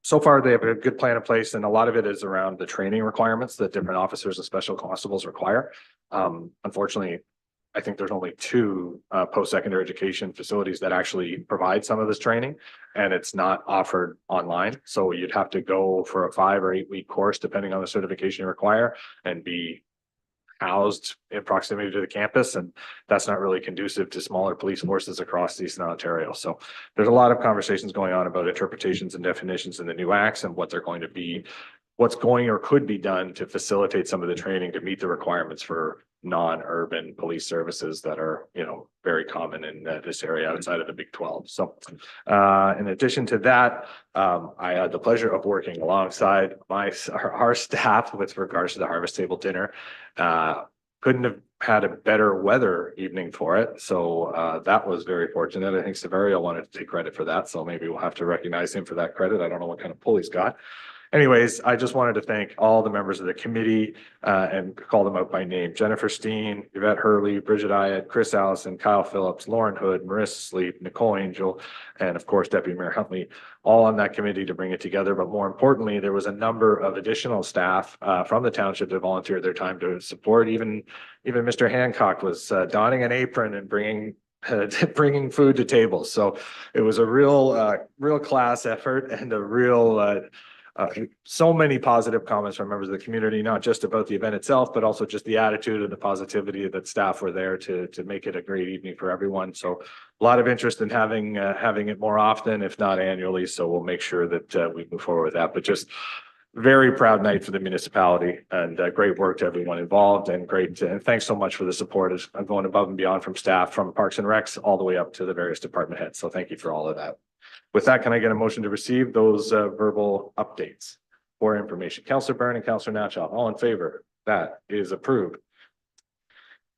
so far they have a good plan in place, and a lot of it is around the training requirements that different officers and special constables require. Unfortunately, I think there's only 2 post-secondary education facilities that actually provide some of this training, and it's not offered online. So you'd have to go for a 5 or 8 week course, depending on the certification you require, and be housed in proximity to the campus. And that's not really conducive to smaller police forces across Eastern Ontario. So there's a lot of conversations going on about interpretations and definitions in the new acts and what they're going to be, what's going or could be done to facilitate some of the training to meet the requirements for non-urban police services that are, very common in this area outside of the Big 12. So in addition to that, I had the pleasure of working alongside our staff with regards to the Harvest Table Dinner. Couldn't have had a better weather evening for it. So that was very fortunate. I think Severio wanted to take credit for that. So maybe we'll have to recognize him for that credit. I don't know what kind of pull he's got. Anyways, I just wanted to thank all the members of the committee and call them out by name. Jennifer Steen, Yvette Hurley, Bridget Iott, Chris Allison, Kyle Phillips, Lauren Hood, Marissa Sleep, Nicole Angel, and of course, Deputy Mayor Huntley, all on that committee to bring it together. But more importantly, there was a number of additional staff from the township that volunteered their time to support. Even Mr. Hancock was donning an apron and bringing food to tables. So it was a real class effort and a real so many positive comments from members of the community, not just about the event itself, but also just the attitude and the positivity that staff were there to make it a great evening for everyone. So a lot of interest in having it more often, if not annually. So we'll make sure that we move forward with that. But just very proud night for the municipality, and great work to everyone involved, and and thanks so much for the support. Is going above and beyond from staff, from Parks and Recs, all the way up to the various department heads. So thank you for all of that. With that, can I get a motion to receive those verbal updates for information? Councillor Byrne and Councillor Natchoff, all in favor? That is approved.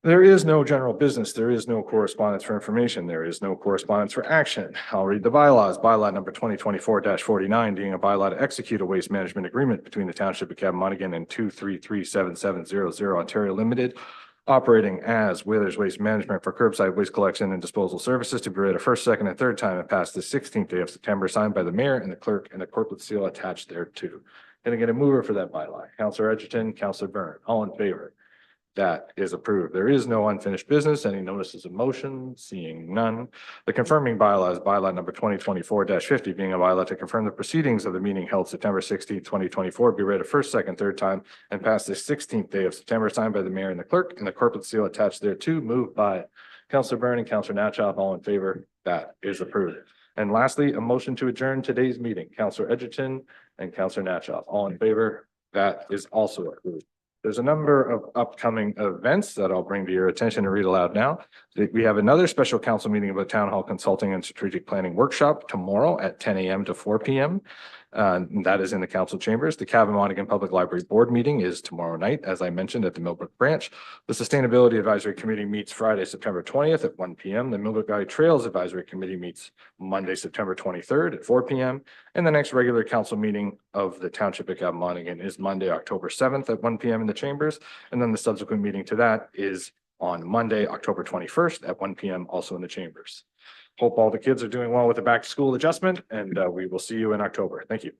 There is no general business. There is no correspondence for information. There is no correspondence for action. I'll read the bylaws. Bylaw number 2024-49, being a bylaw to execute a waste management agreement between the Township of Cavan-Monaghan and 2337700 Ontario Limited, operating as Whalers Waste Management for curbside waste collection and disposal services, to be read a first, second, and third time and passed the 16th day of September, signed by the mayor and the clerk, and the corporate seal attached thereto. Can I get a mover for that bylaw? Councillor Edgerton, Councillor Byrne, all in favor? That is approved. There is no unfinished business. Any notices of motion? Seeing none. The confirming bylaw is bylaw number 2024-50, being a bylaw to confirm the proceedings of the meeting held September 16, 2024, be read a first, second, third time and passed the 16th day of September, signed by the mayor and the clerk, and the corporate seal attached thereto, moved by Councillor Byrne and Councillor Natchoff, all in favor. That is approved. And lastly, a motion to adjourn today's meeting. Councillor Edgerton and Councillor Natchoff, all in favor. That is also approved. There's a number of upcoming events that I'll bring to your attention and read aloud now. We have another special council meeting about Town Hall Consulting and Strategic Planning Workshop tomorrow at 10 a.m. to 4 p.m. That is in the council chambers. The Cavan-Monaghan Public Library Board meeting is tomorrow night, as I mentioned, at the Millbrook branch. The Sustainability Advisory Committee meets Friday, September 20th at 1 p.m. The Millbrook Valley Trails Advisory Committee meets Monday, September 23rd at 4 p.m. And the next regular council meeting of the Township of Cavan-Monaghan is Monday, October 7th at 1 p.m. in the chambers. And then the subsequent meeting to that is on Monday, October 21st at 1 p.m. also in the chambers. Hope all the kids are doing well with the back to school adjustment, and we will see you in October. Thank you.